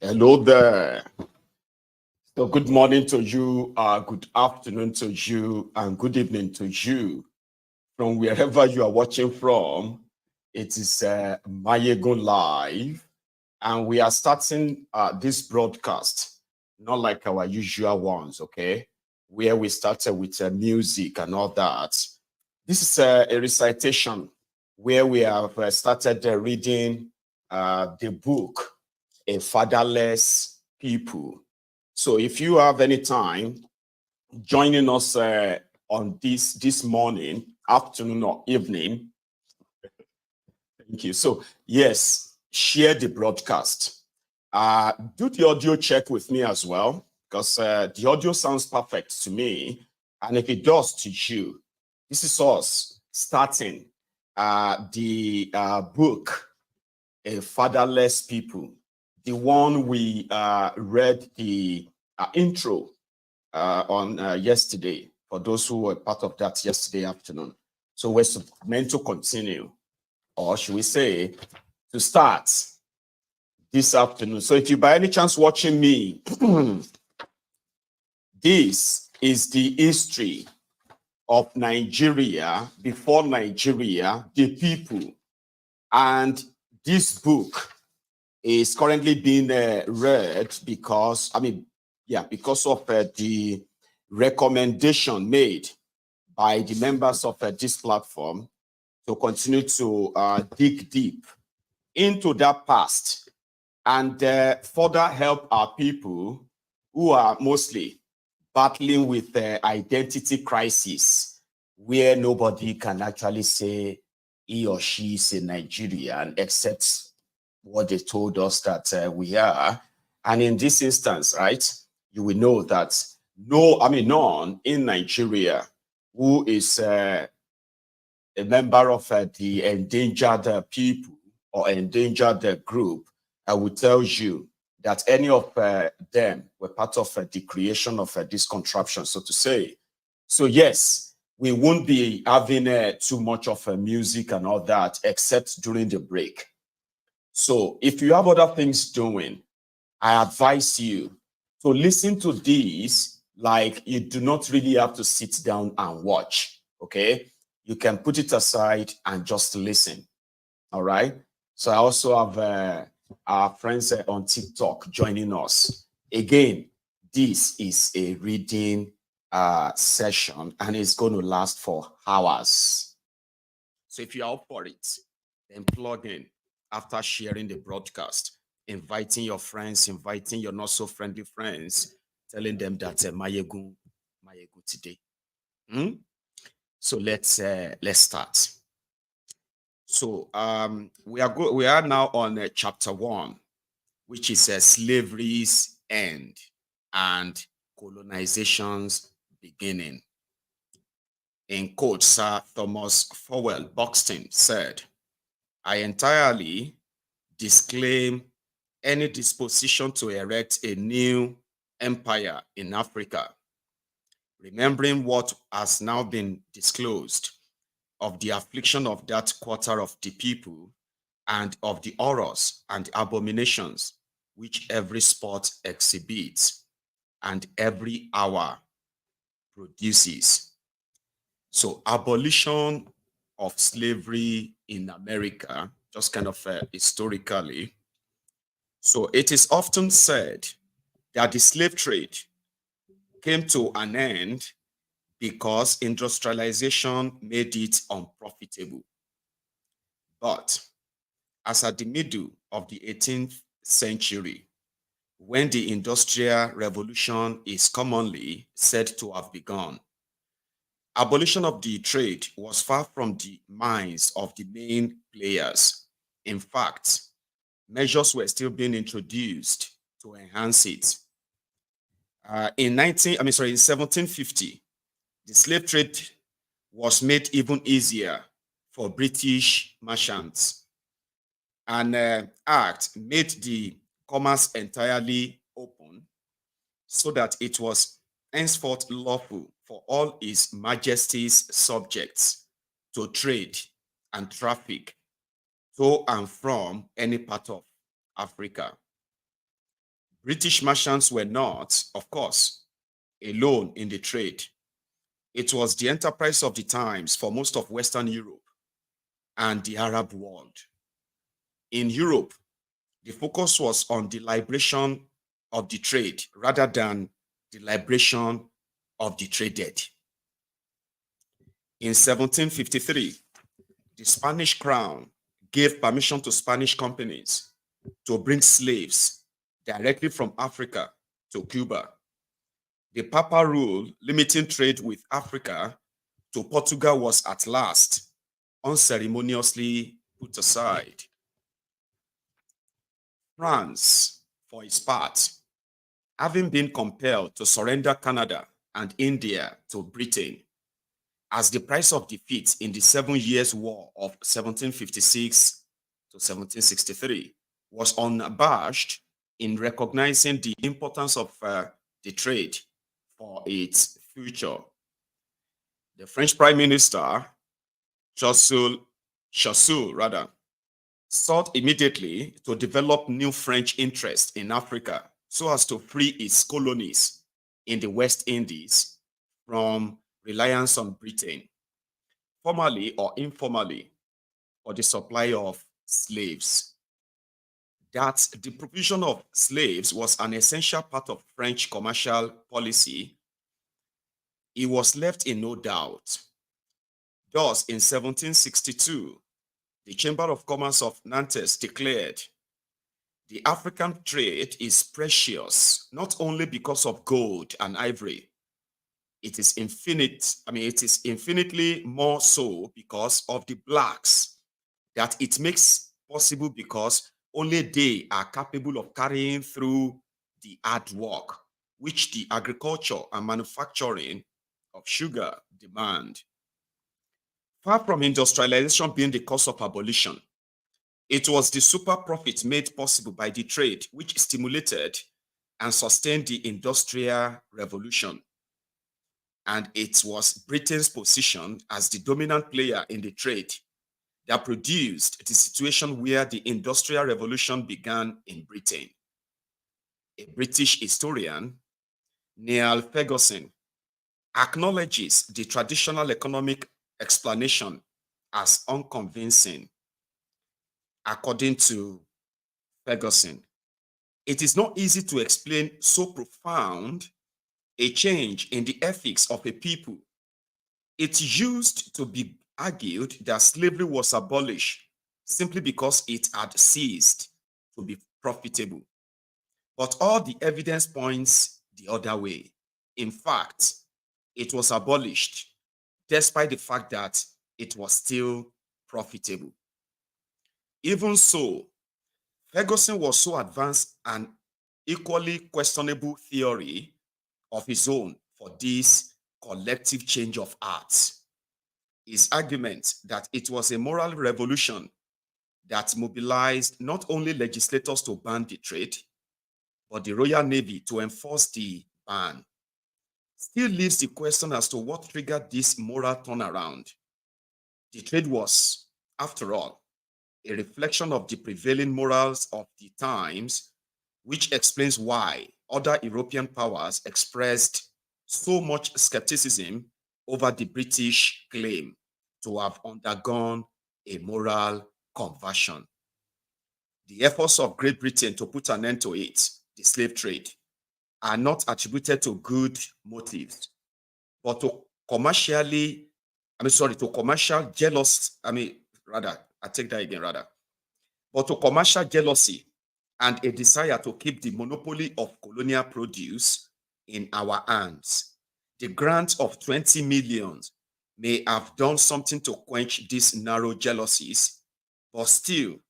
Hello there. So good morning to you, good afternoon to you, and good evening to you from wherever you are watching from. It is Maiyegun Live, and we are starting this broadcast, not like our usual ones, okay? Where we started with music and all that. This is a recitation where we have started reading the book, A Fatherless People. So if you have any time joining us on this morning, afternoon or evening, thank you. So yes, share the broadcast. Do the audio check with me as well, because the audio sounds perfect to me. And if it does to you, this is us starting the book, A Fatherless People, the one we read the intro on yesterday, for those who were part of that yesterday afternoon. So we're meant to continue, or should we say, to start this afternoon. So if you by any chance watching me, this is the history of Nigeria, before Nigeria, the people. And this book is currently being read because, because of the recommendation made by the members of this platform to continue to dig deep into that past and further help our people who are mostly battling with identity crisis, where nobody can actually say he or she is a Nigerian except what they told us that we are. And in this instance, right, you will know that none in Nigeria who is a member of the endangered people or endangered group, I will tell you that any of them were part of the creation of this contraption, so to say. So yes, we won't be having too much of music and all that, except during the break. So if you have other things doing, I advise you to listen to these like you do not really have to sit down and watch, okay? You can put it aside and just listen, all right? So I also have our friends on TikTok joining us. Again, this is a reading session and it's going to last for hours. So if you're up for it, then plug in after sharing the broadcast, inviting your friends, inviting your not so friendly friends, telling them that Maiyegun today. So let's start. So we are now on chapter 1, which is slavery's end and colonization's beginning. In quote, Sir Thomas Fowell Buxton said, "I entirely disclaim any disposition to erect a new empire in Africa, remembering what has now been disclosed of the affliction of that quarter of the people and of the horrors and abominations which every spot exhibits and every hour produces." So abolition of slavery in America, just kind of historically. So it is often said that the slave trade came to an end because industrialization made it unprofitable. But as at the middle of the 18th century, when the Industrial Revolution is commonly said to have begun, abolition of the trade was far from the minds of the main players. In fact, measures were still being introduced to enhance it. In 1750, the slave trade was made even easier for British merchants. An act made the commerce entirely open so that it was henceforth lawful for all His Majesty's subjects to trade and traffic to and from any part of Africa. British merchants were not, of course, alone in the trade. It was the enterprise of the times for most of Western Europe and the Arab world. In Europe, the focus was on the liberation of the trade rather than the liberation of the traded. In 1753, the Spanish crown gave permission to Spanish companies to bring slaves directly from Africa to Cuba. The papal rule limiting trade with Africa to Portugal was at last unceremoniously put aside. France, for its part, having been compelled to surrender Canada and India to Britain as the price of defeat in the 7 Years' War of 1756 to 1763, was unabashed in recognizing the importance of the trade for its future. The French Prime Minister, Choiseul, sought immediately to develop new French interest in Africa so as to free its colonies in the West Indies from reliance on Britain, formally or informally, for the supply of slaves. That the provision of slaves was an essential part of French commercial policy, it was left in no doubt. Thus, in 1762, the Chamber of Commerce of Nantes declared, the African trade is precious, not only because of gold and ivory. It is infinitely more so because of the blacks, that it makes possible because only they are capable of carrying through the hard work which the agriculture and manufacturing of sugar demand. Far from industrialization being the cause of abolition, it was the super profit made possible by the trade which stimulated and sustained the Industrial Revolution. And it was Britain's position as the dominant player in the trade that produced the situation where the Industrial Revolution began in Britain. A British historian, Niall Ferguson, acknowledges the traditional economic explanation as unconvincing. According to Ferguson, it is not easy to explain so profound a change in the ethics of a people. It used to be argued that slavery was abolished simply because it had ceased to be profitable. But all the evidence points the other way. In fact, it was abolished despite the fact that it was still profitable. Even so, Ferguson was so advanced an equally questionable theory of his own for this collective change of hearts. His argument that it was a moral revolution that mobilized not only legislators to ban the trade, but the Royal Navy to enforce the ban, still leaves the question as to what triggered this moral turnaround. The trade was, after all, a reflection of the prevailing morals of the times, which explains why other European powers expressed so much skepticism over the British claim to have undergone a moral conversion. The efforts of Great Britain to put an end to it, the slave trade, are not attributed to good motives, but to commercial jealousy and a desire to keep the monopoly of colonial produce in our hands. The grant of 20 million may have done something to quench these narrow jealousies, but still,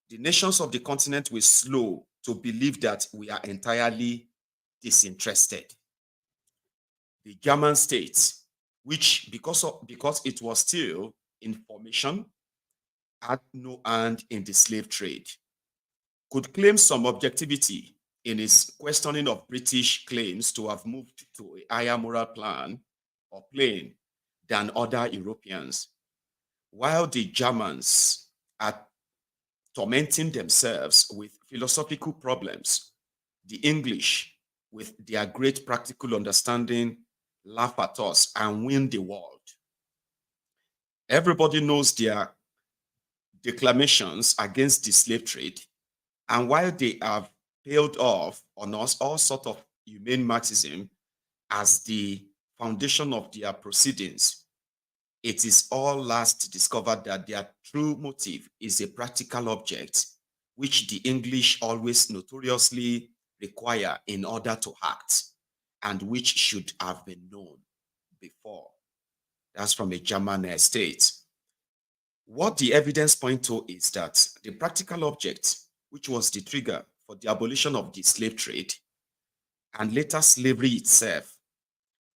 the nations of the continent were slow to believe that we are entirely disinterested. The German states, which because it was still in formation, had no hand in the slave trade, could claim some objectivity in its questioning of British claims to have moved to a higher moral plan or plane than other Europeans, while the Germans are tormenting themselves with philosophical problems the English, with their great practical understanding, laugh at us and win the world. Everybody knows their declamations against the slave trade, and while they have paid off on us all sort of humane Marxism as the foundation of their proceedings, it is all last discovered that their true motive is a practical object, which the English always notoriously require in order to act, and which should have been known before. That's from a German state. What the evidence points to is that the practical object, which was the trigger for the abolition of the slave trade and later slavery itself,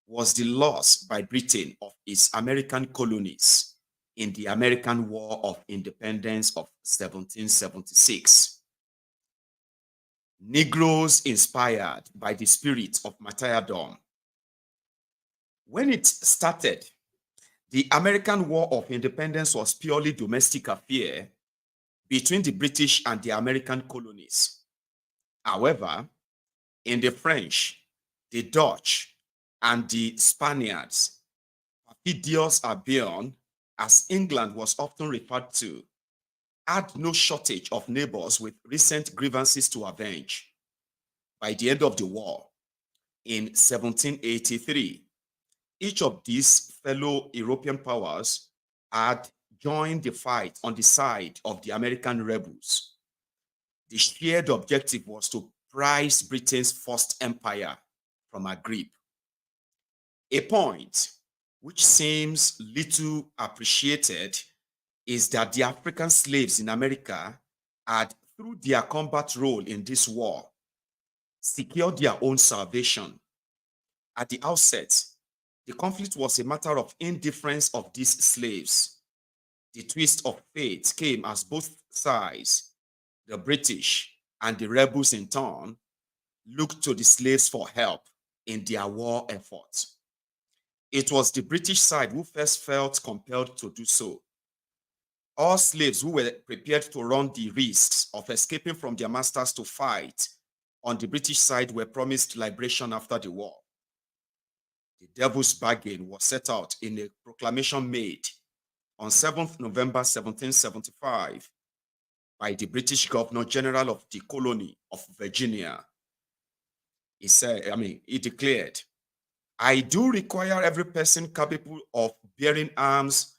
was the loss by Britain of its American colonies in the American War of Independence of 1776. Negroes inspired by the spirit of martyrdom. When it started, the American War of Independence was purely domestic affair between the British and the American colonies. However, in the French, the Dutch, and the Spaniards, perfidious Albion, as England was often referred to, had no shortage of neighbors with recent grievances to avenge. By the end of the war, in 1783, each of these fellow European powers had joined the fight on the side of the American rebels. The shared objective was to prise Britain's first empire from her grip. A point which seems little appreciated is that the African slaves in America had, through their combat role in this war, secured their own salvation. At the outset, the conflict was a matter of indifference of these slaves. The twist of fate came as both sides, the British and the rebels in turn, looked to the slaves for help in their war effort. It was the British side who first felt compelled to do so. All slaves who were prepared to run the risks of escaping from their masters to fight on the British side were promised liberation after the war. The devil's bargain was set out in a proclamation made on 7th November 1775 by the British Governor General of the colony of Virginia. He declared, "I do require every person capable of bearing arms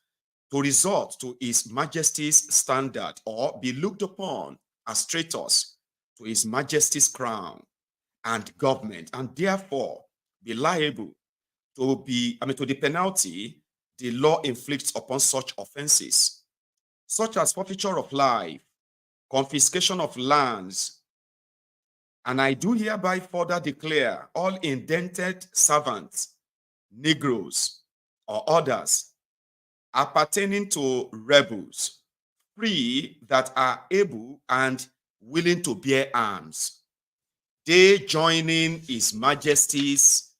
to resort to His Majesty's standard or be looked upon as traitors to His Majesty's crown and government, and therefore be liable to the penalty the law inflicts upon such offenses, such as forfeiture of life, confiscation of lands. And I do hereby further declare all indented servants, Negroes, or others appertaining to rebels, free that are able and willing to bear arms, they joining His Majesty's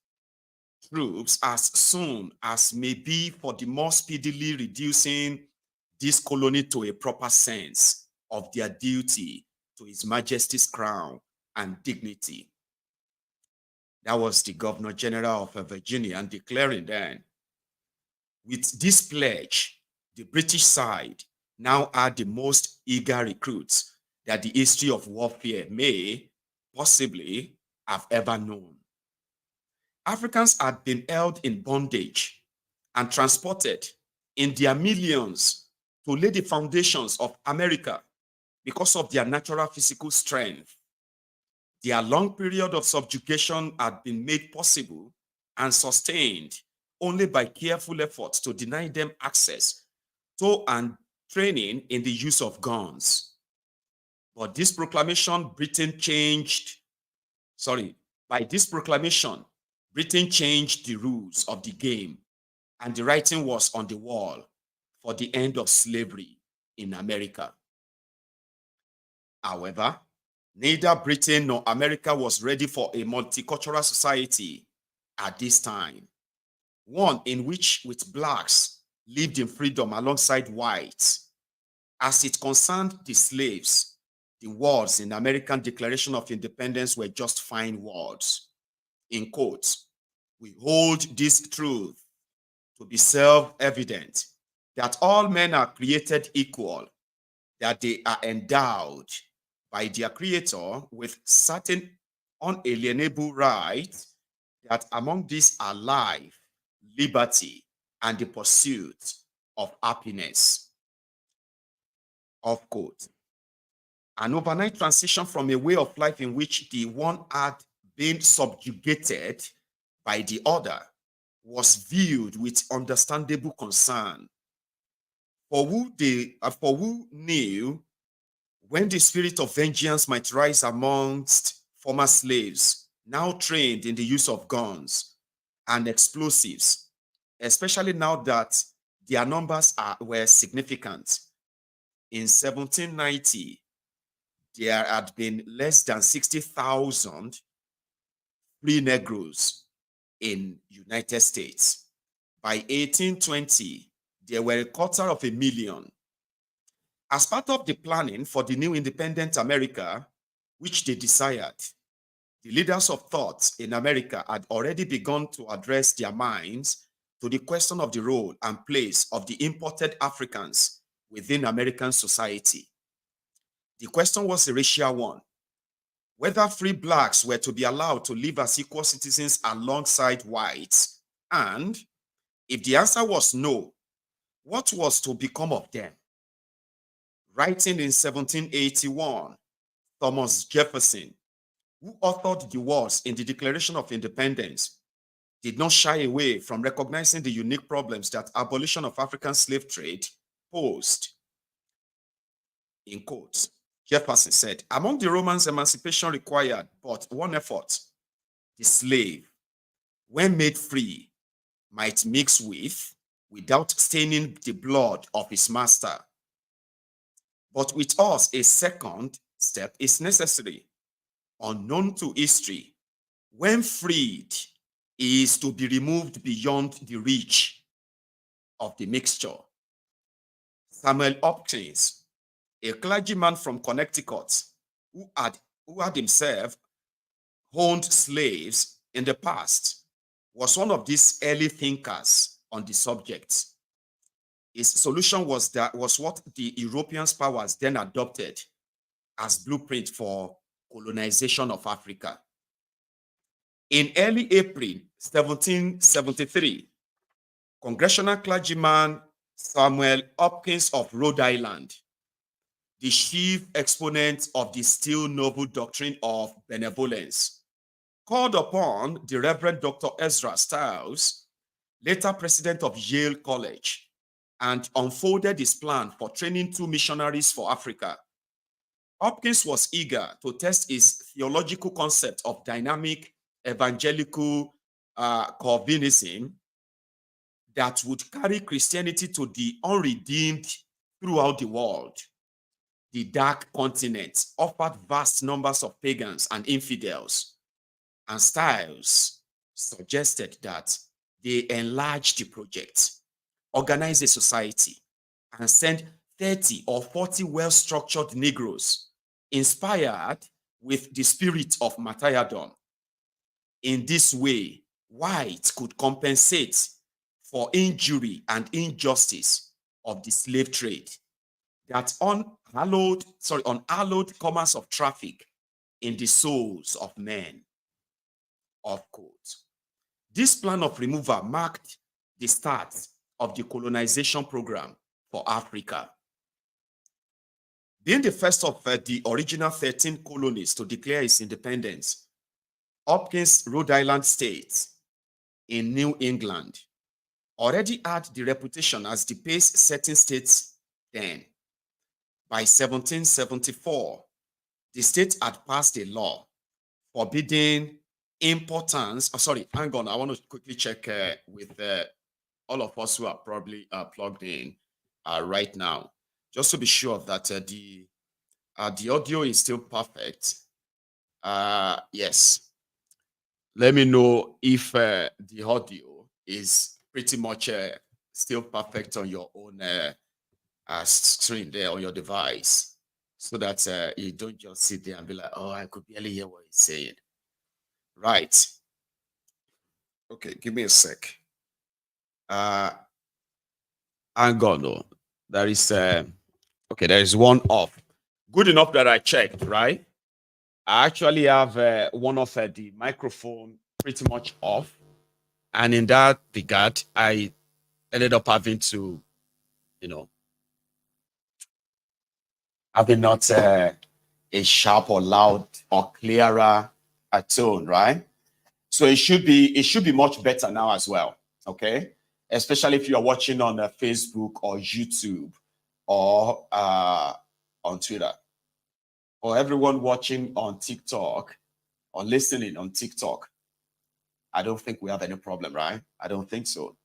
troops as soon as may be for the more speedily reducing this colony to a proper sense of their duty to His Majesty's crown and dignity." That was the Governor General of Virginia, and declaring then, with this pledge, the British side now had the most eager recruits that the history of warfare may possibly have ever known. Africans had been held in bondage and transported in their millions to lay the foundations of America because of their natural physical strength. Their long period of subjugation had been made possible and sustained only by careful efforts to deny them access to and training in the use of guns. But this proclamation, Britain changed the rules of the game, and the writing was on the wall for the end of slavery in America. However, neither Britain nor America was ready for a multicultural society at this time, one in which with blacks lived in freedom alongside whites. As it concerned the slaves, the words in the American Declaration of Independence were just fine words. In quotes, we hold this truth to be self-evident, that all men are created equal, that they are endowed by their creator with certain unalienable rights, that among these are life, liberty, and the pursuit of happiness. Of quote. An overnight transition from a way of life in which the one had been subjugated by the other was viewed with understandable concern. For who knew when the spirit of vengeance might rise amongst former slaves, now trained in the use of guns and explosives, especially now that their numbers were significant. In 1790, there had been less than 60,000 free Negroes in United States. By 1820, there were 250,000. As part of the planning for the new independent America, which they desired, the leaders of thought in America had already begun to address their minds to the question of the role and place of the imported Africans within American society. The question was a racial one: whether free blacks were to be allowed to live as equal citizens alongside whites, and if the answer was no, what was to become of them? Writing in 1781, Thomas Jefferson, who authored the words in the Declaration of Independence, did not shy away from recognizing the unique problems that abolition of African slave trade posed. In quotes, Jefferson said, among the Romans, emancipation required but one effort: the slave, when made free, might mix with, without staining the blood of his master. But with us, a second step is necessary, unknown to history. When freed, he is to be removed beyond the reach of the mixture. Samuel Hopkins, a clergyman from Connecticut, who had himself owned slaves in the past, was one of these early thinkers on the subject. His solution was what the European powers then adopted as blueprint for colonization of Africa. In early April 1773, congressional clergyman Samuel Hopkins of Rhode Island, the chief exponent of the still noble doctrine of benevolence, called upon the Reverend Dr. Ezra Stiles, later president of Yale College, and unfolded his plan for training 2 missionaries for Africa. Hopkins was eager to test his theological concept of dynamic evangelical Calvinism that would carry Christianity to the unredeemed throughout the world. The dark continent offered vast numbers of pagans and infidels, and Stiles suggested that they enlarge the project, organize a society, and send 30 or 40 well-structured Negroes inspired with the spirit of martyrdom. In this way, whites could compensate for injury and injustice of the slave trade, that unhallowed commerce of traffic in the souls of men. Of course, this plan of removal marked the start of the colonization program for Africa. Being the first of the original 13 colonies to declare its independence, Hopkins Rhode Island State in New England already had the reputation as the pace-setting state then. By 1774, the state had passed a law forbidding importance. Hang on. I want to quickly check with all of us who are probably plugged in right now, just to be sure that the audio is still perfect. Yes. Let me know if the audio is pretty much still perfect on your own screen there on your device. so that you don't just sit there and be like, oh, I could barely hear what he's saying. Right. Okay, give me a sec. Hang on, no. There is okay, there is one off. Good enough that I checked, right? I actually have one of the microphone pretty much off, and in that regard, I ended up having to, having not a sharp or loud or clearer tone, right? So it should be much better now as well. Okay, especially if you are watching on Facebook or YouTube or on Twitter, or everyone watching on TikTok or listening on TikTok. I don't think we have any problem, right? I don't think so.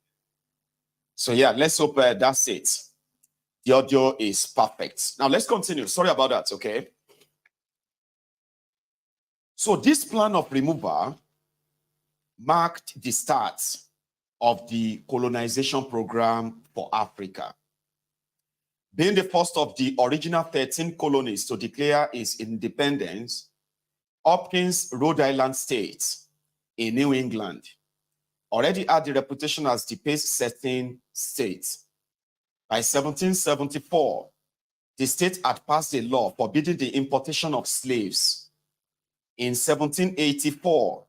So yeah, let's hope that's it. The audio is perfect. Now let's continue. Sorry about that, okay? So this plan of removal marked the start of the colonization program for Africa. Being the first of the original 13 colonies to declare its independence, Hopkins, Rhode Island State in New England already had the reputation as the pace-setting state. By 1774, the state had passed a law forbidding the importation of slaves. In 1784,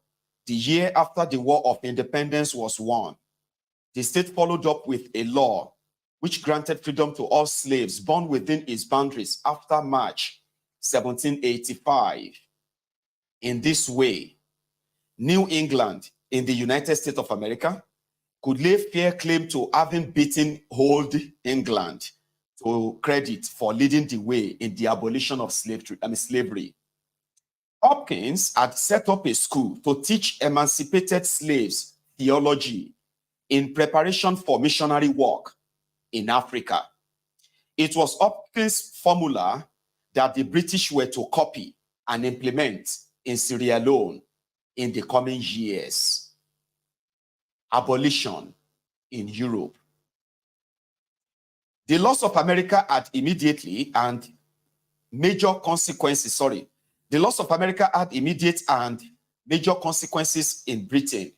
the year after the War of Independence was won, the state followed up with a law which granted freedom to all slaves born within its boundaries after March 1785. In this way, New England in the United States of America could lay fair claim to having beaten old England to credit for leading the way in the abolition of slavery. Hopkins had set up a school to teach emancipated slaves theology in preparation for missionary work in Africa. It was Hopkins' formula that the British were to copy and implement in Sierra Leone in the coming years. Abolition in Europe. The loss of America had immediately and major consequences, the loss of America had immediate and major consequences in Britain,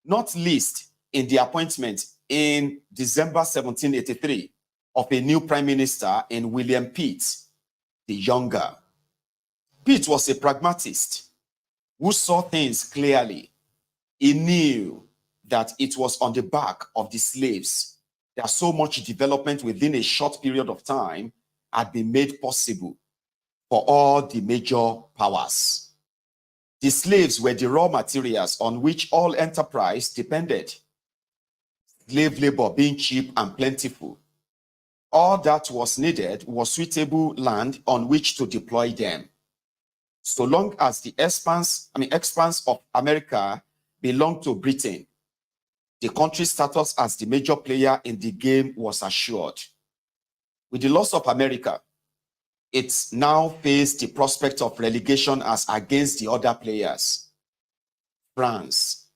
not least in the appointment in December 1783 of a new prime minister in William Pitt the Younger. Pitt was a pragmatist who saw things clearly. He knew that it was on the back of the slaves that so much development within a short period of time had been made possible for all the major powers. The slaves were the raw materials on which all enterprise depended. Slave labor being cheap and plentiful, all that was needed was suitable land on which to deploy them. So long as the expanse of America belonged to Britain, the country's status as the major player in the game was assured. With the loss of America, it now faced the prospect of relegation as against the other players. France,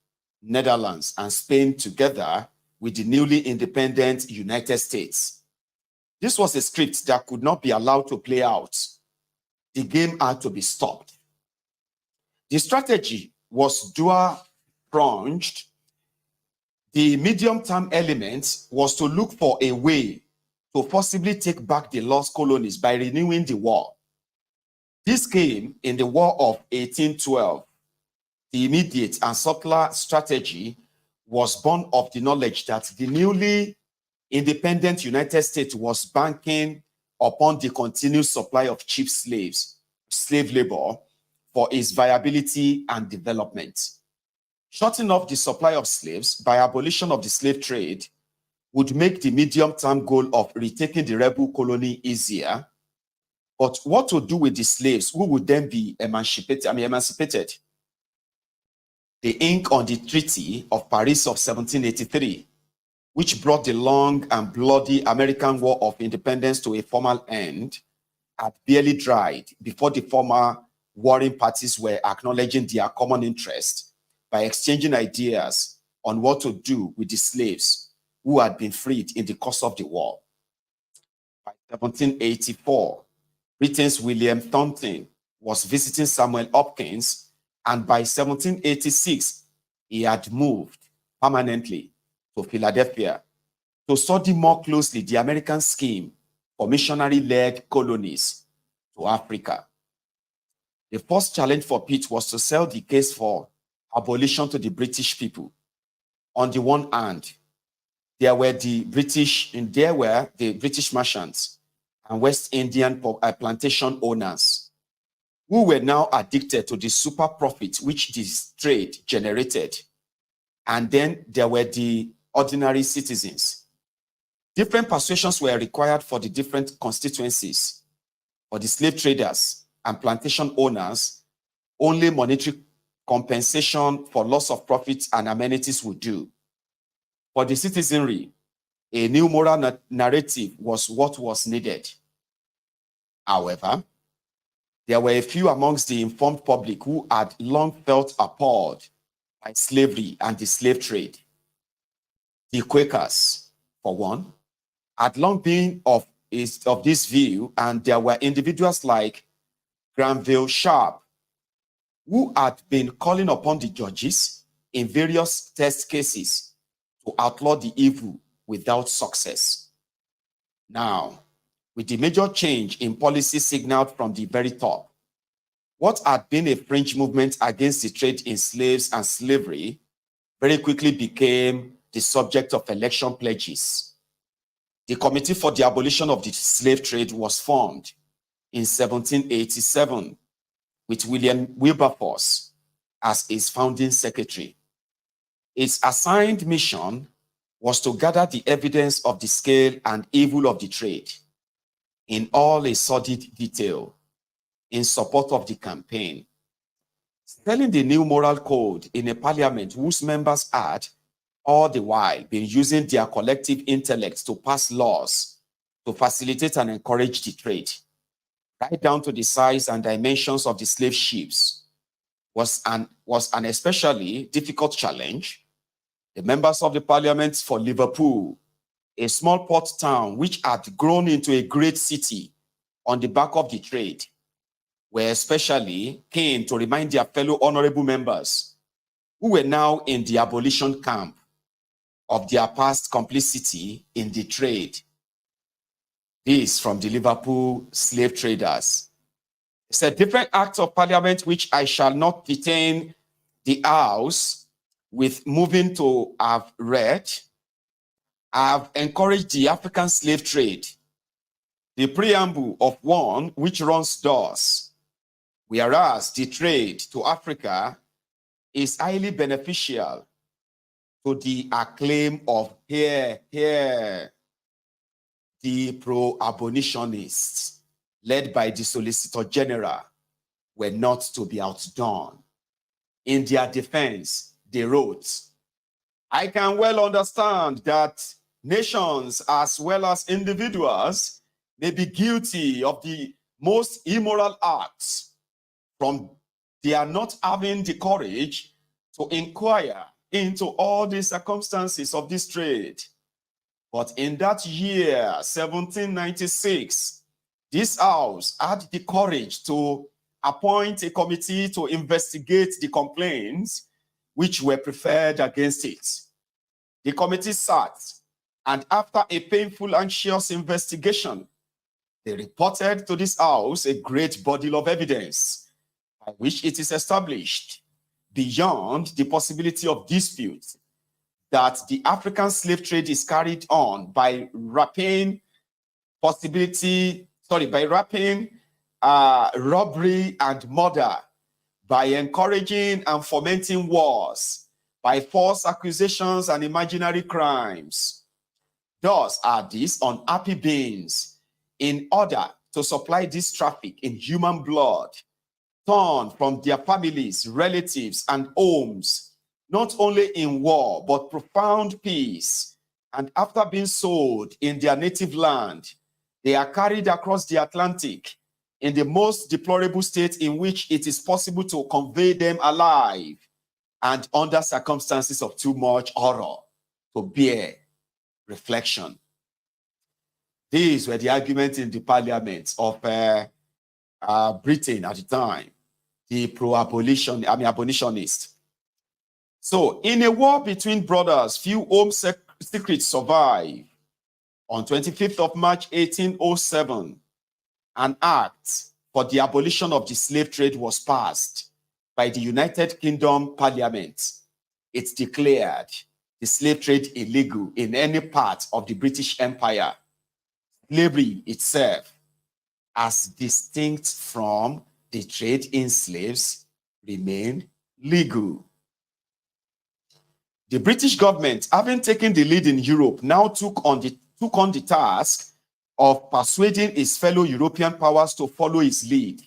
Netherlands, and Spain together with the newly independent United States. This was a script that could not be allowed to play out. The game had to be stopped. The strategy was dual-pronged. The medium-term element was to look for a way to forcibly take back the lost colonies by renewing the war. This came in the War of 1812. The immediate and subtler strategy was born of the knowledge that the newly independent United States was banking upon the continued supply of cheap slave labor, for its viability and development. Shutting off the supply of slaves by abolition of the slave trade would make the medium-term goal of retaking the rebel colony easier. But what to do with the slaves who would then be emancipated? The ink on the Treaty of Paris of 1783, which brought the long and bloody American War of Independence to a formal end, had barely dried before the former warring parties were acknowledging their common interest by exchanging ideas on what to do with the slaves who had been freed in the course of the war. By 1784, Britain's William Thornton was visiting Samuel Hopkins, and by 1786, he had moved permanently to Philadelphia to study more closely the American scheme for missionary-led colonies to Africa. The first challenge for Pitt was to sell the case for abolition to the British people. On the one hand, there were the British merchants and West Indian plantation owners who were now addicted to the super profit which this trade generated. And then there were the ordinary citizens. Different persuasions were required for the different constituencies. For the slave traders and plantation owners, only monetary compensation for loss of profits and amenities would do. For the citizenry, a new moral narrative was what was needed. However, there were a few amongst the informed public who had long felt appalled by slavery and the slave trade. The Quakers, for one, had long been of this view, and there were individuals like Granville Sharp, who had been calling upon the judges in various test cases to outlaw the evil without success. Now, with the major change in policy signaled from the very top, what had been a fringe movement against the trade in slaves and slavery very quickly became the subject of election pledges. The Committee for the Abolition of the Slave Trade was formed in 1787 with William Wilberforce as its founding secretary. Its assigned mission was to gather the evidence of the scale and evil of the trade in all its sordid detail in support of the campaign. Spelling the new moral code in a parliament whose members had all the while been using their collective intellect to pass laws to facilitate and encourage the trade, right down to the size and dimensions of the slave ships, was an especially difficult challenge. The members of the parliament for Liverpool, a small port town which had grown into a great city on the back of the trade, were especially keen to remind their fellow honorable members who were now in the abolition camp of their past complicity in the trade. This from the Liverpool slave traders. It's a different act of parliament which I shall not detain the House with moving to have read. Have encouraged the African slave trade, the preamble of one which runs thus: whereas the trade to Africa is highly beneficial to the acclaim of the pro-abolitionists, led by the Solicitor General, were not to be outdone. In their defense, they wrote, "I can well understand that nations as well as individuals may be guilty of the most immoral acts from their not having the courage to inquire into all the circumstances of this trade. But in that year, 1796, this House had the courage to appoint a committee to investigate the complaints which were preferred against it. The committee sat, and after a painful, anxious investigation, they reported to this House a great body of evidence by which it is established, beyond the possibility of dispute, that the African slave trade is carried on by rapine, robbery and murder, by encouraging and fomenting wars, by false accusations and imaginary crimes. Thus are these unhappy beings, in order to supply this traffic in human blood, torn from their families, relatives, and homes, not only in war, but profound peace, and after being sold in their native land, they are carried across the Atlantic in the most deplorable state in which it is possible to convey them alive, and under circumstances of too much horror to bear reflection." These were the arguments in the parliament of Britain at the time, the abolitionists. So, in a war between brothers, few home secrets survive. On 25th of March, 1807, an act for the abolition of the slave trade was passed by the United Kingdom Parliament. It declared the slave trade illegal in any part of the British Empire. Slavery itself, as distinct from the trade in slaves, remained legal. The British government, having taken the lead in Europe, now took on the task of persuading its fellow European powers to follow his lead.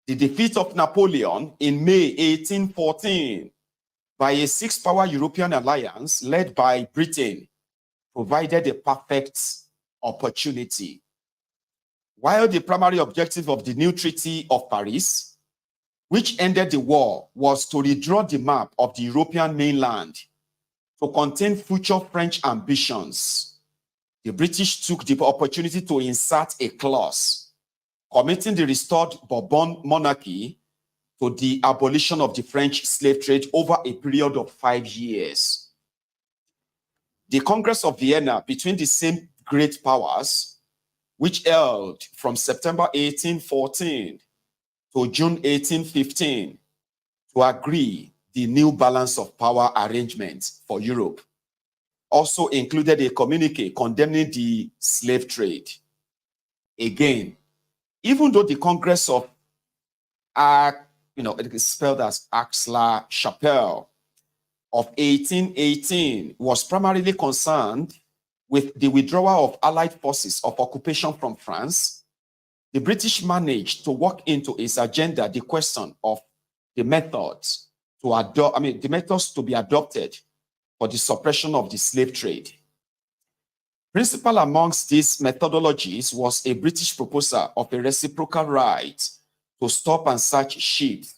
The defeat of Napoleon in May 1814 by a six-power European alliance led by Britain provided a perfect opportunity. While the primary objective of the new Treaty of Paris, which ended the war, was to redraw the map of the European mainland to contain future French ambitions, the British took the opportunity to insert a clause committing the restored Bourbon monarchy to the abolition of the French slave trade over a period of 5 years. The Congress of Vienna between the same great powers, which held from September 1814 to June 1815 to agree the new balance of power arrangement for Europe, also included a communique condemning the slave trade. Again, even though the Congress of, it is spelled as Aix-la-Chapelle of 1818 was primarily concerned with the withdrawal of Allied forces of occupation from France, the British managed to work into its agenda the question of the methods to be adopted for the suppression of the slave trade. Principal amongst these methodologies was a British proposal of a reciprocal right to stop and search ships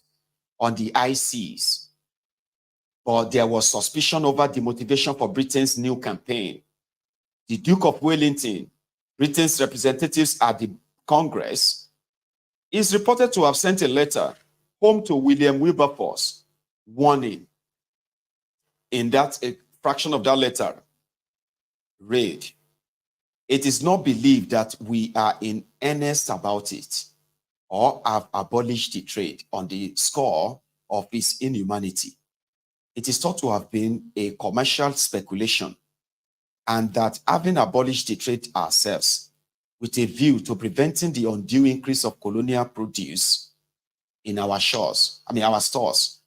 on the high seas. But there was suspicion over the motivation for Britain's new campaign. The Duke of Wellington, Britain's representatives at the Congress, is reported to have sent a letter home to William Wilberforce, warning. In that, a fraction of that letter read, "It is not believed that we are in earnest about it or have abolished the trade on the score of its inhumanity. It is thought to have been a commercial speculation, and that having abolished the trade ourselves with a view to preventing the undue increase of colonial produce in our stores,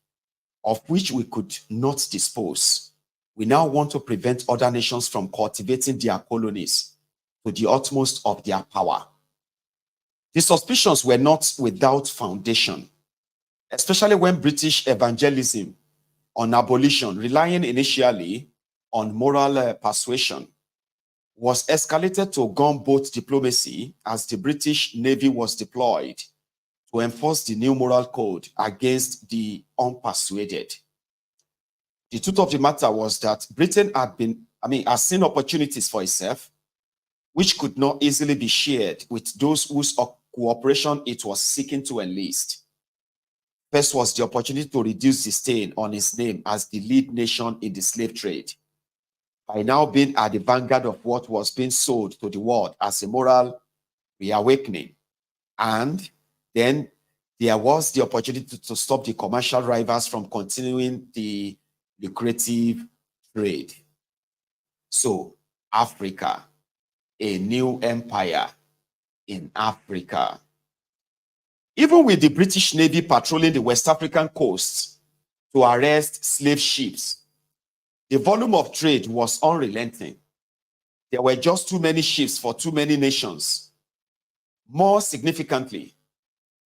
of which we could not dispose, we now want to prevent other nations from cultivating their colonies to the utmost of their power." The suspicions were not without foundation, especially when British evangelism on abolition, relying initially on moral persuasion, was escalated to gunboat diplomacy as the British Navy was deployed to enforce the new moral code against the unpersuaded. The truth of the matter was that Britain had seen opportunities for itself, which could not easily be shared with those whose cooperation it was seeking to enlist. First was the opportunity to reduce the stain on its name as the lead nation in the slave trade, by now being at the vanguard of what was being sold to the world as a moral reawakening. And then there was the opportunity to stop the commercial rivals from continuing the lucrative trade. So, Africa, a new empire in Africa. Even with the British Navy patrolling the West African coasts to arrest slave ships, the volume of trade was unrelenting. There were just too many ships for too many nations. More significantly,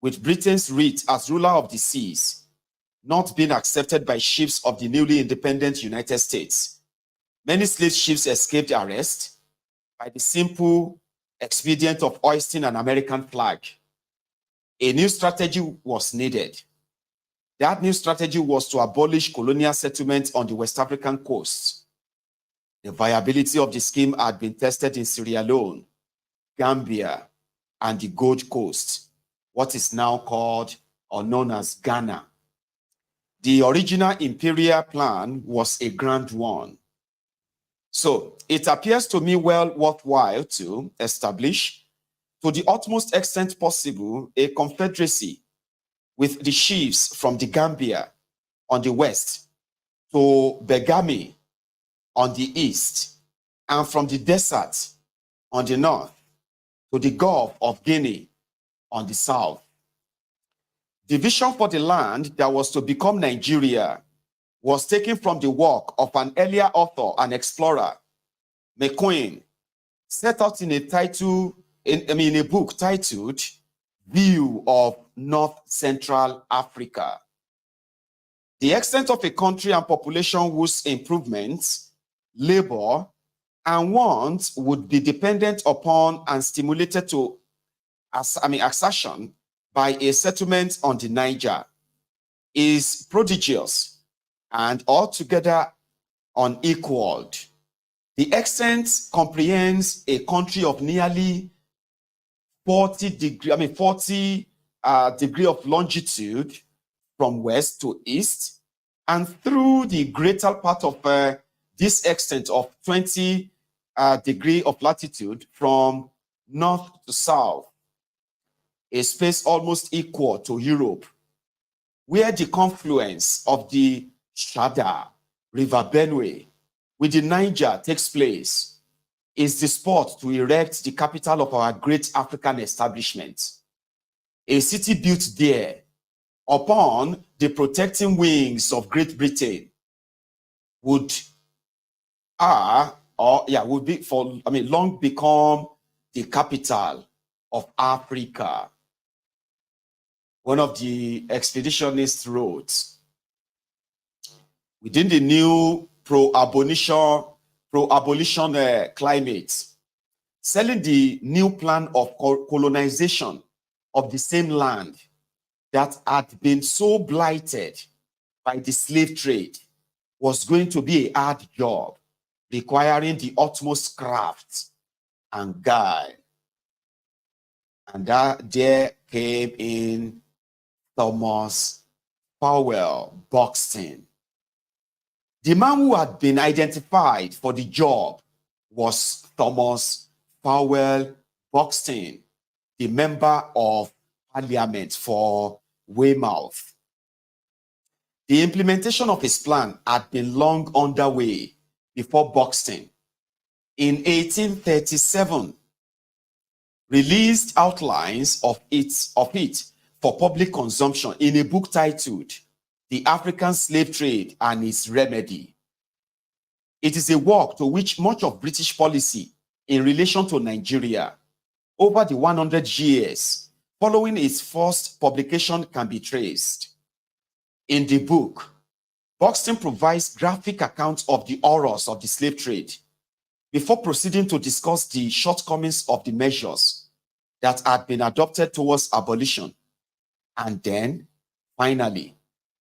with Britain's writ as ruler of the seas not being accepted by ships of the newly independent United States, many slave ships escaped arrest by the simple expedient of hoisting an American flag. A new strategy was needed. That new strategy was to abolish colonial settlements on the West African coast. The viability of the scheme had been tested in Sierra Leone, Gambia, and the Gold Coast. what is now called or known as Ghana. The original imperial plan was a grand one. So it appears to me well worthwhile to establish, to the utmost extent possible, a confederacy with the chiefs from the Gambia on the west to Begame on the east, and from the desert on the north to the Gulf of Guinea on the south. The vision for the land that was to become Nigeria was taken from the work of an earlier author and explorer, McQueen, set out in a book titled View of North Central Africa. The extent of a country and population whose improvements, labor, and wants would be dependent upon and stimulated to accession by a settlement on the Niger is prodigious and altogether unequaled. The extent comprehends a country of nearly 40 degree of longitude from west to east, and through the greater part of this extent of 20 degree of latitude from north to south, a space almost equal to Europe, where the confluence of the Shada River Benue with the Niger takes place, is the spot to erect the capital of our great African establishment. A city built there upon the protecting wings of Great Britain would long become the capital of Africa. One of the expeditionists wrote, within the new pro-abolition climate, selling the new plan of colonization of the same land that had been so blighted by the slave trade was going to be a hard job, requiring the utmost craft and guile. And there came in Thomas Powell Buxton. The man who had been identified for the job was Thomas Powell Buxton, the member of Parliament for Weymouth. The implementation of his plan had been long underway before Buxton, in 1837, released outlines of it for public consumption in a book titled The African Slave Trade and Its Remedy. It is a work to which much of British policy in relation to Nigeria over the 100 years following its first publication can be traced. In the book, Buxton provides graphic accounts of the horrors of the slave trade before proceeding to discuss the shortcomings of the measures that had been adopted towards abolition, and then, finally,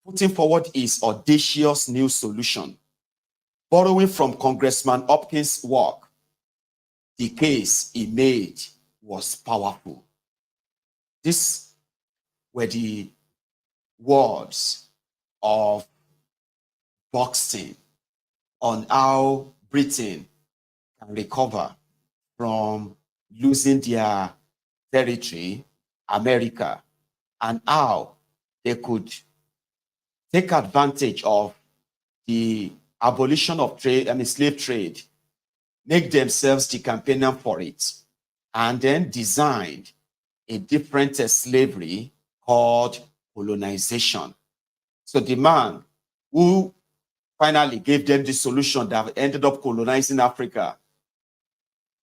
putting forward his audacious new solution, borrowing from Congressman Hopkins' work. The case he made was powerful. These were the words of Buxton on how Britain can recover from losing their territory, America, and how they could take advantage of the abolition of slave trade, make themselves the campaigner for it, and then designed a different slavery called colonization. So the man who finally gave them the solution that ended up colonizing Africa,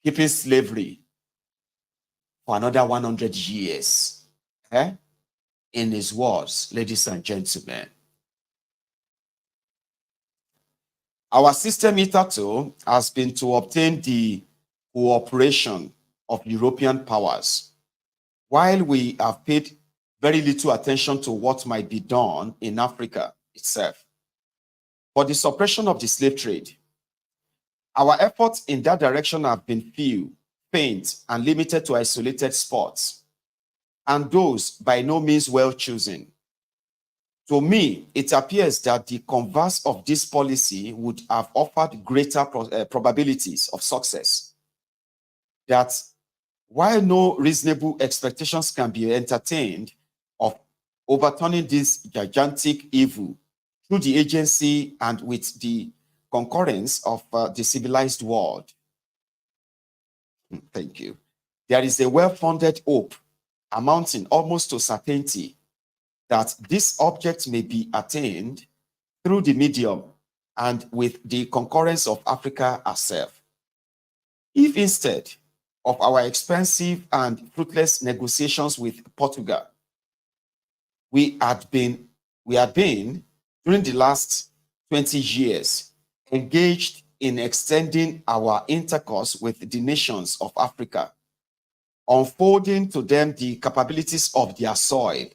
keeping slavery for another 100 years. In his words, ladies and gentlemen, our system hitherto has been to obtain the cooperation of European powers, while we have paid very little attention to what might be done in Africa itself for the suppression of the slave trade. Our efforts in that direction have been few, faint, and limited to isolated spots. and those by no means well chosen. To me, it appears that the converse of this policy would have offered greater probabilities of success. That while no reasonable expectations can be entertained of overturning this gigantic evil through the agency and with the concurrence of the civilized world. Thank you. There is a well-founded hope amounting almost to certainty that this object may be attained through the medium and with the concurrence of Africa herself. If instead of our expensive and fruitless negotiations with Portugal, we had been, during the last 20 years, engaged in extending our intercourse with the nations of Africa, unfolding to them the capabilities of their soil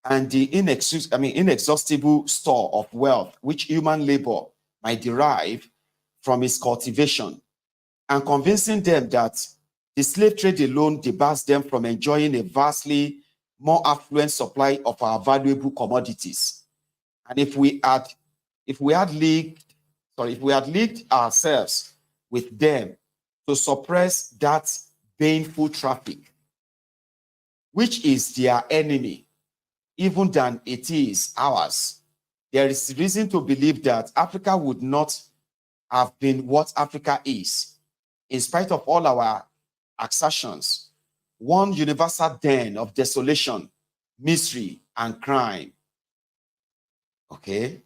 and the inexhaustible store of wealth which human labor might derive from its cultivation, and convincing them that the slave trade alone debars them from enjoying a vastly more affluent supply of our valuable commodities. And if we had leagued ourselves with them to suppress that baneful traffic, which is their enemy, even than it is ours, there is reason to believe that Africa would not have been what Africa is, in spite of all our assertions, one universal den of desolation, misery, and crime. Okay?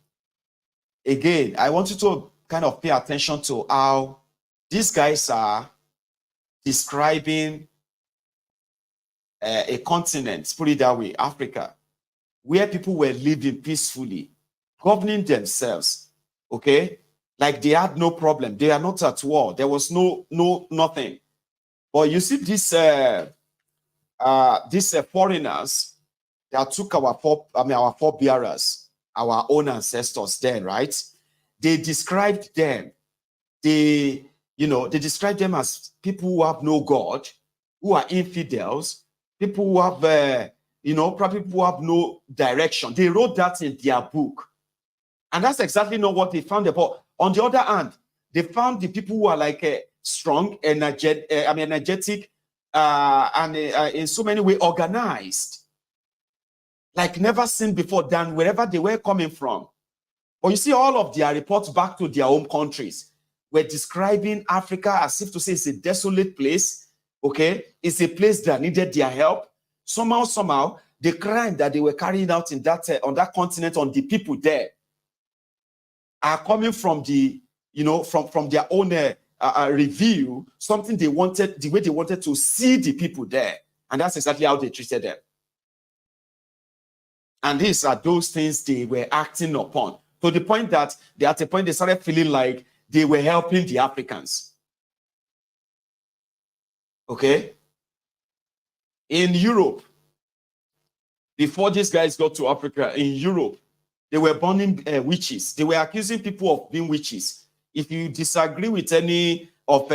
Again, I want you to kind of pay attention to how these guys are describing a continent, put it that way, Africa, where people were living peacefully, governing themselves, okay? Like they had no problem. They are not at war. There was nothing. But you see these foreigners that took our forebearers, our own ancestors then, right? They described them. They described them as people who have no God, who are infidels, people who have probably people who have no direction. They wrote that in their book. And that's exactly not what they found about. On the other hand, they found the people who are like strong, energetic, and in so many ways organized, like never seen before than wherever they were coming from. But you see, all of their reports back to their home countries were describing Africa as if to say it's a desolate place, okay? It's a place that needed their help. Somehow, the crime that they were carrying out in that on that continent, on the people there, are coming from the, from their own review, something they wanted, the way they wanted to see the people there. And that's exactly how they treated them. And these are those things they were acting upon, to the point that at a point they started feeling like they were helping the Africans. Okay? In Europe, before these guys got to Africa, in Europe, they were burning witches. They were accusing people of being witches. If you disagree with any of,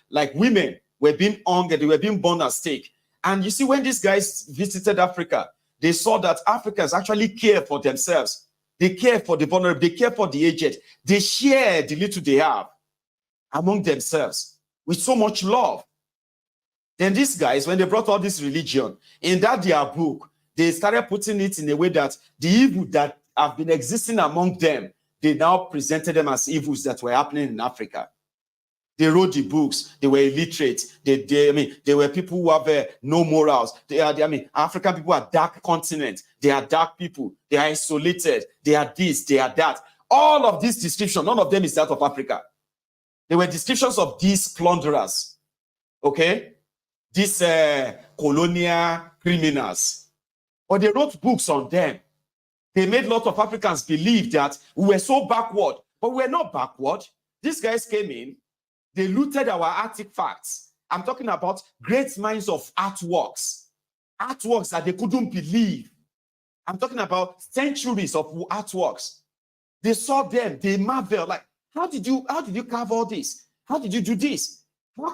like women were being hung, they were being burned at stake. And you see, when these guys visited Africa, they saw that Africans actually care for themselves. They care for the vulnerable. They care for the aged. They share the little they have among themselves with so much love. Then these guys, when they brought all this religion, in that their book, they started putting it in a way that the evil that have been existing among them, they now presented them as evils that were happening in Africa. They wrote the books. They were illiterate. They were people who have no morals. African people are dark continent. They are dark people. They are isolated. They are this. They are that. All of this description, none of them is that of Africa. They were descriptions of these plunderers. Okay, these colonial criminals. But they wrote books on them. They made a lot of Africans believe that we were so backward, but we were not backward. These guys came in. They looted our artifacts. I'm talking about great minds of artworks that they couldn't believe. I'm talking about centuries of artworks. They saw them, they marveled, like, how did you carve all this? How did you do this? Who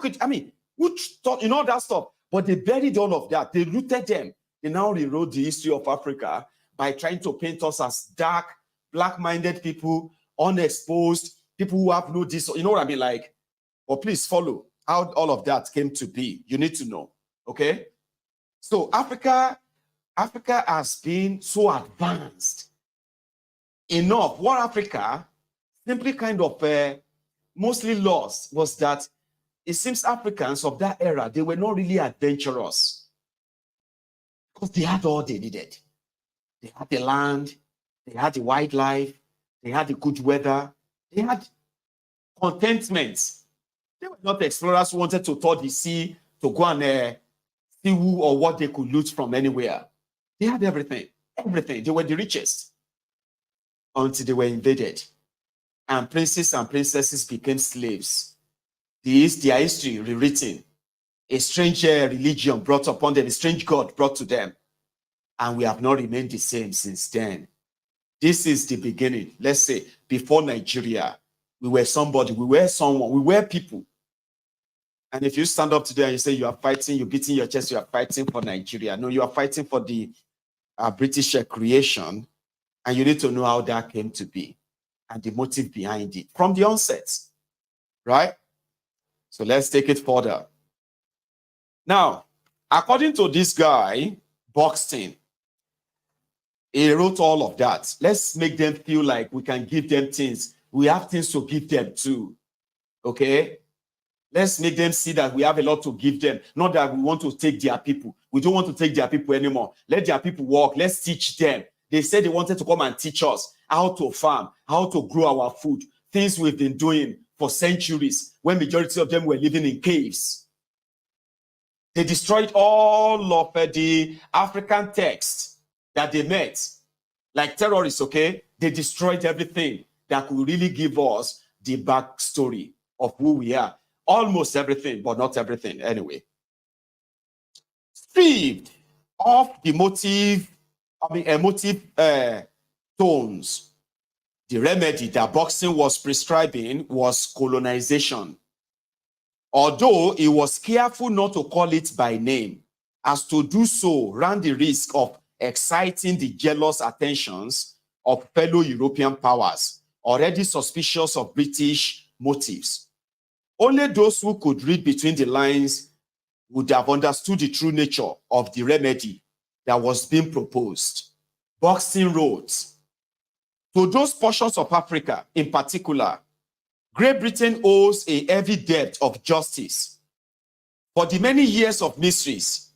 thought, all that stuff? But they buried all of that. They rooted them. They now rewrote the history of Africa by trying to paint us as dark, black-minded people, unexposed, people who have no this. You know what I mean? Like, but please follow how all of that came to be. You need to know. Okay? So Africa has been so advanced enough. What Africa simply kind of mostly lost was that it seems Africans of that era, they were not really adventurous because they had all they needed. They had the land, they had the wildlife, they had the good weather, they had contentment. They were not explorers who wanted to tour the sea to go and see who or what they could loot from anywhere. They had everything, everything. They were the richest until they were invaded. And princes and princesses became slaves. Their history rewritten. A strange religion brought upon them, a strange God brought to them. And we have not remained the same since then. This is the beginning. Let's say before Nigeria, we were somebody, we were someone, we were people. And if you stand up today and you say you are fighting, you're beating your chest, you are fighting for Nigeria. No, you are fighting for the British creation. And you need to know how that came to be and the motive behind it from the onset, right? So let's take it further. Now, according to this guy, Buxton, he wrote all of that. Let's make them feel like we can give them things. We have things to give them too, okay? Let's make them see that we have a lot to give them. Not that we want to take their people. We don't want to take their people anymore. Let their people work. Let's teach them. They said they wanted to come and teach us how to farm, how to grow our food, things we've been doing for centuries when majority of them were living in caves. They destroyed all of the African texts that they met, like terrorists, okay? They destroyed everything that could really give us the backstory of who we are. Almost everything, but not everything anyway. Stripped of the emotive tones, the remedy that Buxton was prescribing was colonization. Although he was careful not to call it by name, as to do so ran the risk of exciting the jealous attentions of fellow European powers, already suspicious of British motives. Only those who could read between the lines would have understood the true nature of the remedy that was being proposed. Buxton wrote, to those portions of Africa in particular, Great Britain owes a heavy debt of justice for the many years of miseries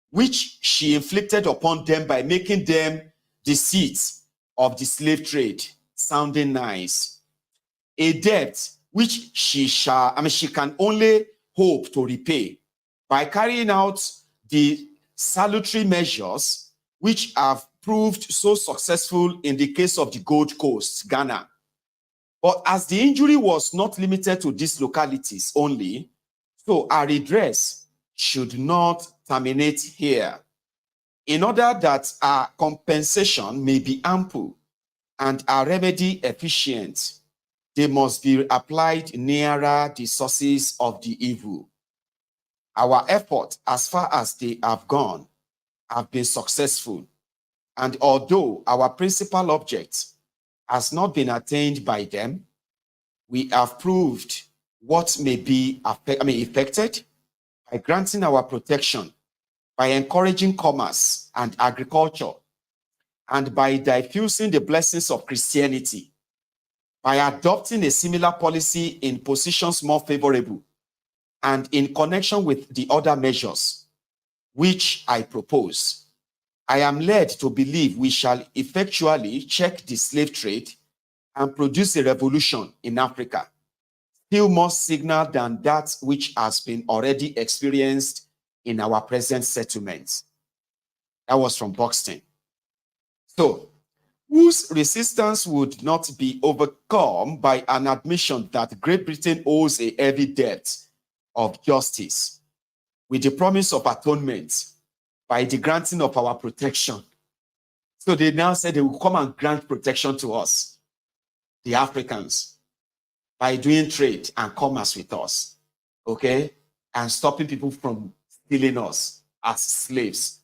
which she inflicted upon them by making them the seats of the slave trade, sounding nice. A debt which she can only hope to repay by carrying out the salutary measures which have proved so successful in the case of the Gold Coast, Ghana. But as the injury was not limited to these localities only, so our redress should not terminate here. In order that our compensation may be ample and our remedy efficient, they must be applied nearer the sources of the evil. Our efforts, as far as they have gone, have been successful. And although our principal object has not been attained by them, we have proved what may be effected by granting our protection, by encouraging commerce and agriculture, and by diffusing the blessings of Christianity, by adopting a similar policy in positions more favorable, and in connection with the other measures which I propose, I am led to believe we shall effectually check the slave trade and produce a revolution in Africa, still more signal than that which has been already experienced in our present settlements. That was from Buxton. So, whose resistance would not be overcome by an admission that Great Britain owes a heavy debt of justice, with the promise of atonement by the granting of our protection. So they now said they will come and grant protection to us, the Africans, by doing trade and commerce with us, okay? And stopping people from stealing us as slaves.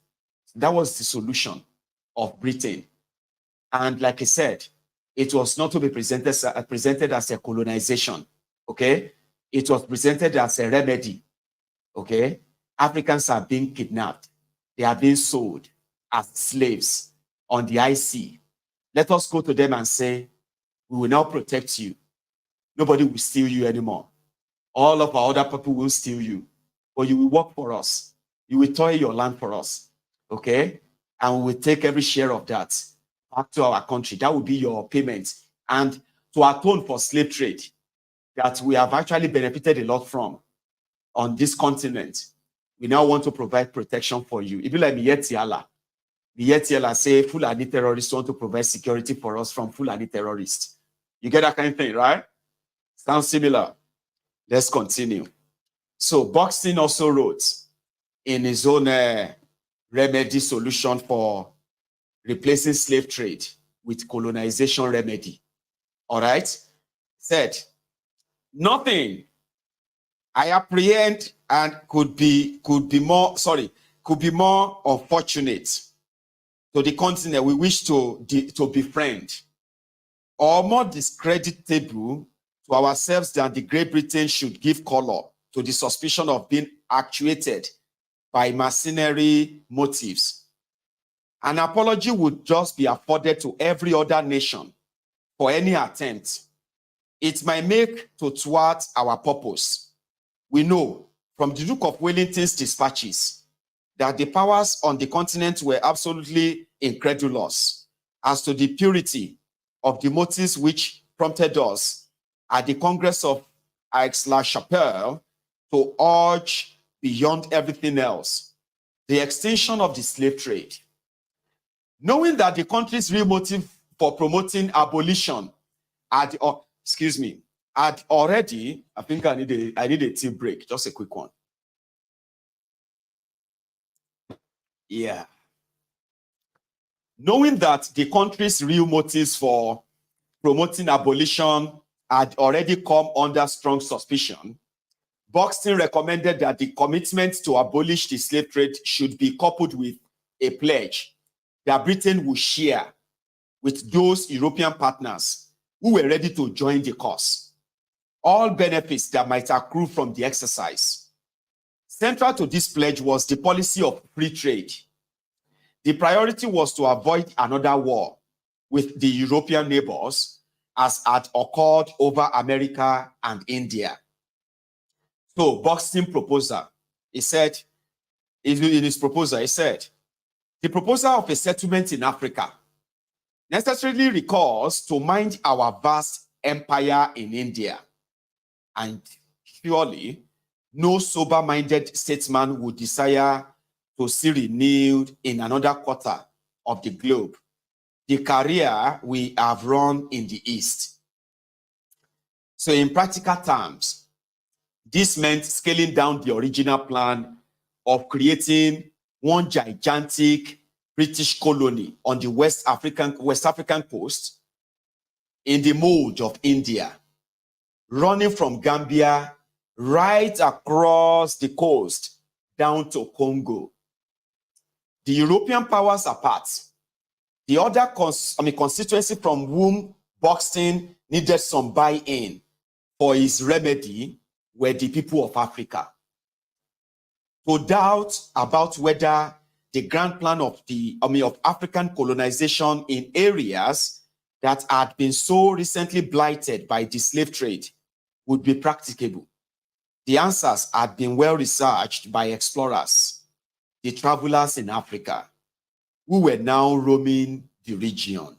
That was the solution of Britain. And like I said, it was not to be presented as a colonization, okay? It was presented as a remedy, okay? Africans are being kidnapped. They are being sold as slaves on the IC. Let us go to them and say, we will now protect you. Nobody will steal you anymore. All of our other people will steal you, but you will work for us. You will toil your land for us, okay? And we will take every share of that back to our country. That will be your payment. And to atone for slave trade that we have actually benefited a lot from on this continent, we now want to provide protection for you. If you like Miyetiala, Miyetiala say Fulani terrorists want to provide security for us from Fulani terrorists. You get that kind of thing, right? Sounds similar. Let's continue. So Buxton also wrote in his own remedy solution for replacing slave trade with colonization remedy. All right? Said, nothing I apprehend and could be more unfortunate to the continent we wish to befriend, or more discreditable to ourselves than the Great Britain should give color to the suspicion of being actuated by mercenary motives. An apology would just be afforded to every other nation for any attempt. It might make to thwart our purpose. We know from the Duke of Wellington's dispatches that the powers on the continent were absolutely incredulous as to the purity of the motives which prompted us at the Congress of Aix-la-Chapelle to urge beyond everything else the extinction of the slave trade. Knowing that the country's real motive for promoting abolition had already, I think I need a tea break, just a quick one. Yeah. Knowing that the country's real motives for promoting abolition had already come under strong suspicion, Buxton recommended that the commitment to abolish the slave trade should be coupled with a pledge that Britain would share with those European partners who were ready to join the cause all benefits that might accrue from the exercise. Central to this pledge was the policy of free trade. The priority was to avoid another war with the European neighbors as had occurred over America and India. So Buxton proposal, he said, in his proposal, he said, the proposal of a settlement in Africa necessarily recalls to mind our vast empire in India. And surely, no sober-minded statesman would desire to see renewed in another quarter of the globe the career we have run in the East. So in practical terms, this meant scaling down the original plan of creating one gigantic British colony on the West African coast in the mold of India, running from Gambia right across the coast down to Congo. The European powers apart, the other constituency from whom Buxton needed some buy-in for his remedy were the people of Africa. To doubt about whether the grand plan of African colonization in areas that had been so recently blighted by the slave trade would be practicable. The answers had been well researched by explorers, the travelers in Africa, who were now roaming the region.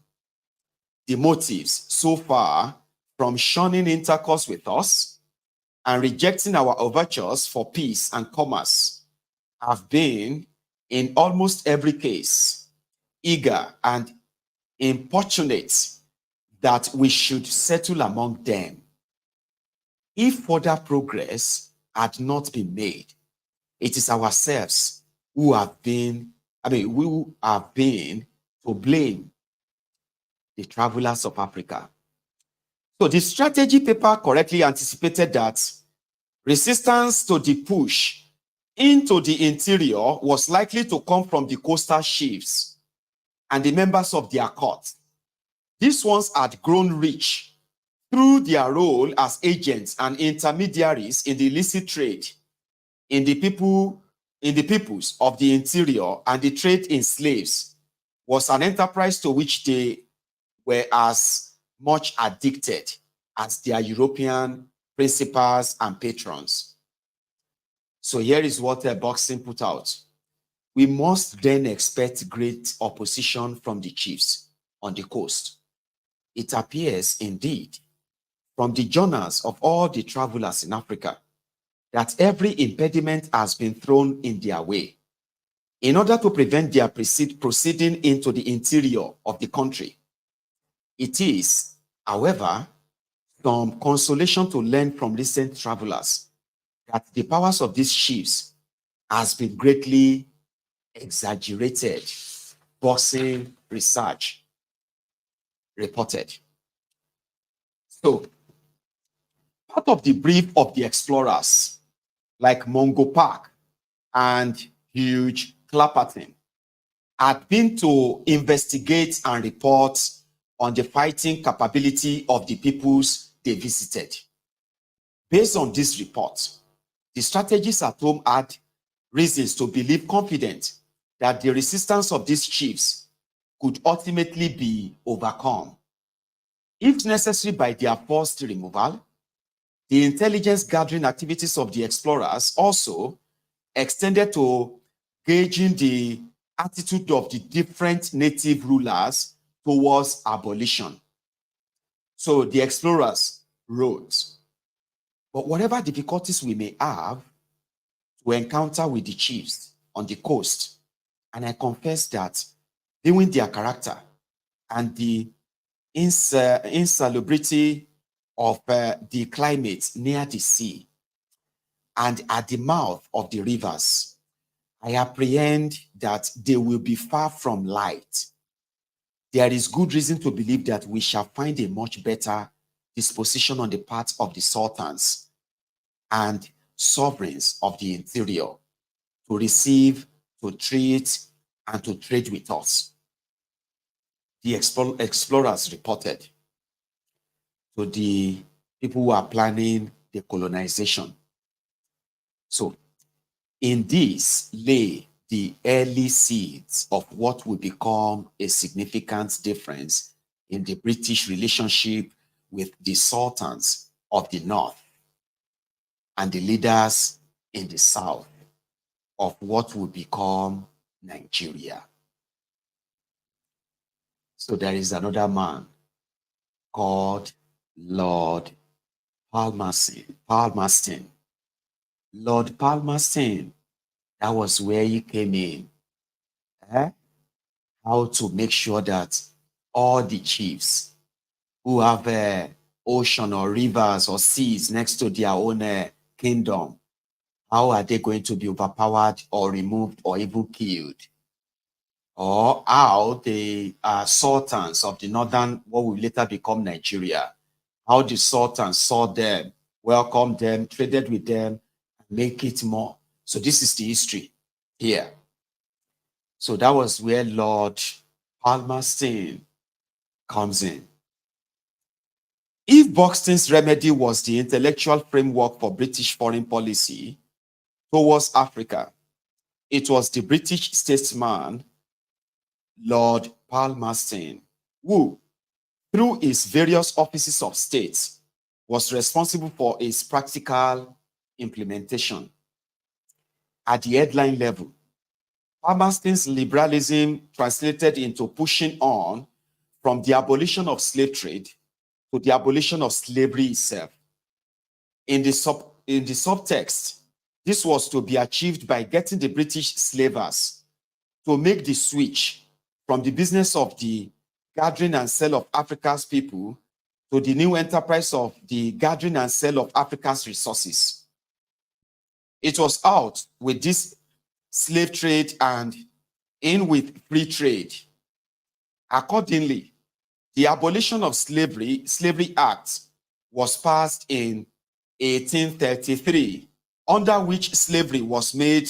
The motives so far from shunning intercourse with us and rejecting our overtures for peace and commerce have been, in almost every case, eager and importunate that we should settle among them. If further progress had not been made, it is ourselves who have been to blame, the travelers of Africa. So the strategy paper correctly anticipated that resistance to the push into the interior was likely to come from the coastal chiefs and the members of their court. These ones had grown rich through their role as agents and intermediaries in the illicit trade in the peoples of the interior, and the trade in slaves was an enterprise to which they were as much addicted as their European principals and patrons. So here is what Buxton put out. We must then expect great opposition from the chiefs on the coast. It appears indeed from the journals of all the travelers in Africa that every impediment has been thrown in their way in order to prevent their proceeding into the interior of the country. It is, however, some consolation to learn from recent travelers that the powers of these chiefs has been greatly exaggerated, Buxton research reported. So, part of the brief of the explorers, like Mungo Park and Hugh Clapperton, had been to investigate and report on the fighting capability of the peoples they visited. Based on this report, the strategists at home had reasons to believe confident that the resistance of these chiefs could ultimately be overcome. If necessary by their forced removal, the intelligence gathering activities of the explorers also extended to gauging the attitude of the different native rulers towards abolition. So the explorers wrote, but whatever difficulties we may have to encounter with the chiefs on the coast, and I confess that viewing their character and the insalubrity of the climate near the sea and at the mouth of the rivers, I apprehend that they will be far from light. There is good reason to believe that we shall find a much better disposition on the part of the sultans and sovereigns of the interior to receive, to treat, and to trade with us. The explorers reported to the people who are planning the colonization. So, in this lay the early seeds of what will become a significant difference in the British relationship with the sultans of the north and the leaders in the south of what will become Nigeria. So there is another man called Lord Palmerston. Lord Palmerston, that was where he came in. How to make sure that all the chiefs who have ocean or rivers or seas next to their own kingdom, how are they going to be overpowered or removed or even killed? Or how the sultans of the northern, what will later become Nigeria, how the sultans saw them, welcomed them, traded with them, make it more. So this is the history here. So that was where Lord Palmerston comes in. If Buxton's remedy was the intellectual framework for British foreign policy towards Africa, it was the British statesman, Lord Palmerston, who, through his various offices of state, was responsible for its practical implementation. At the headline level, Palmerston's liberalism translated into pushing on from the abolition of slave trade to the abolition of slavery itself. In the subtext, this was to be achieved by getting the British slavers to make the switch from the business of the gathering and sale of Africa's people to the new enterprise of the gathering and sale of Africa's resources. It was out with this slave trade and in with free trade. Accordingly, the Abolition of Slavery Act was passed in 1833 under which slavery was made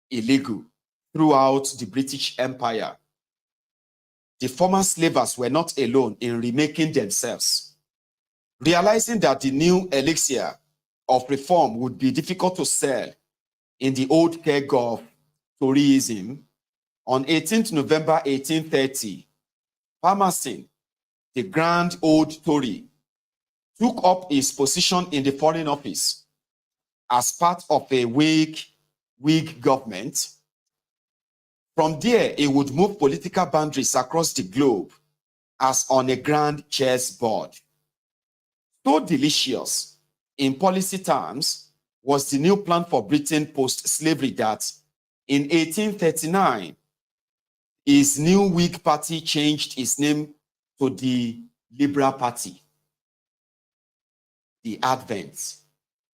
illegal throughout the British Empire. The former slavers were not alone in remaking themselves. Realizing that the new elixir of reform would be difficult to sell in the old keg of Toryism, on 18th November 1830, Palmerston, the grand old Tory, took up his position in the Foreign Office as part of a Whig government. From there, he would move political boundaries across the globe as on a grand chessboard. So delicious in policy terms was the new plan for Britain post-slavery that in 1839, his new Whig party changed its name to the Liberal Party. The advent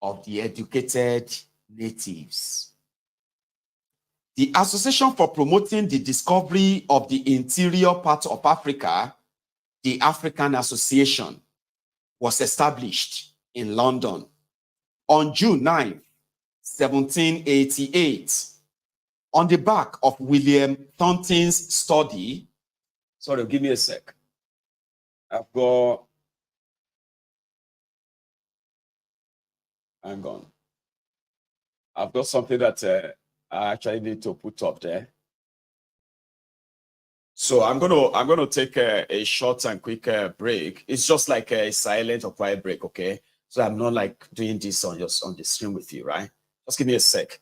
of the educated natives. The Association for Promoting the Discovery of the Interior Part of Africa, the African Association, was established in London on June 9, 1788, on the back of William Thornton's study. Sorry, give me a sec. I've got, hang on. I've got something that I actually need to put up there. So I'm gonna take a short and quick break. It's just like a silent or quiet break, okay? So I'm not like doing this on the screen with you, right? Just give me a sec.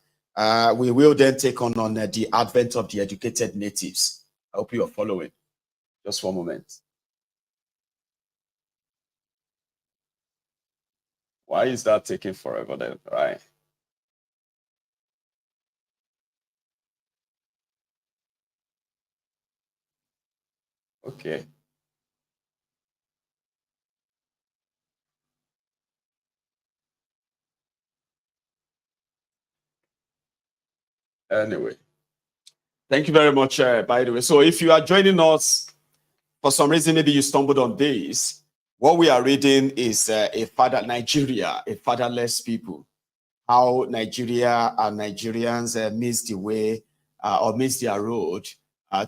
We will then take on the advent of the educated natives. I hope you are following. Just one moment. Why is that taking forever then, right? Okay. Anyway, thank you very much, by the way. So if you are joining us, for some reason, maybe you stumbled on this, what we are reading is Nigeria, a fatherless people. How Nigeria and Nigerians miss the way or miss their road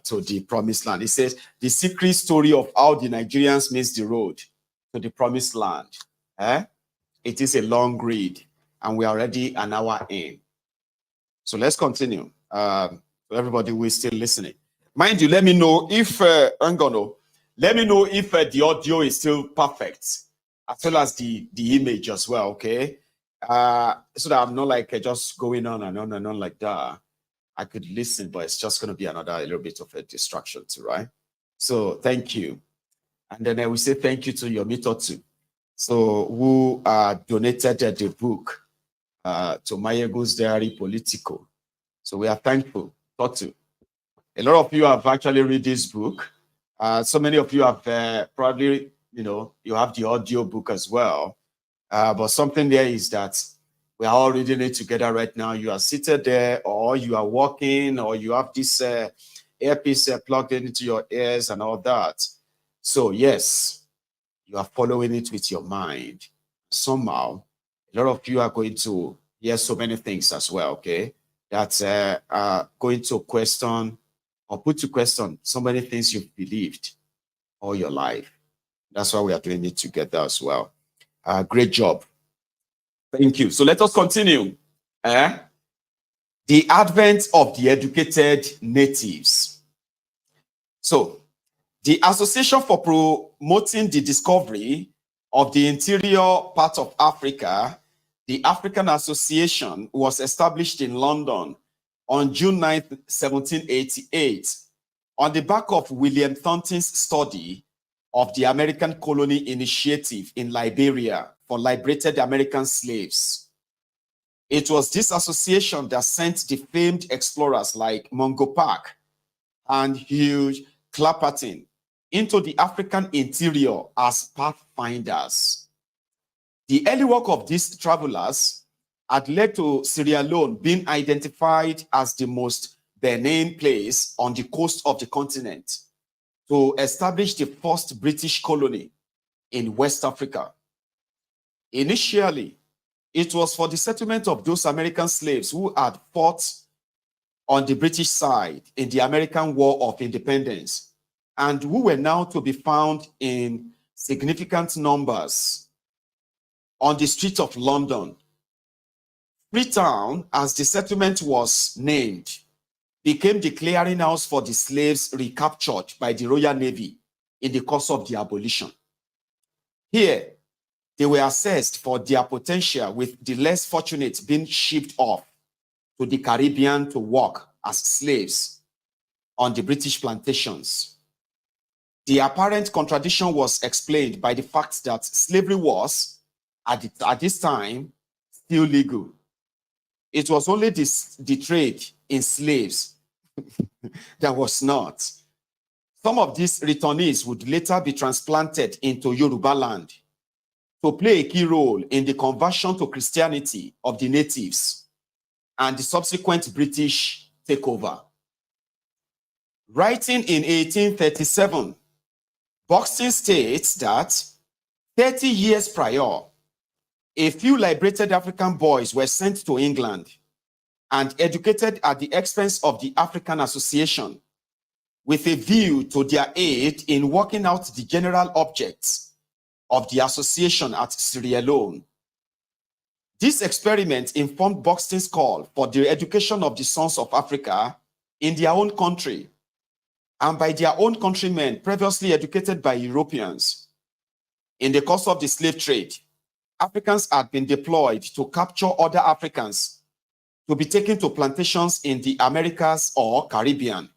to the promised land. It says, the secret story of how the Nigerians missed the road to the promised land. It is a long read, and we are already an hour in. So let's continue. Everybody who is still listening. Mind you, let me know if, let me know if the audio is still perfect, as well as the image as well, okay? So that I'm not like just going on and on and on like that. I could listen, but it's just going to be a little bit of a distraction too, right? So thank you. And then we say thank you to your Mitotu. So who donated the book to Maiyegun's Diary Politico. So we are thankful. Totu. A lot of you have actually read this book. So many of you have probably, you have the audio book as well. But something there is that we are all reading it together right now. You are seated there, or you are walking, or you have this earpiece plugged into your ears and all that. So yes, you are following it with your mind. Somehow, a lot of you are going to hear so many things as well, okay? That are going to question or put to question so many things you've believed all your life. That's why we are doing it together as well. Great job. Thank you. So let us continue. The advent of the educated natives. So the Association for Promoting the Discovery of the Interior Part of Africa, the African Association, was established in London on June 9, 1788, on the back of William Thornton's study of the American Colony Initiative in Liberia for liberated American slaves. It was this association that sent the famed explorers like Mungo Park and Hugh Clapperton into the African interior as pathfinders. The early work of these travelers had led to Sierra Leone being identified as the most benign place on the coast of the continent to establish the first British colony in West Africa. Initially, It was for the settlement of those American slaves who had fought on the British side in the American War of Independence and who were now to be found in significant numbers on the streets of London. Freetown, as the settlement was named, became the clearinghouse for the slaves recaptured by the Royal Navy in the course of the Abolition. Here, they were assessed for their potential, with the less fortunate being shipped off to the Caribbean to work as slaves on the British plantations. The apparent contradiction was explained by the fact that slavery was, at this time, still legal. It was only the trade in slaves that was not. Some of these returnees would later be transplanted into Yoruba land to play a key role in the conversion to Christianity of the natives and the subsequent British takeover. Writing in 1837, Buxton states that 30 years prior, a few liberated African boys were sent to England and educated at the expense of the African Association with a view to their aid in working out the general objects of the association at Sierra Leone. This experiment informed Buxton's call for the education of the sons of Africa in their own country and by their own countrymen previously educated by Europeans. In the course of the slave trade, Africans had been deployed to capture other Africans to be taken to plantations in the Americas or Caribbean.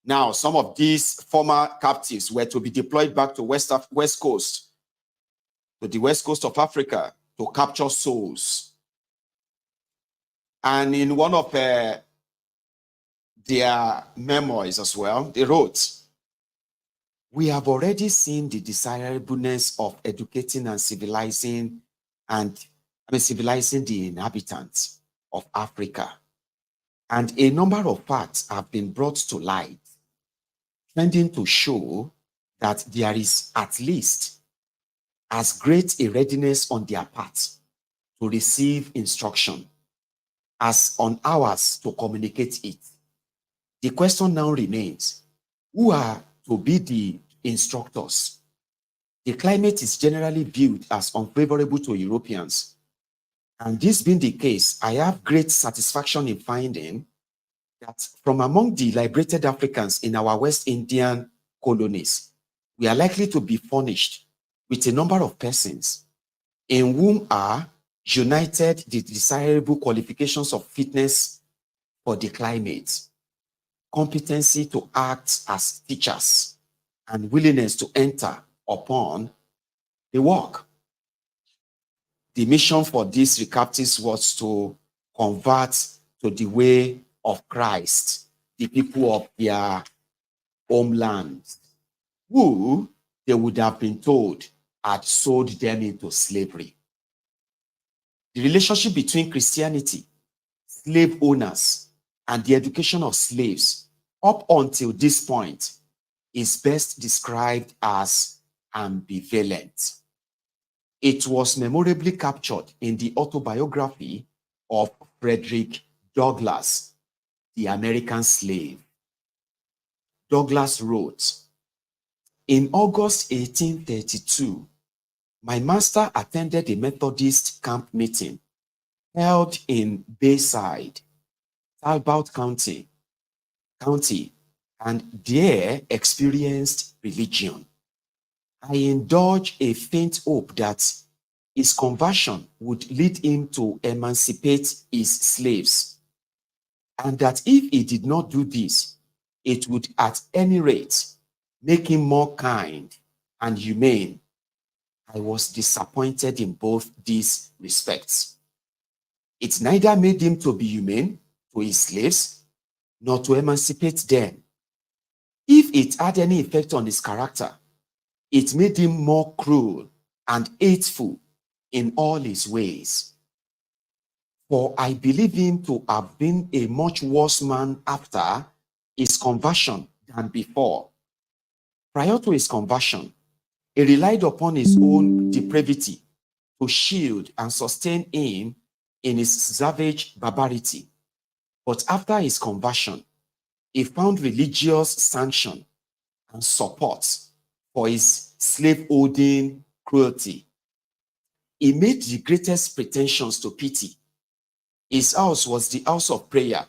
Now, some of these former captives were to be deployed back to the west coast of Africa to capture souls. And in one of their memoirs as well, they wrote, "We have already seen the desirableness of educating and civilizing the inhabitants of Africa. And a number of facts have been brought to light, tending to show that there is at least as great a readiness on their part to receive instruction as on ours to communicate it. The question now remains, who are to be the instructors? The climate is generally viewed as unfavorable to Europeans. And this being the case, I have great satisfaction in finding that from among the liberated Africans in our West Indian colonies, we are likely to be furnished with a number of persons in whom are united the desirable qualifications of fitness for the climate, competency to act as teachers, and willingness to enter upon the work." The mission for these recaptives was to convert to the way of Christ the people of their homeland, who they would have been told had sold them into slavery. The relationship between Christianity, slave owners, and the education of slaves up until this point is best described as ambivalent. It was memorably captured in the autobiography of Frederick Douglass, the American slave. Douglass wrote, "In August 1832, my master attended a Methodist camp meeting held in Bayside, Talbot County, and there experienced religion. I indulged a faint hope that his conversion would lead him to emancipate his slaves, and that if he did not do this, it would at any rate make him more kind and humane. I was disappointed in both these respects. It neither made him to be humane to his slaves, nor to emancipate them. If it had any effect on his character, it made him more cruel and hateful in all his ways. For I believe him to have been a much worse man after his conversion than before. Prior to his conversion, he relied upon his own depravity to shield and sustain him in his savage barbarity. But after his conversion, he found religious sanction and support for his slave-holding cruelty. He made the greatest pretensions to pity. His house was the house of prayer.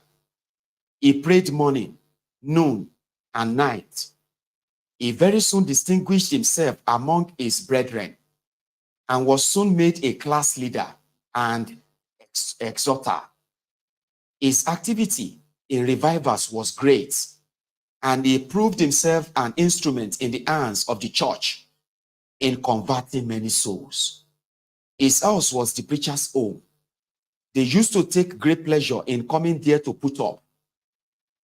He prayed morning, noon, and night. He very soon distinguished himself among his brethren and was soon made a class leader and exhorter. His activity in revivals was great, and he proved himself an instrument in the hands of the church in converting many souls. His house was the preacher's home. They used to take great pleasure in coming there to put up.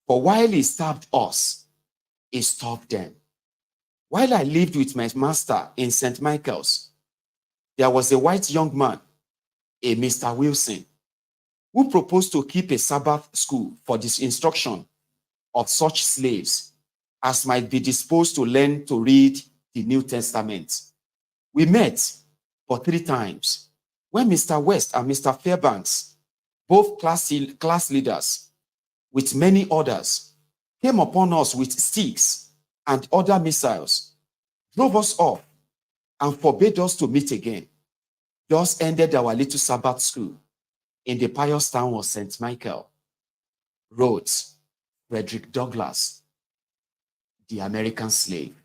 For while he starved us, he starved them. While I lived with my master in St. Michael's, there was a white young man, a Mr. Wilson, who proposed to keep a Sabbath school for the instruction of such slaves as might be disposed to learn to read the New Testament. We met for 3 times when Mr. West and Mr. Fairbanks, both class leaders, with many others, came upon us with sticks and other missiles, drove us off, and forbade us to meet again. Thus ended our little Sabbath school in the pious town of St. Michael. Wrote Frederick Douglass, the American slave.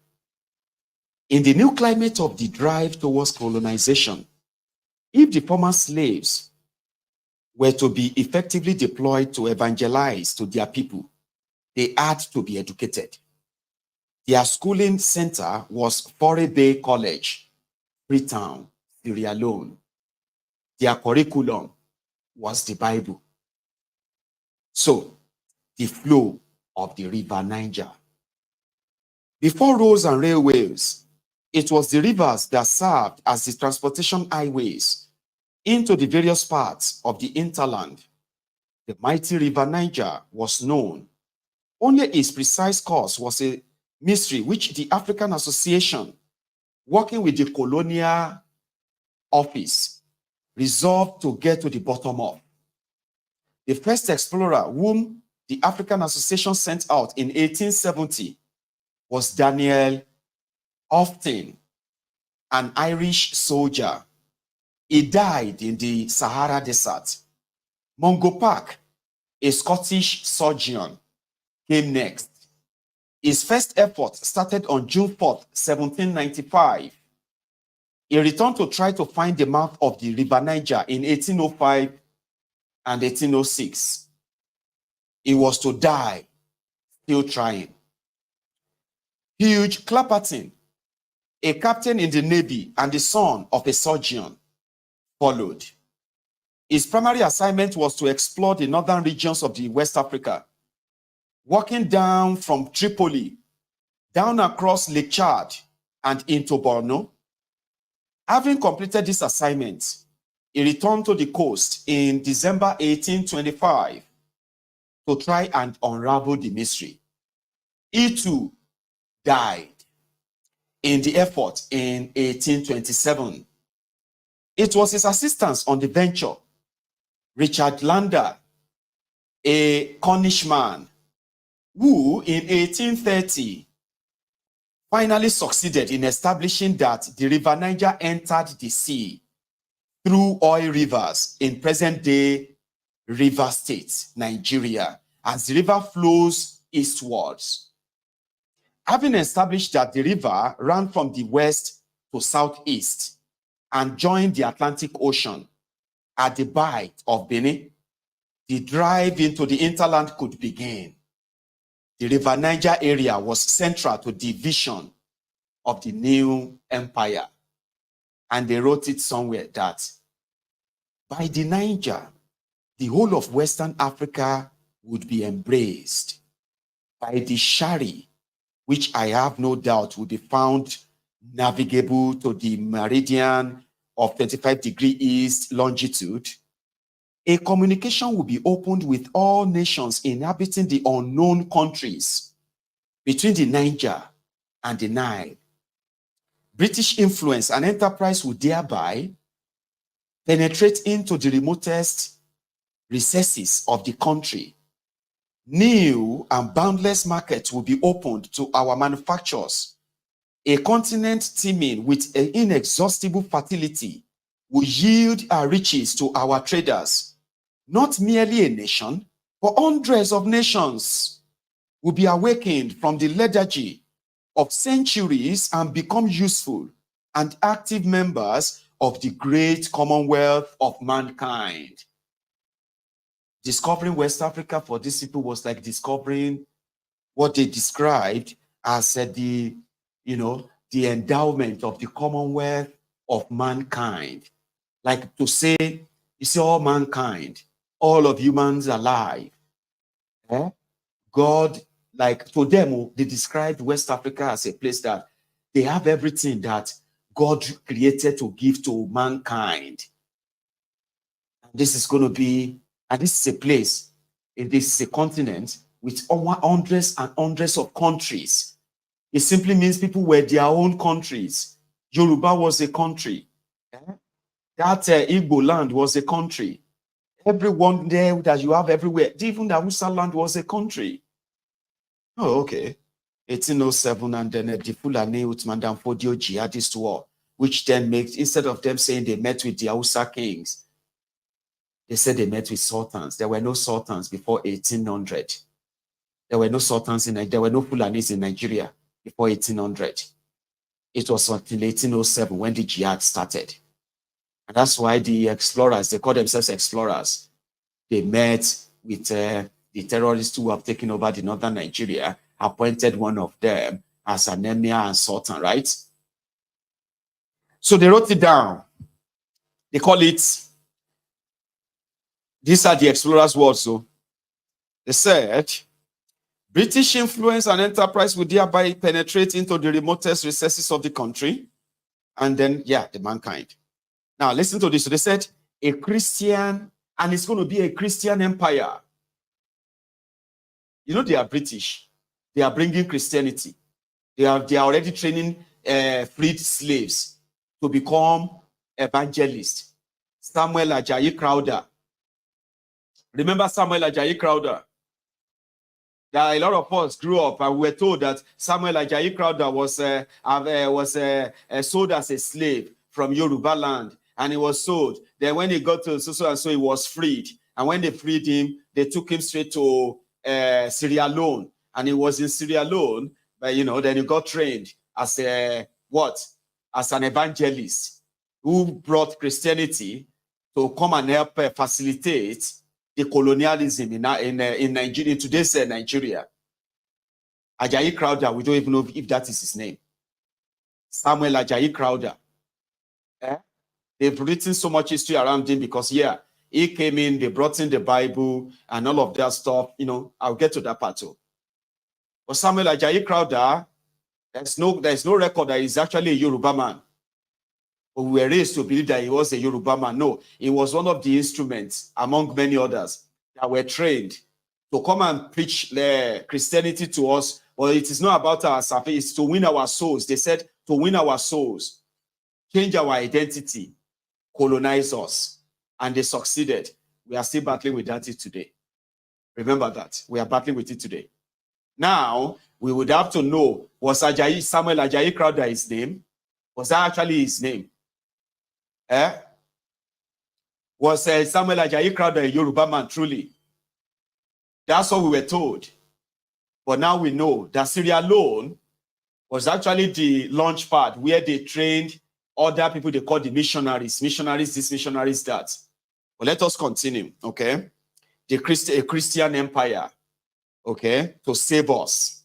In the new climate of the drive towards colonization, if the former slaves were to be effectively deployed to evangelize to their people, they had to be educated. Their schooling center was Foray Bay College, Freetown, Sierra Leone. Their curriculum was the Bible. So, the flow of the river Niger. Before roads and railways, it was the rivers that served as the transportation highways into the various parts of the hinterland. The mighty river Niger was known. Only its precise course was a mystery which the African Association, working with the colonial office, resolved to get to the bottom of. The first explorer whom the African Association sent out in 1870 was Daniel Buxton, an Irish soldier. He died in the Sahara Desert. Mungo Park, a Scottish surgeon, came next. His first effort started on June 4th, 1795. He returned to try to find the mouth of the river Niger in 1805 and 1806. He was to die still trying. Hugh Clapperton, a captain in the Navy and the son of a surgeon, followed. His primary assignment was to explore the northern regions of the West Africa, walking down from Tripoli, down across Lake Chad and into Borno. Having completed this assignment, he returned to the coast in December 1825 to try and unravel the mystery. He too died in the effort in 1827. It was his assistants on the venture, Richard Lander, a Cornish man, who in 1830 finally succeeded in establishing that the river Niger entered the sea through oil rivers in present-day River State, Nigeria, as the river flows eastwards. Having established that the river ran from the west to southeast and joined the Atlantic Ocean at the Bight of Benin, the drive into the hinterland could begin. The River Niger area was central to the vision of the new empire. And they wrote it somewhere that by the Niger, the whole of Western Africa would be embraced. By the Shari, which I have no doubt will be found navigable to the meridian of 25 degrees east longitude, a communication will be opened with all nations inhabiting the unknown countries between the Niger and the Nile. British influence and enterprise would thereby penetrate into the remotest recesses of the country, new and boundless markets will be opened to our manufacturers. A continent teeming with an inexhaustible fertility will yield our riches to our traders. Not merely a nation, but hundreds of nations will be awakened from the lethargy of centuries and become useful and active members of the great commonwealth of mankind. Discovering West Africa for these people was like discovering what they described as the endowment of the commonwealth of mankind. Like to say, you see, all mankind, all of humans alive. God, like to them, they described West Africa as a place that they have everything that God created to give to mankind. And this is going to be, and this is a place, this is a continent with over hundreds and hundreds of countries. It simply means people were their own countries. Yoruba was a country. That Igbo land was a country. Everyone there that you have everywhere, even the Hausa land was a country. Oh, okay. 1807, and then the Fulani Utmandan Fodio Jihadist war, which then makes, instead of them saying they met with the Hausa kings, they said they met with sultans. There were no sultans before 1800. There were no sultans there were no Fulanis in Nigeria before 1800. It was until 1807 when the jihad started. And that's why the explorers, they call themselves explorers. They met with the terrorists who have taken over the northern Nigeria, appointed one of them as an emir and sultan, right? So they wrote it down. They call it, these are the explorers' words. So they said, British influence and enterprise would thereby penetrate into the remotest recesses of the country. And then, the mankind. Now, listen to this. So they said, a Christian, and it's going to be a Christian empire. You know, they are British. They are bringing Christianity. They are already training freed slaves to become evangelists. Samuel Ajayi Crowther. Remember Samuel Ajayi Crowther? There are a lot of us grew up and we were told that Samuel Ajayi Crowther was sold as a slave from Yoruba land, and he was sold. Then when he got to so and so, he was freed. And when they freed him, they took him straight to Sierra Leone, and he was in Sierra Leone. But then he got trained as as an evangelist who brought Christianity to come and help facilitate the colonialism in Nigeria, in today's Nigeria. Ajayi Crowther, we don't even know if that is his name. Samuel Ajayi Crowther. They've written so much history around him because, he came in, they brought in the Bible and all of that stuff. I'll get to that part too. But Samuel Ajayi Crowther, there's no record that he's actually a Yoruba man. But we were raised to believe that he was a Yoruba man. No, he was one of the instruments among many others that were trained to come and preach Christianity to us. But it is not about our salvation, it's to win our souls. They said to win our souls, change our identity, colonize us. And they succeeded. We are still battling with that today. Remember that. We are battling with it today. Now, we would have to know, was Samuel Ajayi Crowther his name? Was that actually his name? Was Samuel Ajayi Crowther a Yoruba man, truly? That's what we were told. But now we know that Sierra Leone was actually the launch pad where they trained other people they call the missionaries. Missionaries this, missionaries that. But let us continue, okay? A Christian empire, okay? To save us,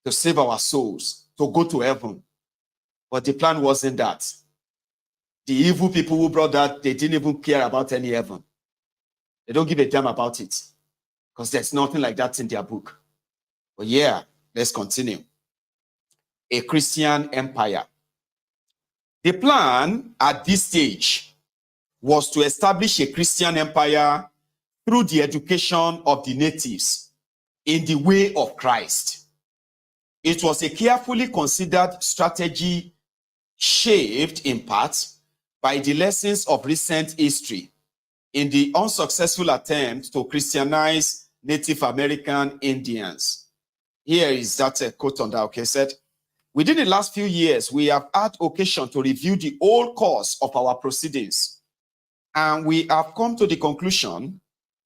to save our souls, to go to heaven. But the plan wasn't that. The evil people who brought that, they didn't even care about any heaven. They don't give a damn about it because there's nothing like that in their book. But let's continue. A Christian empire. The plan at this stage was to establish a Christian empire through the education of the natives in the way of Christ. It was a carefully considered strategy shaped in part by the lessons of recent history in the unsuccessful attempt to Christianize Native American Indians. Here is that quote on that, okay, said, within the last few years, we have had occasion to review the whole course of our proceedings, and we have come to the conclusion,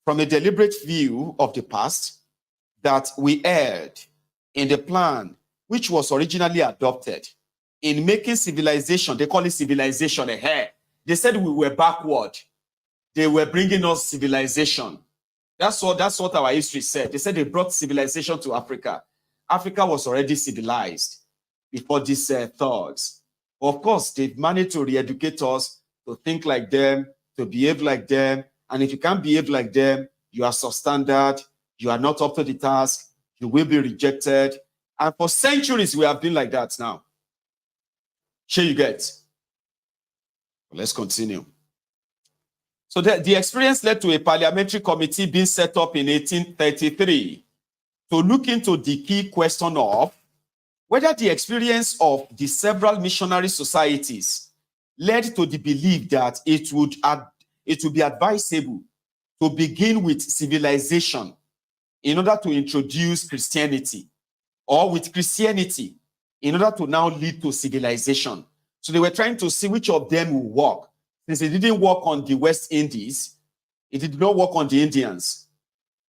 from a deliberate view of the past, that we erred in the plan which was originally adopted in making civilization, they call it civilization, they said we were backward. They were bringing us civilization. That's what our history said. They said they brought civilization to Africa. Africa was already civilized before these thugs. Of course, they've managed to re-educate us, to think like them, to behave like them. And if you can't behave like them, you are substandard, you are not up to the task, you will be rejected. And for centuries, we have been like that now. Sure you get. Let's continue. So the experience led to a parliamentary committee being set up in 1833 to look into the key question of whether the experience of the several missionary societies led to the belief that it would be advisable to begin with civilization in order to introduce Christianity, or with Christianity in order to now lead to civilization. So they were trying to see which of them will work. Since it didn't work on the West Indies, it did not work on the Indians.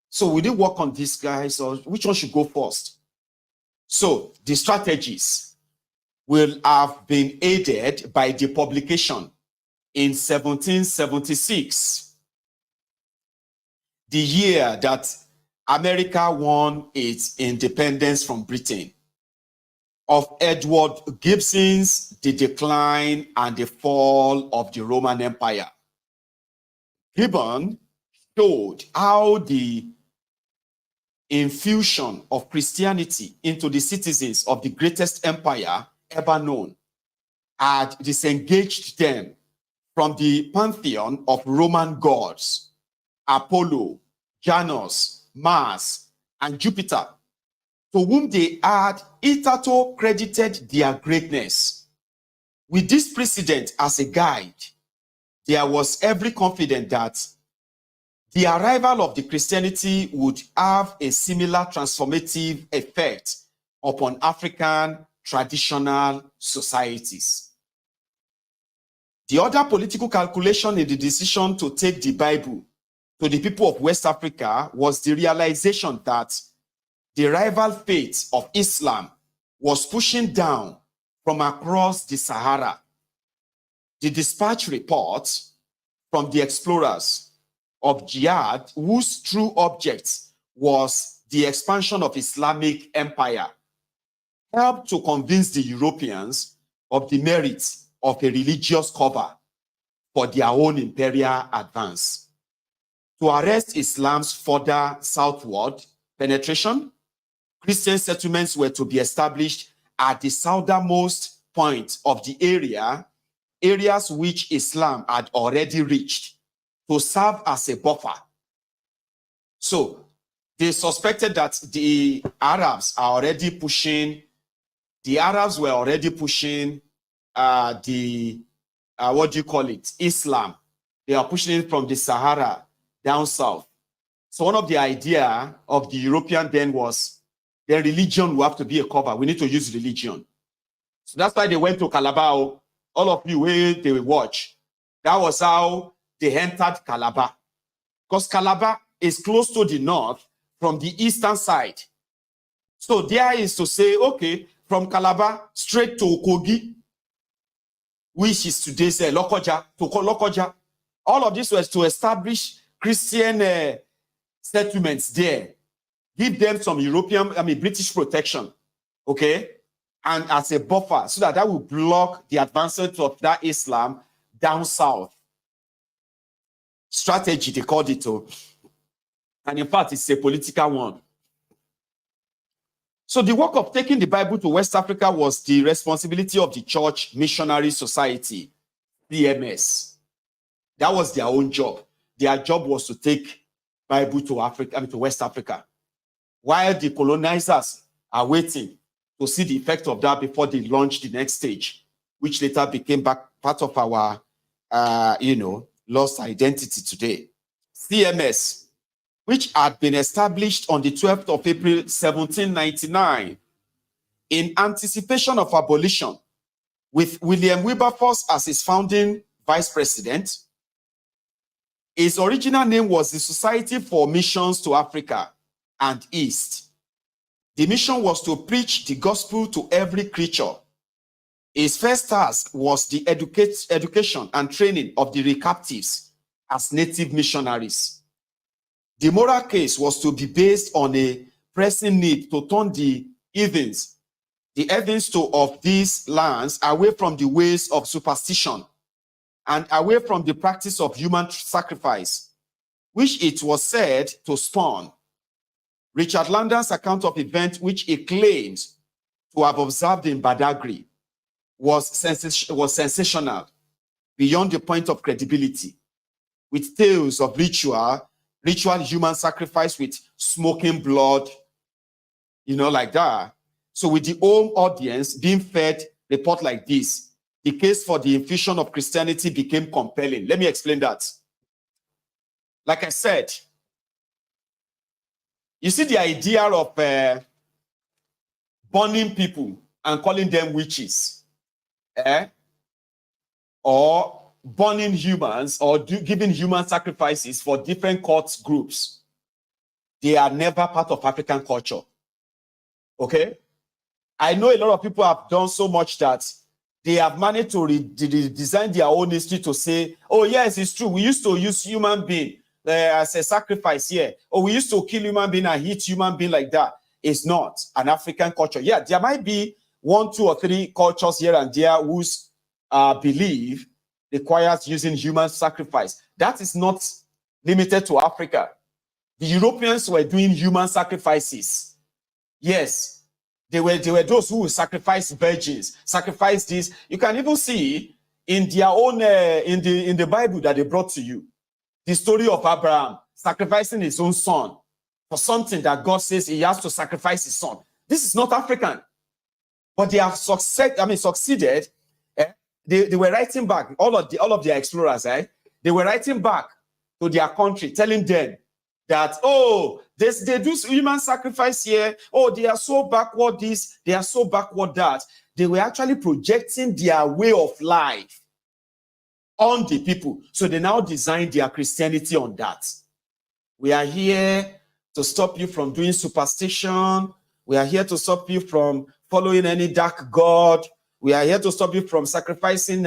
So we didn't work on these guys, or which one should go first? So the strategies will have been aided by the publication in 1776, the year that America won its independence from Britain, of Edward Gibson's The Decline and the Fall of the Roman Empire. Gibbon showed how the infusion of Christianity into the citizens of the greatest empire ever known had disengaged them from the pantheon of Roman gods, Apollo, Janus, Mars, and Jupiter, to whom they had hitherto credited their greatness. With this precedent as a guide, there was every confidence that the arrival of the Christianity would have a similar transformative effect upon African traditional societies. The other political calculation in the decision to take the Bible to the people of West Africa was the realization that the rival faith of Islam was pushing down from across the Sahara. The dispatch reports from the explorers of Jihad, whose true object was the expansion of Islamic empire, helped to convince the Europeans of the merits of a religious cover for their own imperial advance. To arrest Islam's further southward penetration, Christian settlements were to be established at the southernmost point of the areas which Islam had already reached, to serve as a buffer. So they suspected that the Arabs were already pushing Islam. They are pushing it from the Sahara down south. So one of the idea of the European then was their religion will have to be a cover. We need to use religion. So that's why they went to Calabar. All of you, where they will watch. That was how they entered Calabar. Because Calabar is close to the north from the eastern side. So there is to say, okay, from Calabar straight to Kogi, which is today's Lokoja, to Lokoja. All of this was to establish Christian settlements there. Give them some British protection, okay? And as a buffer, so that will block the advancement of that Islam down south. Strategy, they called it. And in fact, it's a political one. So the work of taking the Bible to West Africa was the responsibility of the Church Missionary Society, CMS. That was their own job. Their job was to take Bible to Africa, to West Africa, while the colonizers are waiting to see the effect of that before they launch the next stage, which later became part of our lost identity today. CMS, which had been established on the 12th of April, 1799, in anticipation of abolition, with William Wilberforce as his founding vice president. Its original name was the Society for Missions to Africa and East. The mission was to preach the gospel to every creature. Its first task was the education and training of the recaptives as native missionaries. The moral case was to be based on a pressing need to turn the heathens of these lands away from the ways of superstition and away from the practice of human sacrifice, which it was said to spawn. Richard Landon's account of events, which he claims to have observed in Badagry, was sensational beyond the point of credibility, with tales of ritual human sacrifice with smoking blood, like that. So with the home audience being fed report like this, the case for the infusion of Christianity became compelling. Let me explain that. Like I said, you see the idea of burning people and calling them witches, or burning humans or giving human sacrifices for different cult groups. They are never part of African culture. Okay? I know a lot of people have done so much that they have managed to redesign their own history to say, oh, yes, it's true. We used to use human being as a sacrifice here. Or we used to kill human being and hit human being like that. It's not an African culture. Yeah, there might be 1, 2, or 3 cultures here and there whose belief requires using human sacrifice. That is not limited to Africa. The Europeans were doing human sacrifices. Yes. They were those who would sacrifice virgins, sacrifice this. You can even see in their own in the Bible that they brought to you, the story of Abraham sacrificing his own son for something that God says he has to sacrifice his son. This is not African, but they have succeeded. They were writing back, all of their explorers, they were writing back to their country, telling them that, oh, they do human sacrifice here. Oh, they are so backward this, they are so backward that. They were actually projecting their way of life on the people. So they now designed their Christianity on that. We are here to stop you from doing superstition. We are here to stop you from following any dark god. We are here to stop you from sacrificing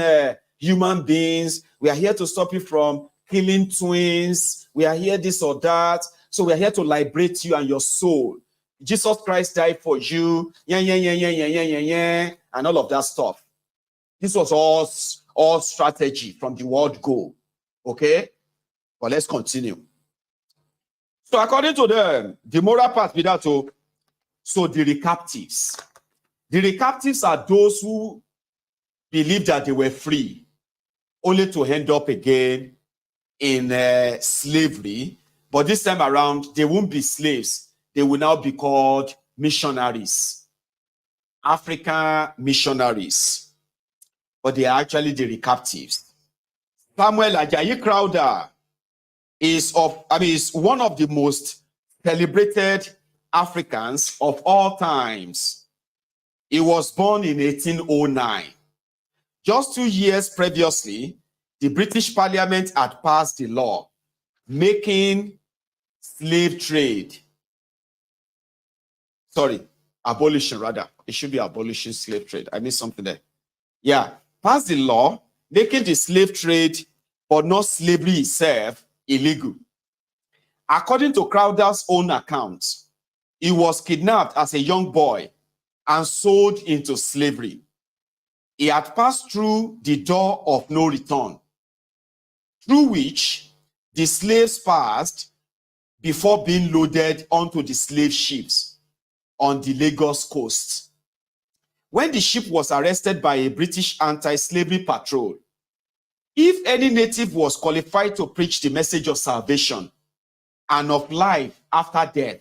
human beings. We are here to stop you from killing twins. We are here this or that. So we are here to liberate you and your soul. Jesus Christ died for you. And all of that stuff. This was all strategy from the world goal. Okay? But let's continue. So according to the moral part with that, so the recaptives. The recaptives are those who believe that they were free, only to end up again in slavery. But this time around, they won't be slaves. They will now be called missionaries, African missionaries. But they are actually the recaptives. Samuel Ajayi Crowther is one of the most celebrated Africans of all times. He was born in 1809. Just 2 years previously, the British Parliament had passed the law making slave trade. Abolition rather. It should be abolition slave trade. I missed something there. Yeah, passed the law making the slave trade, but not slavery itself, illegal. According to Crowther's own account, he was kidnapped as a young boy and sold into slavery. He had passed through the door of no return, through which the slaves passed before being loaded onto the slave ships on the Lagos coast. When the ship was arrested by a British anti-slavery patrol, if any native was qualified to preach the message of salvation and of life after death,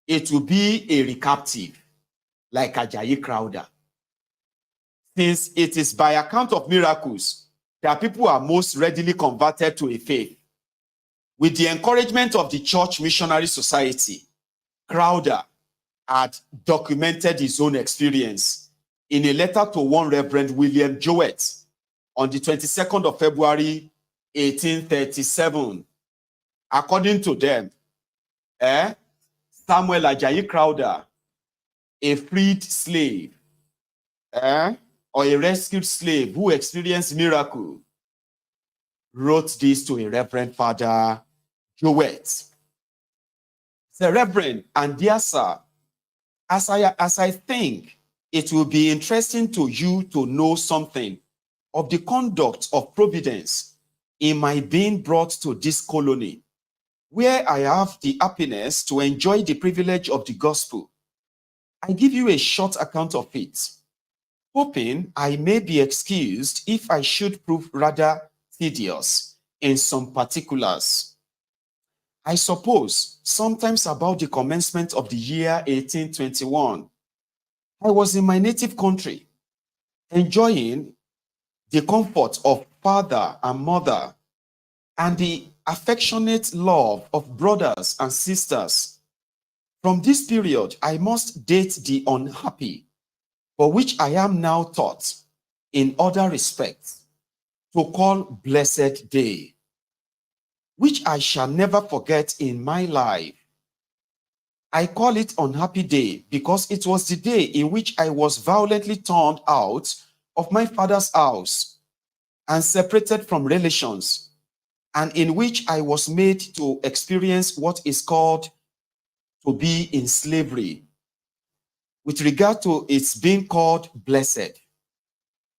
it would be a recaptive, like Ajayi Crowther. Since it is by account of miracles their people are most readily converted to a faith. With the encouragement of the Church Missionary Society, Crowder had documented his own experience in a letter to one Reverend William Jowett on the 22nd of February, 1837. According to them, Samuel Ajayi Crowder, a freed slave, or a rescued slave who experienced miracle, wrote this to a Reverend Father Jowett. The Reverend and dear sir, as I think it will be interesting to you to know something of the conduct of Providence in my being brought to this colony, where I have the happiness to enjoy the privilege of the gospel. I give you a short account of it, hoping I may be excused if I should prove rather tedious in some particulars. I suppose sometimes about the commencement of the year 1821, I was in my native country, enjoying the comfort of father and mother and the affectionate love of brothers and sisters. From this period, I must date the unhappy, for which I am now taught, in other respects, to call blessed day, which I shall never forget in my life. I call it unhappy day because it was the day in which I was violently turned out of my father's house and separated from relations, and in which I was made to experience what is called to be in slavery, with regard to its being called blessed.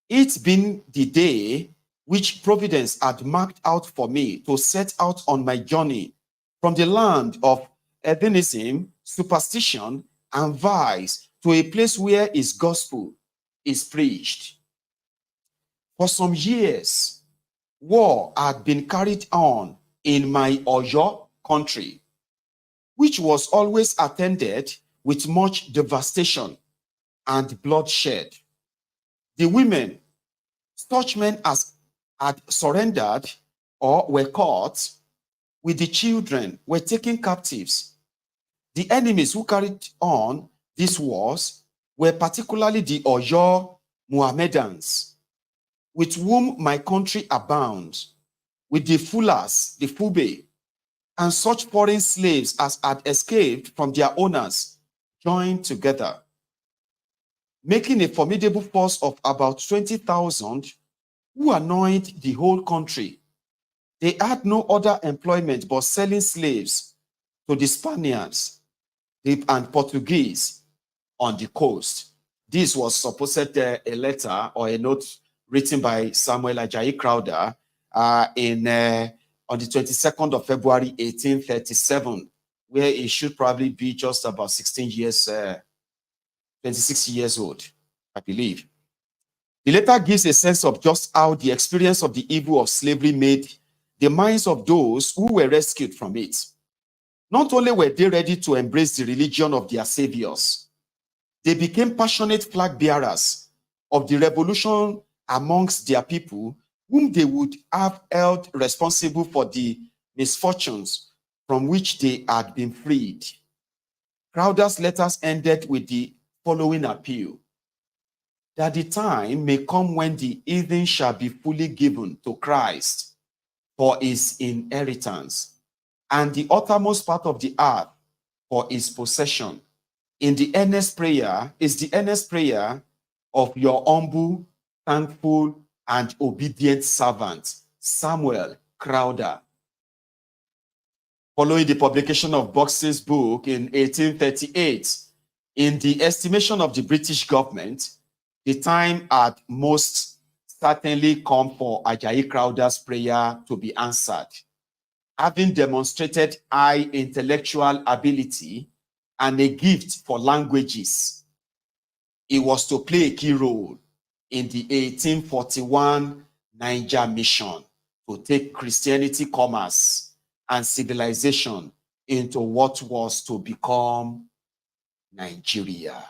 It being the day which Providence had marked out for me to set out on my journey from the land of heathenism, superstition, and vice to a place where his gospel is preached. For some years, war had been carried on in my Oyo country, which was always attended with much devastation and bloodshed. The women, such men as had surrendered or were caught, with the children, were taken captives. The enemies who carried on these wars were particularly the Oyo Mohammedans, with whom my country abounds, with the Fulas, the Fube, and such foreign slaves as had escaped from their owners, joined together, making a formidable force of about 20,000 who annoyed the whole country. They had no other employment but selling slaves to the Spaniards and Portuguese on the coast. This was supposed a letter or a note written by Samuel Ajayi Crowder on the 22nd of February, 1837, where he should probably be just about 26 years old, I believe. The letter gives a sense of just how the experience of the evil of slavery made the minds of those who were rescued from it. Not only were they ready to embrace the religion of their saviors, they became passionate flag bearers of the revolution amongst their people, whom they would have held responsible for the misfortunes from which they had been freed. Crowder's letters ended with the following appeal: that the time may come when the heathen shall be fully given to Christ for his inheritance, and the uttermost part of the earth for his possession. The earnest prayer of your humble, thankful, and obedient servant, Samuel Crowder. Following the publication of Buxton's book in 1838, in the estimation of the British government, the time had most certainly come for Ajayi Crowder's prayer to be answered. Having demonstrated high intellectual ability and a gift for languages, he was to play a key role in the 1841 Niger mission to take Christianity, commerce, and civilization into what was to become Nigeria.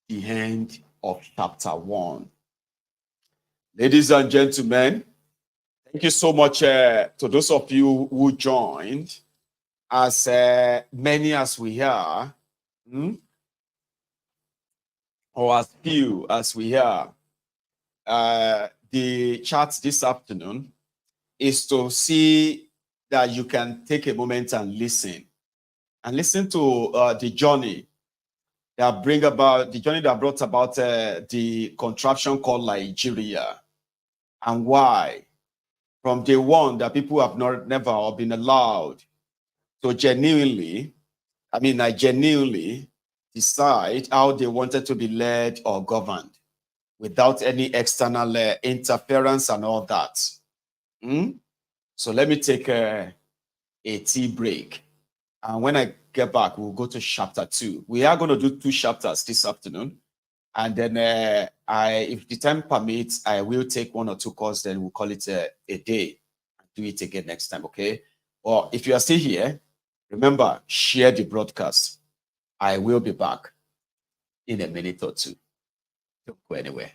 The end of chapter 1. Ladies and gentlemen, thank you so much to those of you who joined, as many as we are, or as few as we are. The chat this afternoon is to see that you can take a moment and listen to the journey that brought about the contraption called Nigeria, and why from day one that people have never been allowed to genuinely decide how they wanted to be led or governed without any external interference and all that. So let me take a tea break. And when I get back, we'll go to chapter 2. We are going to do 2 chapters this afternoon. And then if the time permits, I will take 1 or 2 calls, then we'll call it a day. Do it again next time, okay? Or if you are still here, remember, share the broadcast. I will be back in a minute or 2. Don't go anywhere.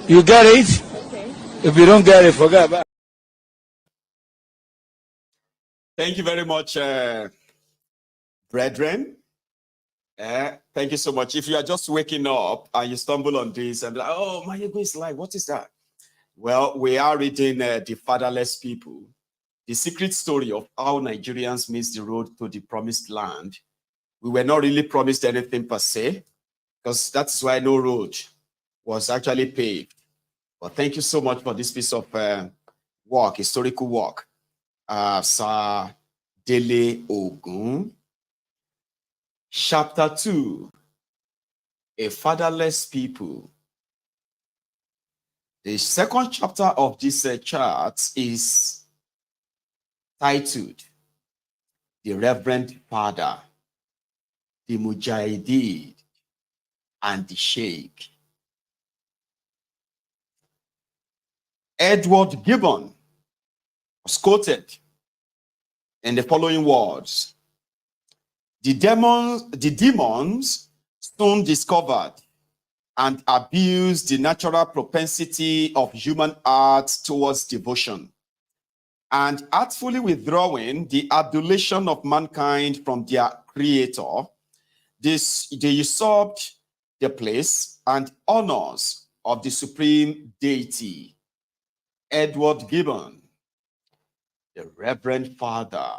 You get it? Okay. If you don't get it, forget about it. Thank you very much, brethren. Thank you so much. If you are just waking up and you stumble on this and be like, oh, Maiyegun is live, what is that? Well, we are reading The Fatherless People, the secret story of how Nigerians missed the road to the promised land. We were not really promised anything per se, because that's why no road was actually paved. But thank you so much for this piece of work, historical work. Sir Dele Ogun. Chapter 2, A Fatherless People. The second chapter of this chart is titled The Reverend Father, the Mujahideen, and the Sheikh. Edward Gibbon was quoted in the following words: the demons soon discovered and abused the natural propensity of human hearts towards devotion, and artfully withdrawing the adulation of mankind from their creator, they usurped the place and honors of the supreme deity. Edward Gibbon, the Reverend Father.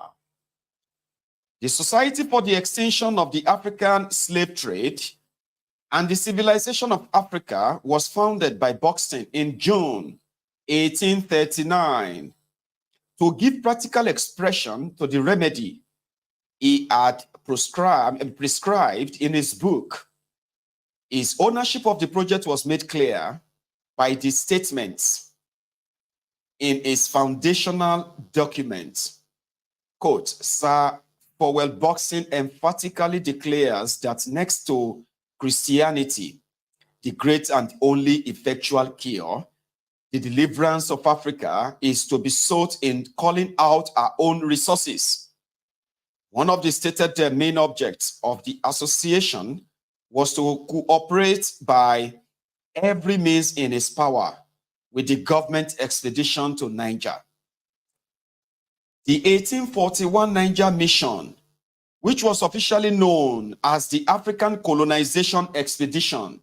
The Society for the Extinction of the African Slave Trade and the Civilization of Africa was founded by Buxton in June 1839 to give practical expression to the remedy he had prescribed in his book. His ownership of the project was made clear by the statements in his foundational document. Quote, Sir Powell Buxton emphatically declares that next to Christianity, the great and only effectual cure, the deliverance of Africa is to be sought in calling out our own resources. One of the stated main objects of the association was to cooperate by every means in its power with the government expedition to Niger. The 1841 Niger mission, which was officially known as the African Colonization Expedition,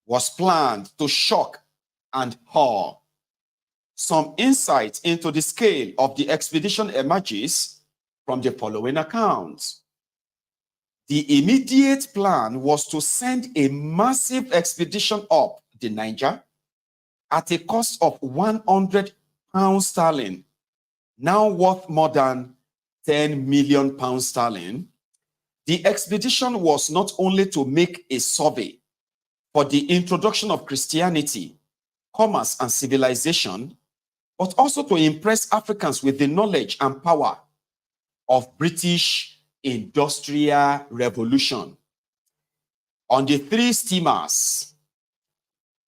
was planned to shock and awe Some insight into the scale of the expedition emerges from the following accounts. The immediate plan was to send a massive expedition up the Niger at a cost of 100 pounds sterling, now worth more than 10 million pounds sterling. The expedition was not only to make a survey for the introduction of Christianity, commerce, and civilization, but also to impress Africans with the knowledge and power of British Industrial Revolution. On the 3 steamers,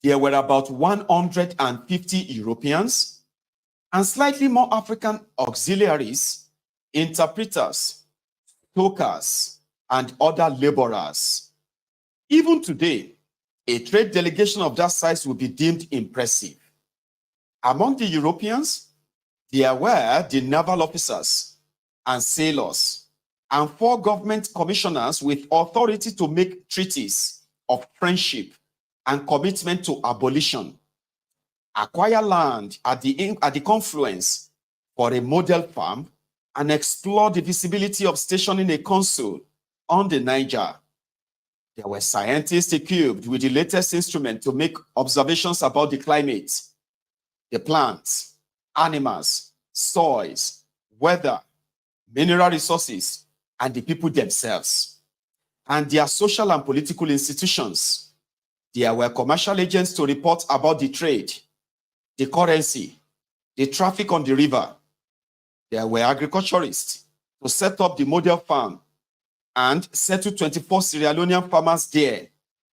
there were about 150 Europeans and slightly more African auxiliaries, interpreters, stokers, and other laborers. Even today, a trade delegation of that size will be deemed impressive. Among the Europeans, there were the naval officers and sailors, and 4 government commissioners with authority to make treaties of friendship and commitment to abolition, acquire land at the confluence for a model farm, and explore the visibility of stationing a consul on the Niger. There were scientists equipped with the latest instrument to make observations about the climate, the plants, animals, soils, weather, mineral resources, and the people themselves, and their social and political institutions. There were commercial agents to report about the trade, the currency, the traffic on the river. There were agriculturists to set up the model farm and settle 24 Sierra Leonean farmers there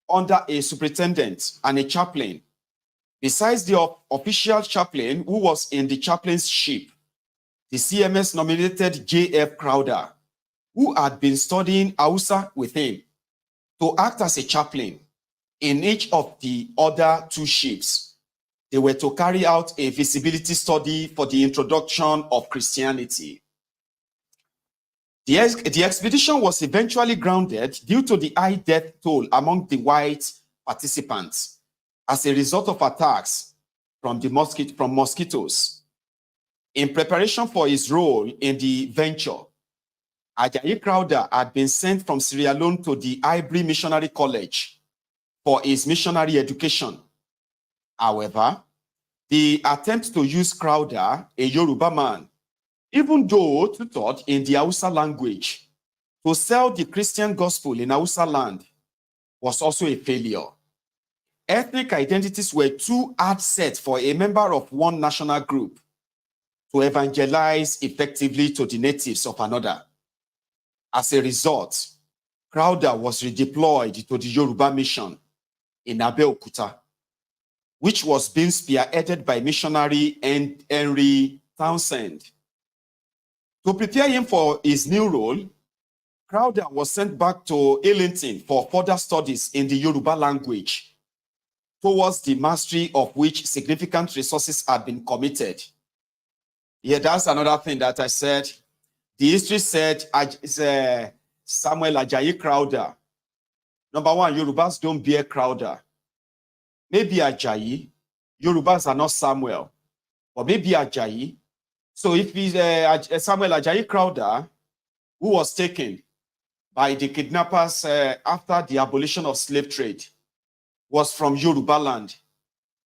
under a superintendent and a chaplain. Besides the official chaplain who was in the chaplain's ship, the CMS nominated J.F. Crowder, who had been studying Hausa with him, to act as a chaplain in each of the other 2 ships. They were to carry out a feasibility study for the introduction of Christianity. The expedition was eventually grounded due to the high death toll among the white participants as a result of attacks from mosquitoes. In preparation for his role in the venture, Ajayi Crowder had been sent from Sierra Leone to the Ivory Missionary College for his missionary education. However, the attempt to use Crowder, a Yoruba man, even though tutored in the Hausa language, to sell the Christian gospel in Hausa land, was also a failure. Ethnic identities were too hard set for a member of one national group to evangelize effectively to the natives of another. As a result, Crowder was redeployed to the Yoruba mission in Abeokuta, which was being spearheaded by missionary Henry Townsend. To prepare him for his new role, Crowder was sent back to Ellington for further studies in the Yoruba language, towards the mastery of which significant resources had been committed. Yeah, that's another thing that I said. The history said Samuel Ajayi Crowder. Number 1, Yorubas don't bear Crowder. Maybe Ajayi. Yorubas are not Samuel. Or maybe Ajayi. So if he's Samuel Ajayi Crowder, who was taken by the kidnappers after the abolition of slave trade, was from Yoruba land,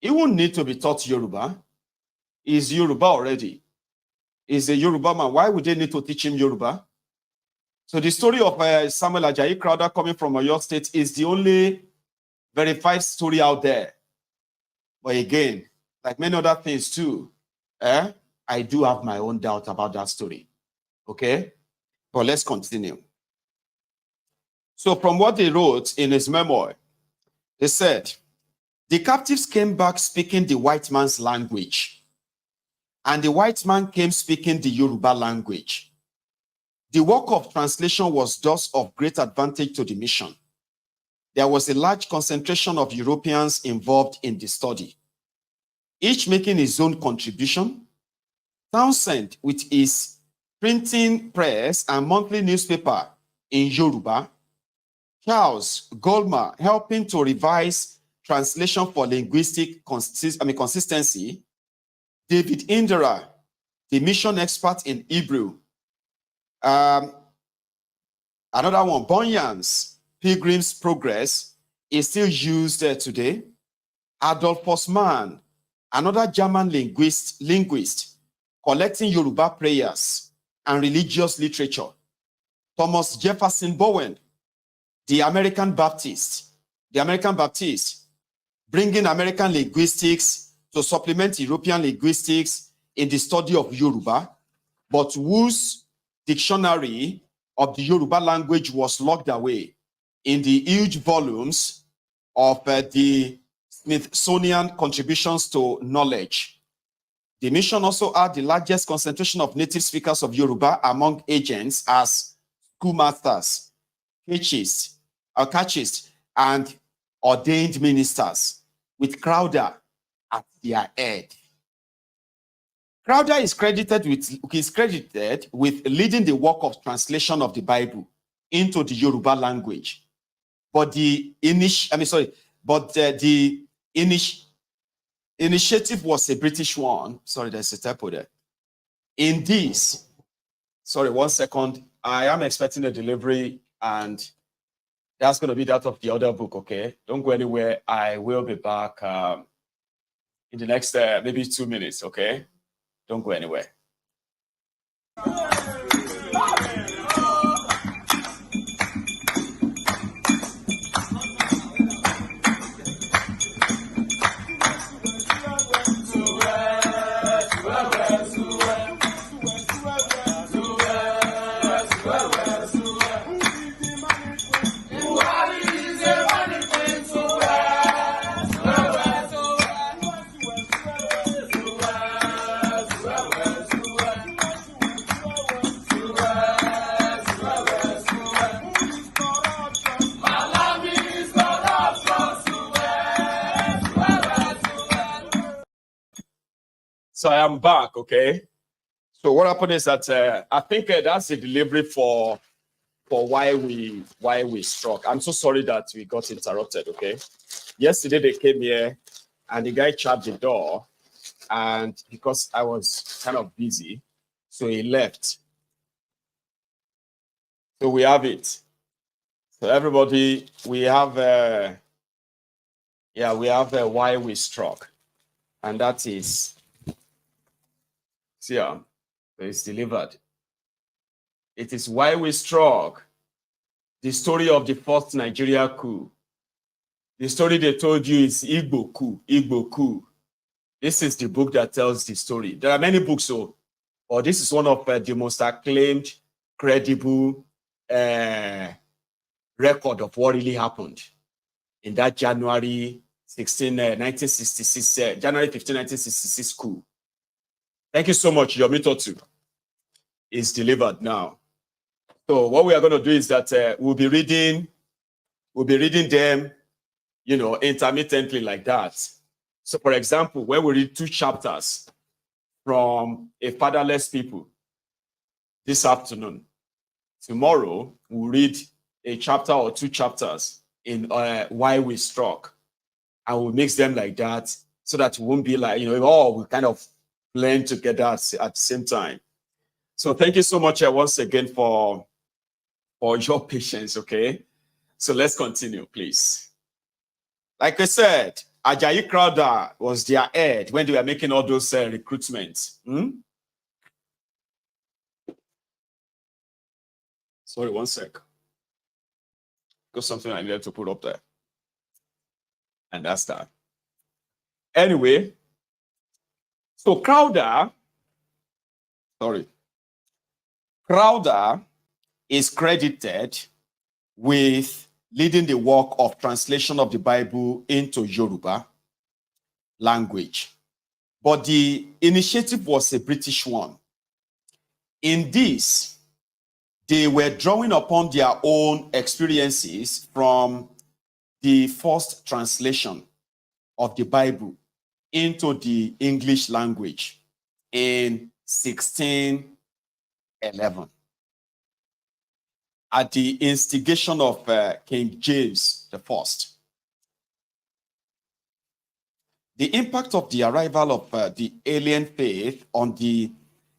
he won't need to be taught Yoruba. He's Yoruba already. He's a Yoruba man. Why would they need to teach him Yoruba? So the story of Samuel Ajayi Crowder coming from Oyo State is the only verified story out there. But again, like many other things too, I do have my own doubt about that story. Okay? But let's continue. So from what they wrote in his memoir, they said, the captives came back speaking the white man's language, and the white man came speaking the Yoruba language. The work of translation was thus of great advantage to the mission. There was a large concentration of Europeans involved in the study, each making his own contribution. Townsend, with his printing press and monthly newspaper in Yoruba, Charles Goldman helping to revise translation for linguistic consistency, David Indra, the mission expert in Hebrew. Another one, Bunyan's Pilgrim's Progress, is still used today. Adolphus Mann, another German linguist, collecting Yoruba prayers and religious literature. Thomas Jefferson Bowen, the American Baptist, bringing American linguistics to supplement European linguistics in the study of Yoruba, but whose dictionary of the Yoruba language was locked away in the huge volumes of the Smithsonian contributions to knowledge. The mission also had the largest concentration of native speakers of Yoruba among agents as schoolmasters, catechists, and ordained ministers, with Crowder at their head. Crowder is credited with leading the work of translation of the Bible into the Yoruba language. But the initiative was a British one. Sorry, there's a typo there. In this, sorry, 1 second. I am expecting a delivery, and that's going to be that of the other book, okay? Don't go anywhere. I will be back in the next maybe 2 minutes, okay? Don't go anywhere. So I am back, okay? So what happened is that I think that's the delivery for why we struck. I'm so sorry that we got interrupted, okay? Yesterday they came here and the guy charged the door, and because I was kind of busy, so he left. So we have it. So everybody, we have why we struck, and that is. Yeah, it's delivered. It is why we struck. The story of the first Nigeria coup. The story they told you is Igbo coup. This is the book that tells the story. There are many books, but this is one of the most acclaimed, credible record of what really happened in that January 1966, January 15, 1966 coup. Thank you so much. Your method is delivered now. So what we are going to do is that we'll be reading them, intermittently like that. So for example, when we read 2 chapters from A Fatherless People this afternoon, tomorrow we'll read a chapter or 2 chapters in Why We Struck, and we'll mix them like that so that it won't be like, we kind of blend together at the same time. So thank you so much once again for your patience, okay? So let's continue, please. Like I said, Ajayi Crowther was their head when they were making all those recruitments. Sorry, 1 sec. Got something I needed to put up there. And that's that. Anyway, so Crowther is credited with leading the work of translation of the Bible into Yoruba language. But the initiative was a British one. In this, they were drawing upon their own experiences from the first translation of the Bible into the English language in 1611 at the instigation of King James I. The impact of the arrival of the alien faith on the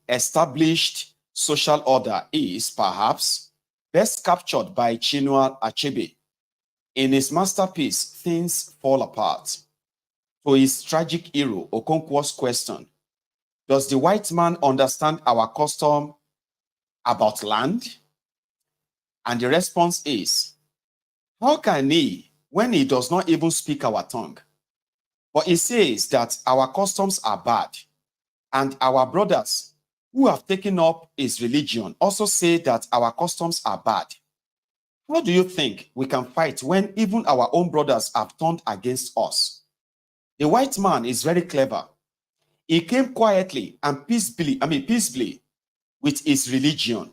established social order is perhaps best captured by Chinua Achebe in his masterpiece, Things Fall Apart. To his tragic hero, Okonkwo's question, does the white man understand our custom about land? And the response is, how can he when he does not even speak our tongue? But he says that our customs are bad, and our brothers who have taken up his religion also say that our customs are bad. How do you think we can fight when even our own brothers have turned against us? The white man is very clever. He came quietly and peaceably with his religion.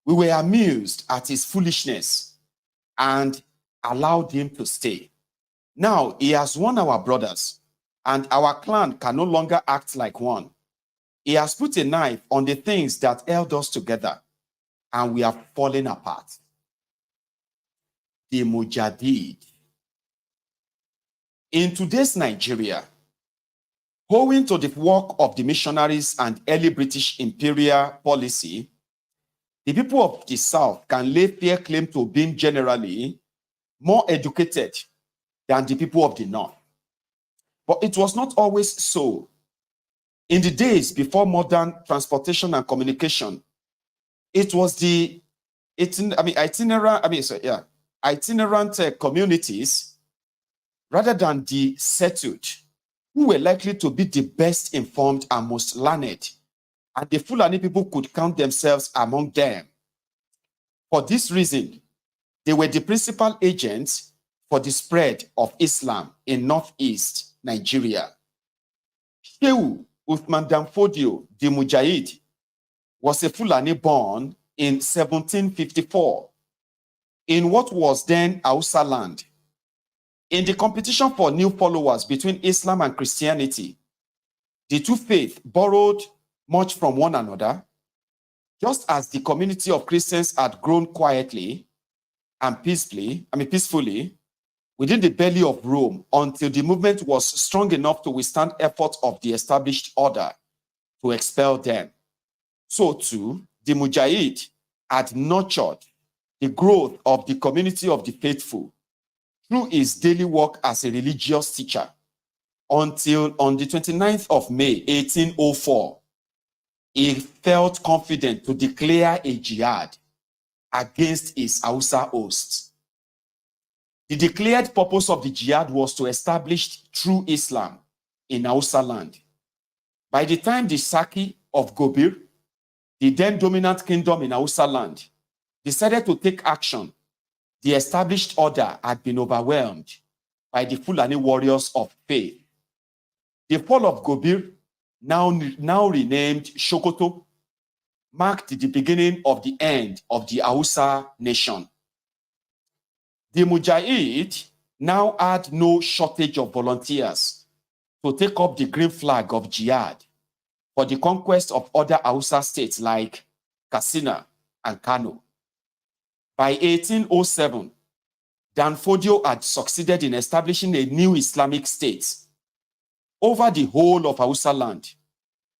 We were amused at his foolishness and allowed him to stay. Now he has won our brothers, and our clan can no longer act like one. He has put a knife on the things that held us together, and we are falling apart. The Mujahid. In today's Nigeria, owing to the work of the missionaries and early British imperial policy, the people of the South can lay fair claim to being generally more educated than the people of the North. But it was not always so. In the days before modern transportation and communication, it was the itinerant communities rather than the settled who were likely to be the best informed and most learned, and the Fulani people could count themselves among them. For this reason, they were the principal agents for the spread of Islam in northeast Nigeria. Sheikh Uthman Danfodio, the Mujahid, was a Fulani born in 1754 in what was then Hausa land. In the competition for new followers between Islam and Christianity, the two faiths borrowed much from one another, just as the community of Christians had grown quietly and peacefully within the belly of Rome until the movement was strong enough to withstand efforts of the established order to expel them. So too, the Mujahid had nurtured the growth of the community of the faithful through his daily work as a religious teacher until on the 29th of May, 1804, he felt confident to declare a jihad against his Hausa hosts. The declared purpose of the jihad was to establish true Islam in Hausa land. By the time the Saki of Gobir, the then dominant kingdom in Hausa land, decided to take action, the established order had been overwhelmed by the Fulani warriors of faith. The fall of Gobir, now renamed Sokoto, marked the beginning of the end of the Hausa nation. The Mujahid now had no shortage of volunteers to take up the green flag of Jihad for the conquest of other Hausa states like Katsina and Kano. By 1807, Danfodio had succeeded in establishing a new Islamic state over the whole of Hausa land,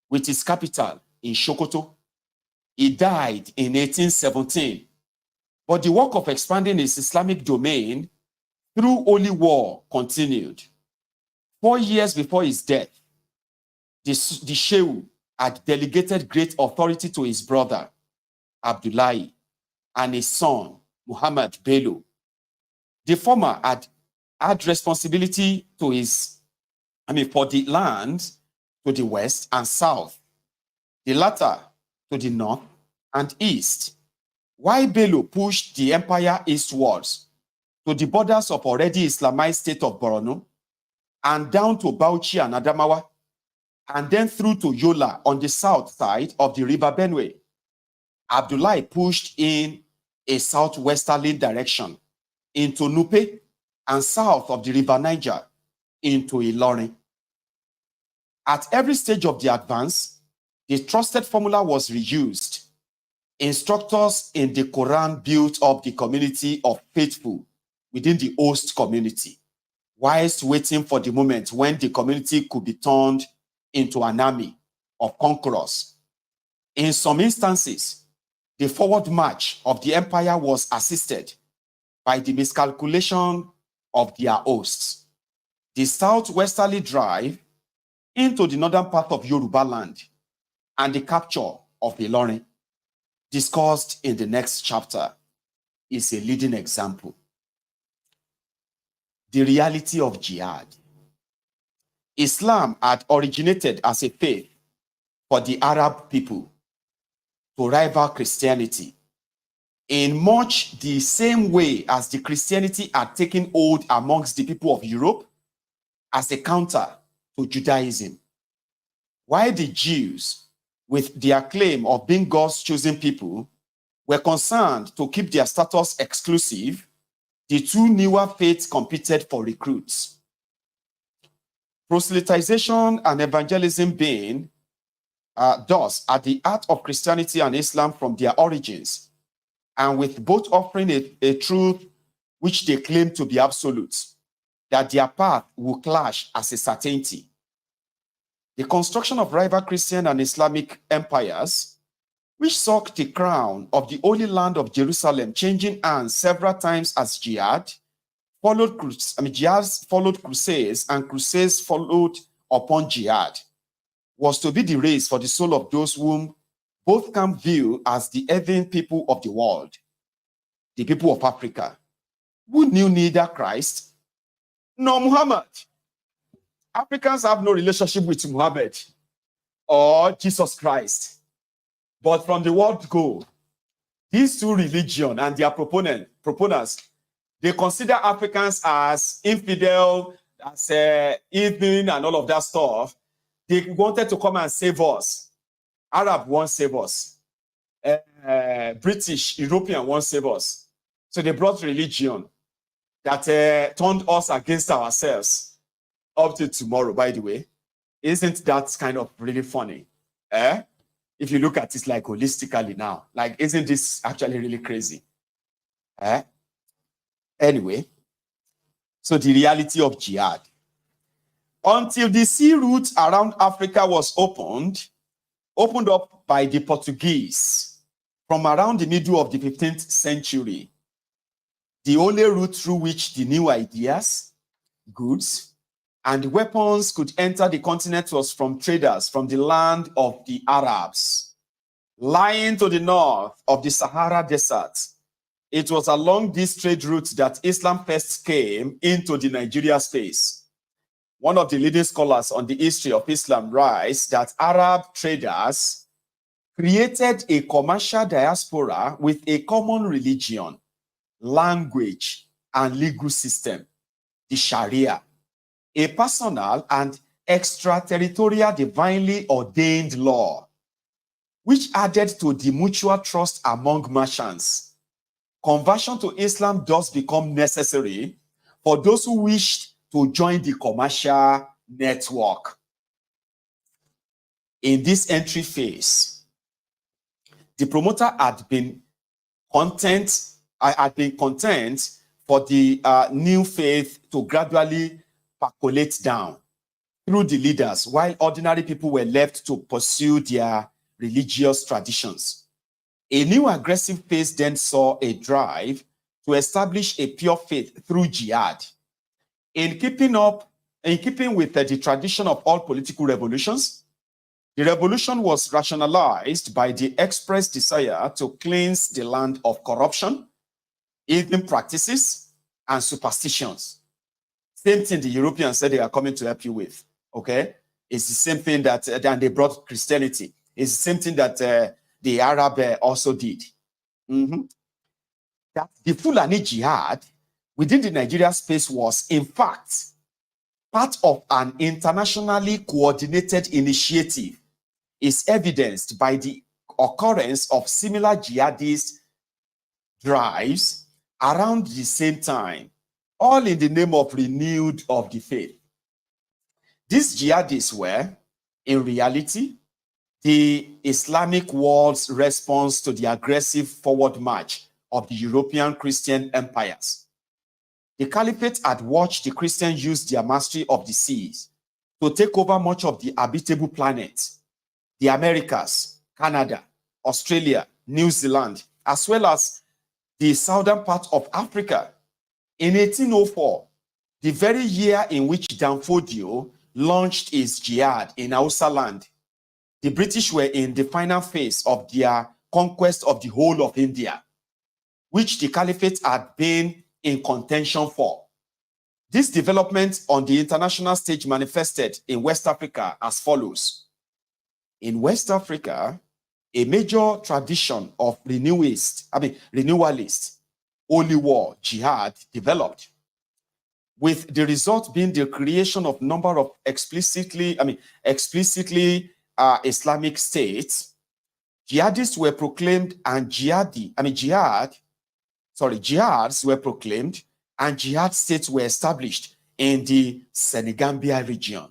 with its capital in Sokoto. He died in 1817, but the work of expanding his Islamic domain through holy war continued. 4 years before his death, the Sheikh had delegated great authority to his brother, Abdullahi, and his son, Muhammad Bello. The former had responsibility for the land to the west and south, the latter to the north and east, while Bello pushed the empire eastwards to the borders of already Islamized state of Borno and down to Bauchi and Adamawa, and then through to Yola on the south side of the River Benue. Abdullahi pushed in a southwesterly direction into Nupe and south of the River Niger into Ilorin. At every stage of the advance, the trusted formula was reused. Instructors in the Quran built up the community of faithful within the host community, whilst waiting for the moment when the community could be turned into an army of conquerors. In some instances, the forward march of the empire was assisted by the miscalculation of their hosts. The southwesterly drive into the northern part of Yoruba land and the capture of Ilorin, discussed in the next chapter, is a leading example. The reality of jihad. Islam had originated as a faith for the Arab people to rival Christianity in much the same way as the Christianity had taken hold amongst the people of Europe as a counter to Judaism. While the Jews, with their claim of being God's chosen people, were concerned to keep their status exclusive, the two newer faiths competed for recruits. Proselytization and evangelism being thus at the heart of Christianity and Islam from their origins, and with both offering a truth which they claim to be absolute, that their path will clash as a certainty. The construction of rival Christian and Islamic empires, which sought the crown of the Holy Land of Jerusalem, changing hands several times as jihad, jihads followed crusades, and crusades followed upon jihad, was to be the race for the soul of those whom both camps view as the heathen people of the world, the people of Africa, who knew neither Christ nor Muhammad. Africans have no relationship with Muhammad or Jesus Christ, but from the word go, these two religions and their proponents, they consider Africans as infidel, as heathen and all of that stuff. They wanted to come and save us. Arab won't save us. British, European won't save us. So they brought religion that turned us against ourselves up to tomorrow, by the way. Isn't that kind of really funny? If you look at it like holistically now, like, isn't this actually really crazy? Anyway, so the reality of jihad. Until the sea route around Africa was opened up by the Portuguese from around the middle of the 15th century, the only route through which the new ideas, goods, and weapons could enter the continent was from traders from the land of the Arabs. Lying to the north of the Sahara Desert, it was along this trade route that Islam first came into the Nigeria space. One of the leading scholars on the history of Islam writes that Arab traders created a commercial diaspora with a common religion, language, and legal system, the Sharia, a personal and extraterritorial divinely ordained law, which added to the mutual trust among merchants. Conversion to Islam does become necessary for those who wished to join the commercial network. In this entry phase, the promoter had been content for the new faith to gradually percolate down through the leaders, while ordinary people were left to pursue their religious traditions. A new aggressive phase then saw a drive to establish a pure faith through jihad. In keeping with the tradition of all political revolutions, the revolution was rationalized by the express desire to cleanse the land of corruption, heathen practices, and superstitions. Same thing the Europeans said they are coming to help you with, okay? It's the same thing that and they brought Christianity. It's the same thing that the Arab also did. That the Fulani Jihad within the Nigeria space was, in fact, part of an internationally coordinated initiative is evidenced by the occurrence of similar jihadist drives around the same time, all in the name of renewed of the faith. These jihadists were, in reality, the Islamic world's response to the aggressive forward march of the European Christian empires. the caliphate had watched the Christians use their mastery of the seas to take over much of the habitable planet, the Americas, Canada, Australia, New Zealand, as well as the southern part of Africa. In 1804, the very year in which Danfodio launched his jihad in Hausa land, the British were in the final phase of their conquest of the whole of India, which the caliphate had been in contention for. This development on the international stage manifested in West Africa as follows. In West Africa, a major tradition of renewalist, holy war, jihad, developed, with the result being the creation of number of explicitly Islamic states. Jihadists were proclaimed and jihads were proclaimed and jihad states were established in the Senegambia region.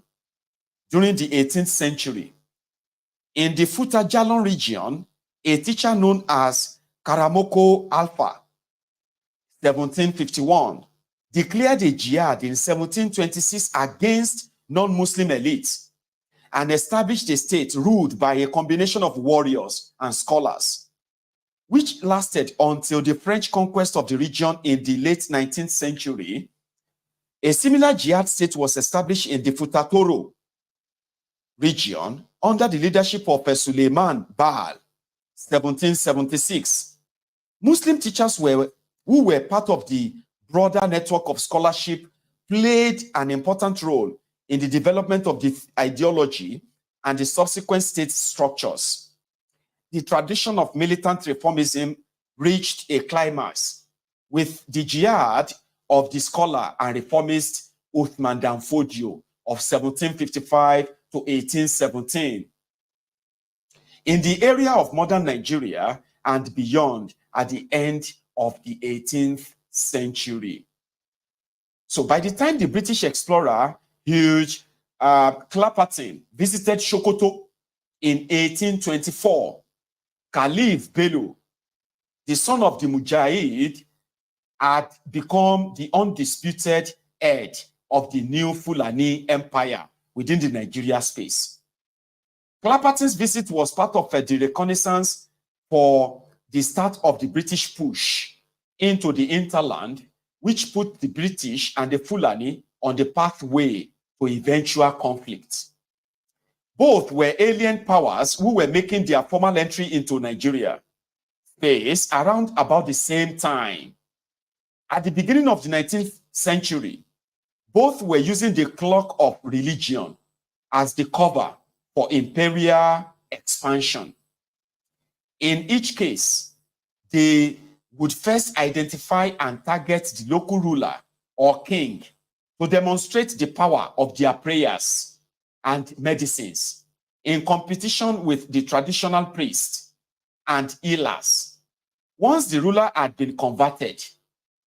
During the 18th century, in the Futa Jalon region, a teacher known as Karamoko Alpha, 1751, declared a jihad in 1726 against non-Muslim elites and established a state ruled by a combination of warriors and scholars, which lasted until the French conquest of the region in the late 19th century. A similar jihad state was established in the Futa Toro region under the leadership of Suleiman Baal, 1776. Muslim teachers who were part of the broader network of scholarship played an important role in the development of the ideology and the subsequent state structures. The tradition of militant reformism reached a climax with the jihad of the scholar and reformist Uthman Danfodio of 1755 to 1817. In the area of modern Nigeria and beyond at the end of the 18th century. So by the time the British explorer Hugh Clapperton visited Sokoto in 1824, Caliph Bello, the son of the Mujahid, had become the undisputed head of the new Fulani Empire within the Nigeria space. Clapperton's visit was part of the reconnaissance for the start of the British push into the hinterland, which put the British and the Fulani on the pathway to eventual conflict. Both were alien powers who were making their formal entry into Nigeria space around about the same time. At the beginning of the 19th century, both were using the cloak of religion as the cover for imperial expansion. In each case, they would first identify and target the local ruler or king to demonstrate the power of their prayers and medicines in competition with the traditional priests and healers. Once the ruler had been converted,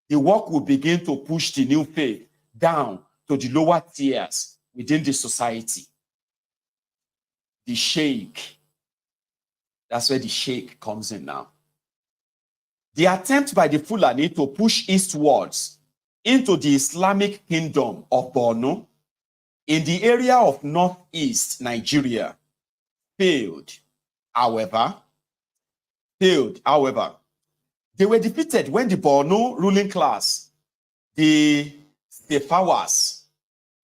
the work would begin to push the new faith down to the lower tiers within the society. The Sheikh, that's where the Sheikh comes in now. The attempt by the Fulani to push eastwards into the Islamic kingdom of Borno in the area of northeast Nigeria failed. However, they were defeated when the Borno ruling class, the Sefawas,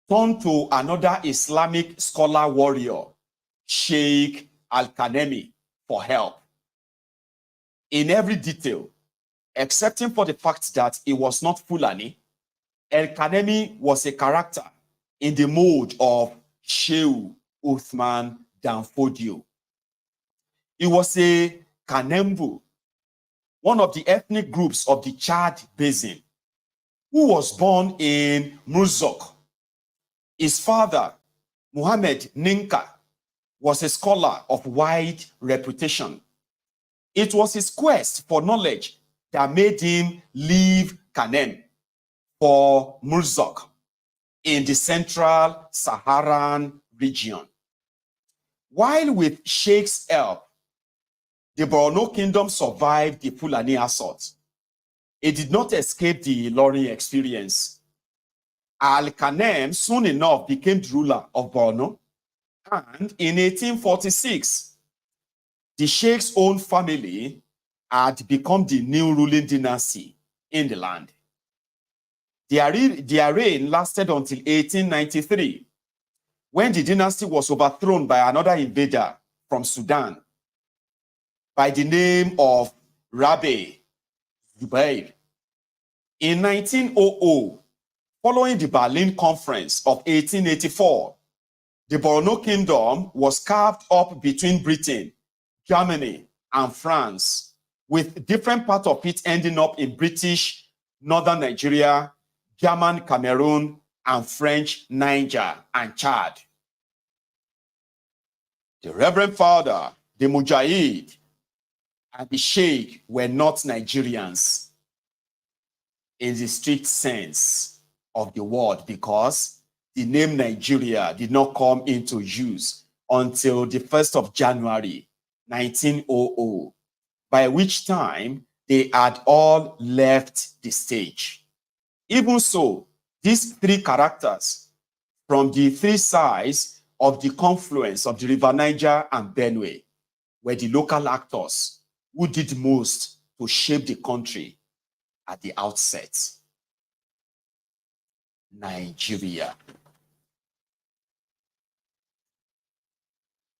turned to another Islamic scholar warrior, Sheikh Al-Kanemi, for help. In every detail, excepting for the fact that he was not Fulani, El-Kanemi was a character in the mode of Sheikh Uthman Danfodio. He was a Kanembu, one of the ethnic groups of the Chad Basin, who was born in Murzok. His father, Muhammad Ninka, was a scholar of wide reputation. It was his quest for knowledge that made him leave Kanem for Murzok in the central Saharan region. While with Sheikh's help, the Borno kingdom survived the Fulani assault. it did not escape the learning experience. Al-Kanem soon enough became the ruler of Borno, and in 1846, the Sheikh's own family had become the new ruling dynasty in the land. Their reign lasted until 1893, when the dynasty was overthrown by another invader from Sudan by the name of Rabi Zubair. In 1900, following the Berlin Conference of 1884, the Borno Kingdom was carved up between Britain, Germany, and France, with different parts of it ending up in British Northern Nigeria, German Cameroon, and French Niger and Chad. The Reverend Father, the Mujahid, and the Sheikh were not Nigerians in the strict sense of the word, because the name Nigeria did not come into use until the 1st of January, 1900, by which time they had all left the stage. Even so, these three characters from the three sides of the confluence of the River Niger and Benue were the local actors who did most to shape the country at the outset. Nigeria.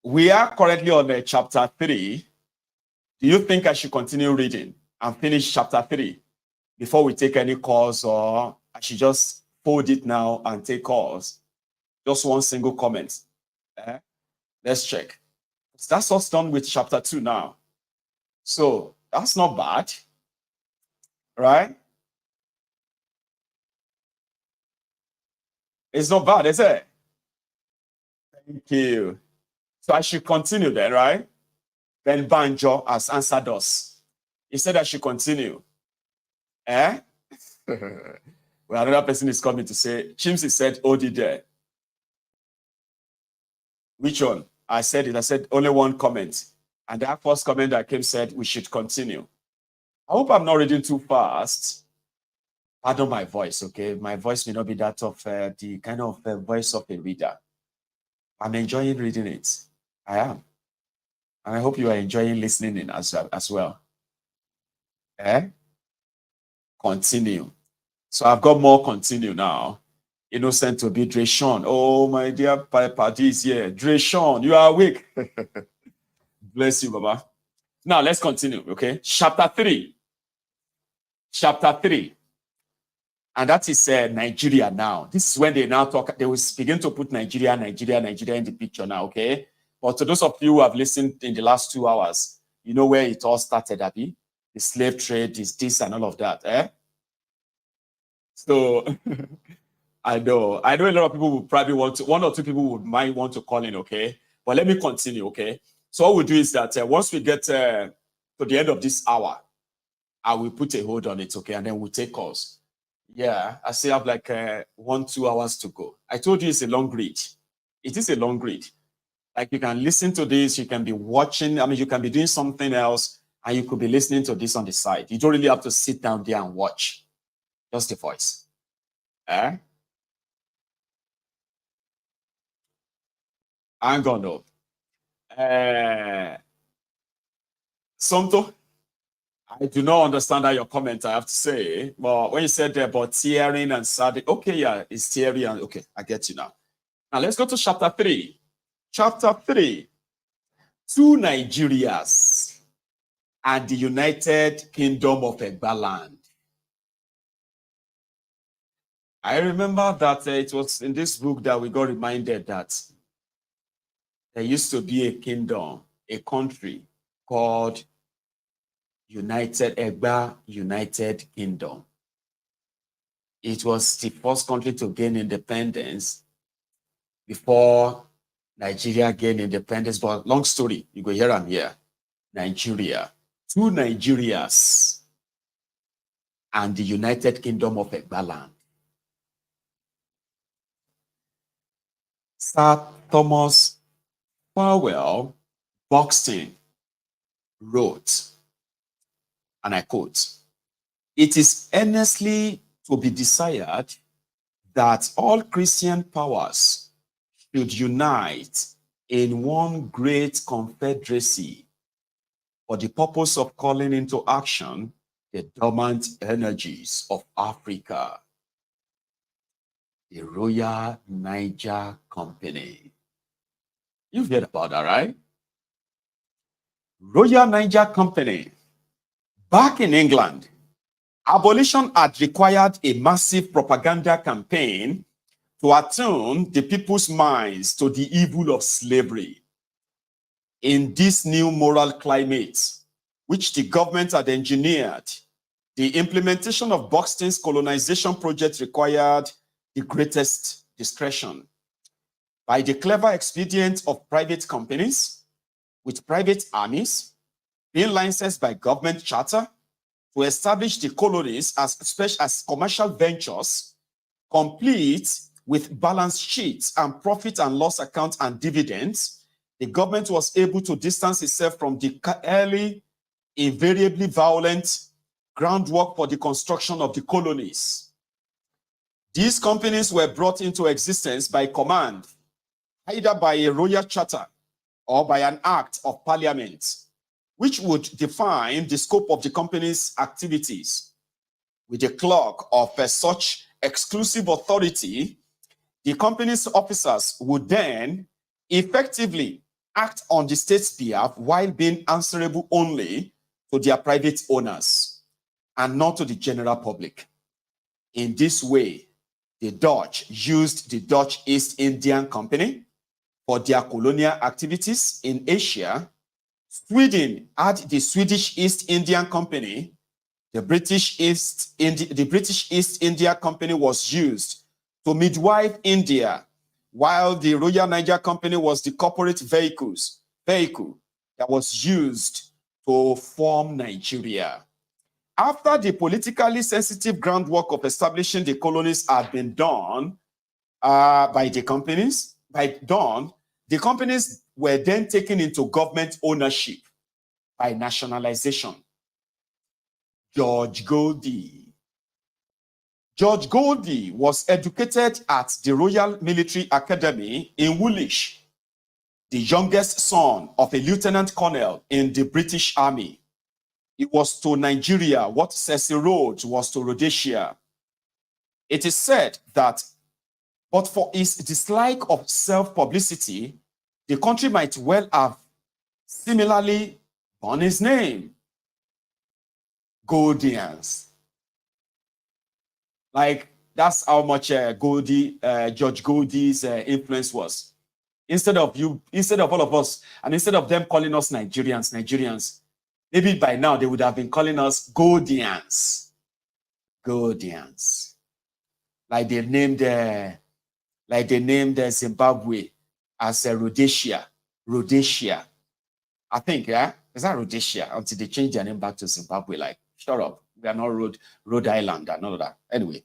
We are currently on chapter 3. Do you think I should continue reading and finish chapter 3 before we take any calls, or I should just fold it now and take calls? Just one single comment. Let's check. That's us done with chapter 2 now. So that's not bad, right? It's not bad, is it? Thank you. So I should continue then, right? Then Banjo has answered us. He said I should continue. Well, another person is coming to say, Chimsy said, hold it there. Which one? I said it. I said only one comment. And that first comment that came said we should continue. I hope I'm not reading too fast. Pardon my voice, okay? My voice may not be that of the kind of voice of a reader. I'm enjoying reading it. I am. And I hope you are enjoying listening in as well. Continue. So I've got more continue now. Innocent to be Dreshon. Oh, my dear party is here. Dreshon, you are awake. Bless you, Baba. Now let's continue, okay? Chapter 3. Chapter 3. And that is Nigeria now. This is when they now talk, they will begin to put Nigeria in the picture now, okay? But to those of you who have listened in the last 2 hours, you know where it all started, Abby? The slave trade, this and all of that, So, I know a lot of people would probably want to, one or two people might want to call in, okay? But let me continue, okay? So what we'll do is that once we get to the end of this hour, I will put a hold on it, okay? And then we'll take calls. Yeah, I still have like 1-2 hours to go. I told you it's a long read. It is a long read. Like you can listen to this, you can be watching, you can be doing something else, and you could be listening to this on the side. You don't really have to sit down there and watch. Just the voice. Hang on though. Somto, I do not understand your comment, I have to say. But when you said about tearing and sad, okay, yeah, it's tearing. And okay, I get you now. Now let's go to chapter 3. Chapter 3. 2 Nigerias and the United Kingdom of Egbaland. I remember that it was in this book that we got reminded that there used to be a kingdom, a country called Egba United Kingdom. It was the first country to gain independence before Nigeria gained independence. But long story, you go here and here. Nigeria. 2 Nigerias and the United Kingdom of Egbaland. Sir Thomas Powell Buxton wrote, and I quote, It is earnestly to be desired that all Christian powers should unite in one great confederacy for the purpose of calling into action the dormant energies of Africa. The Royal Niger Company. You've heard about that, right? Royal Niger Company. Back in England, abolition had required a massive propaganda campaign to attune the people's minds to the evil of slavery. In this new moral climate, which the government had engineered, the implementation of Buxton's colonization project required the greatest discretion. By the clever expedient of private companies with private armies being licensed by government charter to establish the colonies as commercial ventures, complete with balance sheets and profit and loss accounts and dividends, the government was able to distance itself from the early, invariably violent groundwork for the construction of the colonies. These companies were brought into existence by command, either by a royal charter or by an act of parliament, which would define the scope of the company's activities. With the clock of such exclusive authority, the company's officers would then effectively act on the state's behalf while being answerable only to their private owners and not to the general public. In this way, the Dutch used the Dutch East Indian Company for their colonial activities in Asia. Sweden had the Swedish East Indian Company. The British East India Company was used to midwife India, while the Royal Niger Company was the corporate vehicle that was used to form Nigeria. After the politically sensitive groundwork of establishing the colonies had been done the companies were then taken into government ownership by nationalization. George Goldie. George Goldie was educated at the Royal Military Academy in Woolwich, the youngest son of a lieutenant colonel in the British Army. It was to Nigeria what Cecil Rhodes was to Rhodesia. It is said that, but for his dislike of self-publicity, the country might well have similarly borne his name. Goldians. Like, that's how much George Goldie's influence was. Instead of all of us, and instead of them calling us Nigerians, maybe by now they would have been calling us Goldians. Like they named Zimbabwe as Rhodesia. I think, yeah? Is that Rhodesia? Until they changed their name back to Zimbabwe. Like, shut up. We are not Rhode Island and all of that. Anyway.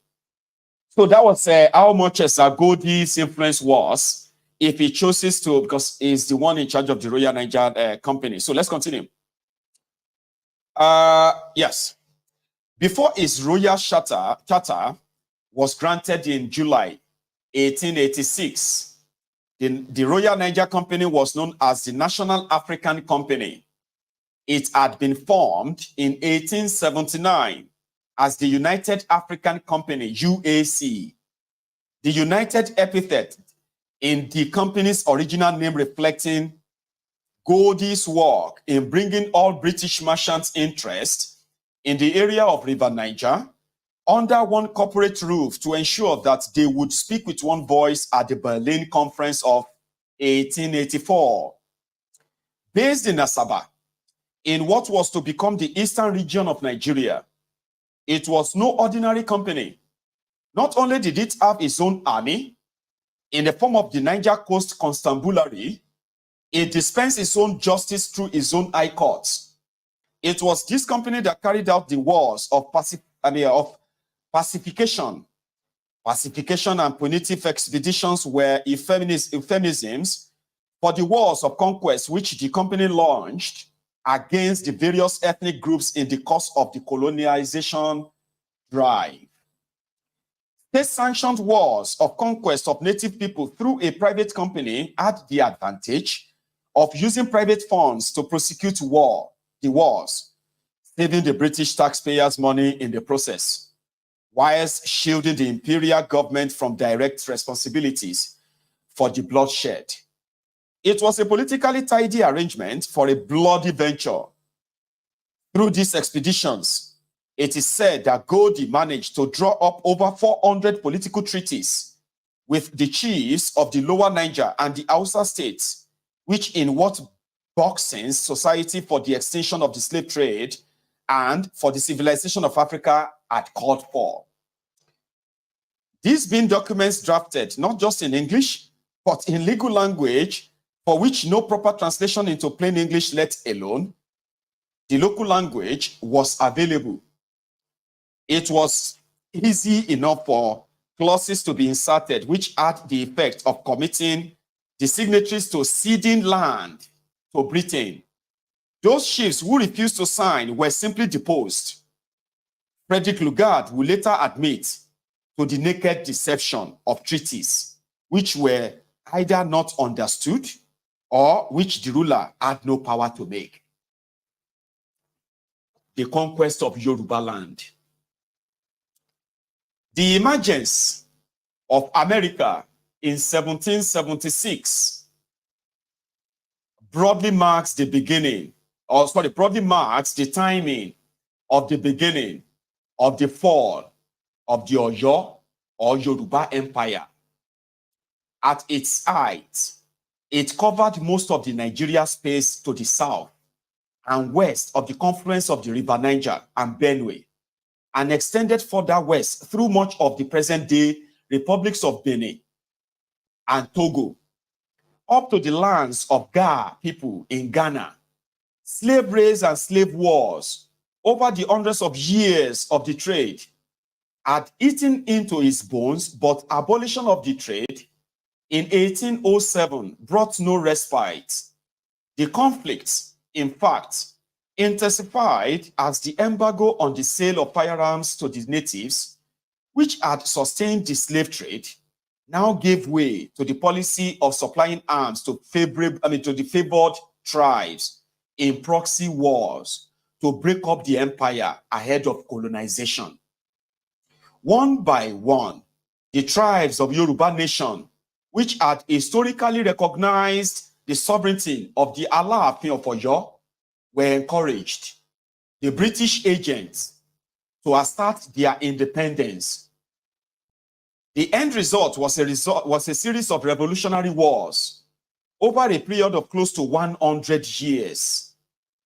So that was how much Goldie's influence was if he chooses to, because he's the one in charge of the Royal Niger Company. So let's continue. Yes. Before his royal charter was granted in July 1886, the Royal Niger Company was known as the National African Company. It had been formed in 1879 as the United African Company, UAC. The United epithet in the company's original name reflecting Goldie's work in bringing all British merchants' interest in the area of River Niger under one corporate roof to ensure that they would speak with one voice at the Berlin Conference of 1884. Based in Asaba, in what was to become the eastern region of Nigeria, it was no ordinary company. Not only did it have its own army in the form of the Niger Coast Constabulary, it dispensed its own justice through its own high courts. It was this company that carried out the wars of pacification. Pacification and punitive expeditions were euphemisms for the wars of conquest which the company launched against the various ethnic groups in the course of the colonization drive. State-sanctioned wars of conquest of native people through a private company had the advantage of using private funds to prosecute the wars, saving the British taxpayers' money in the process, whilst shielding the imperial government from direct responsibilities for the bloodshed. It was a politically tidy arrangement for a bloody venture. Through these expeditions, it is said that Godi managed to draw up over 400 political treaties with the chiefs of the lower Niger and the Hausa states, which in what Buxton's Society for the Extinction of the Slave Trade and for the Civilization of Africa had called for. These being documents drafted not just in English, but in legal language for which no proper translation into plain English, let alone the local language, was available. It was easy enough for clauses to be inserted which had the effect of committing the signatories to ceding land to Britain. Those chiefs who refused to sign were simply deposed. Frederick Lugard will later admit to the naked deception of treaties, which were either not understood or which the ruler had no power to make. The conquest of Yoruba land. The emergence of America in 1776 broadly marks the timing of the beginning of the fall of the Oyo or Yoruba Empire. At its height, it covered most of the Nigeria space to the south and west of the confluence of the River Niger and Benue, and extended further west through much of the present-day republics of Benin and Togo, up to the lands of Ga people in Ghana. Slave raids and slave wars over the hundreds of years of the trade had eaten into its bones, but abolition of the trade in 1807 brought no respite. The conflicts, in fact, intensified as the embargo on the sale of firearms to the natives, which had sustained the slave trade, now gave way to the policy of supplying arms to the favored tribes in proxy wars to break up the empire ahead of colonization. One by one, the tribes of Yoruba nation, which had historically recognized the sovereignty of the Alaafin of Oyo, were encouraged. The British agents to assert their independence. The end result was a series of revolutionary wars over a period of close to 100 years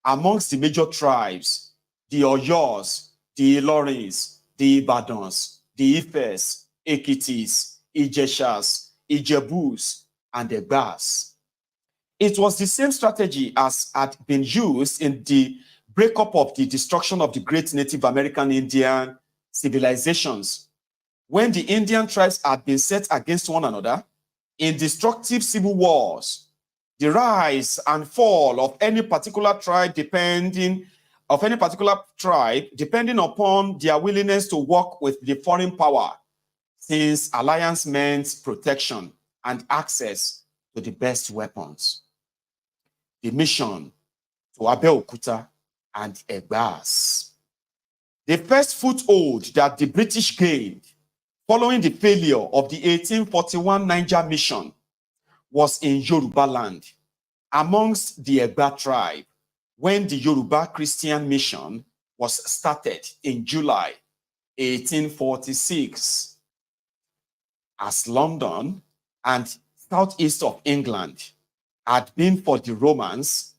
amongst the major tribes, the Oyos, the Ilorins, the Ibadans, the Ifes, Ekitis, Ijeshas, Ijebus, and Egbas. It was the same strategy as had been used in the breakup of the destruction of the great Native American Indian civilizations, when the Indian tribes had been set against one another in destructive civil wars. The rise and fall of any particular tribe depending upon their willingness to work with the foreign power, since alliance meant protection and access to the best weapons. The mission to Abeokuta and Egbas. The first foothold that the British gained following the failure of the 1841 Niger mission was in Yoruba land, amongst the Egba tribe, when the Yoruba Christian mission was started in July 1846. As London and southeast of England had been for the Romans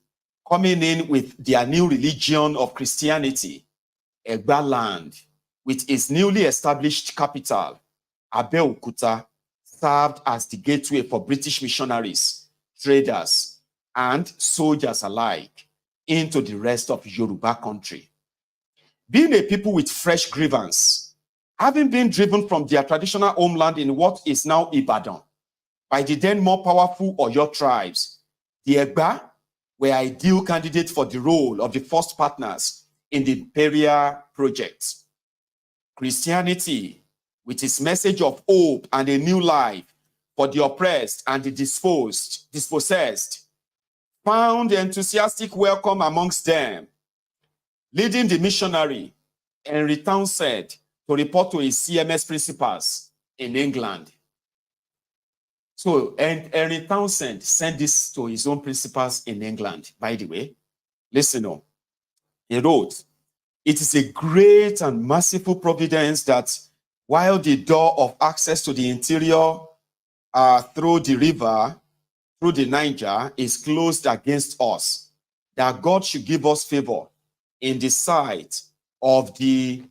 coming in with their new religion of Christianity, Egba land, with its newly established capital, Abeokuta, served as the gateway for British missionaries, traders, and soldiers alike into the rest of Yoruba country. Being a people with fresh grievance, having been driven from their traditional homeland in what is now Ibadan by the then more powerful Oyo tribes, the Egba were ideal candidates for the role of the first partners in the imperial project. Christianity, with its message of hope and a new life for the oppressed and the dispossessed, found enthusiastic welcome amongst them, leading the missionary Henry Townsend to report to his CMS principals in England. So, and Henry Townsend sent this to his own principals in England, by the way. Listen up. He wrote, "It is a great and merciful providence that while the door of access to the interior through the river, through the Niger, is closed against us, that God should give us favor in the sight of the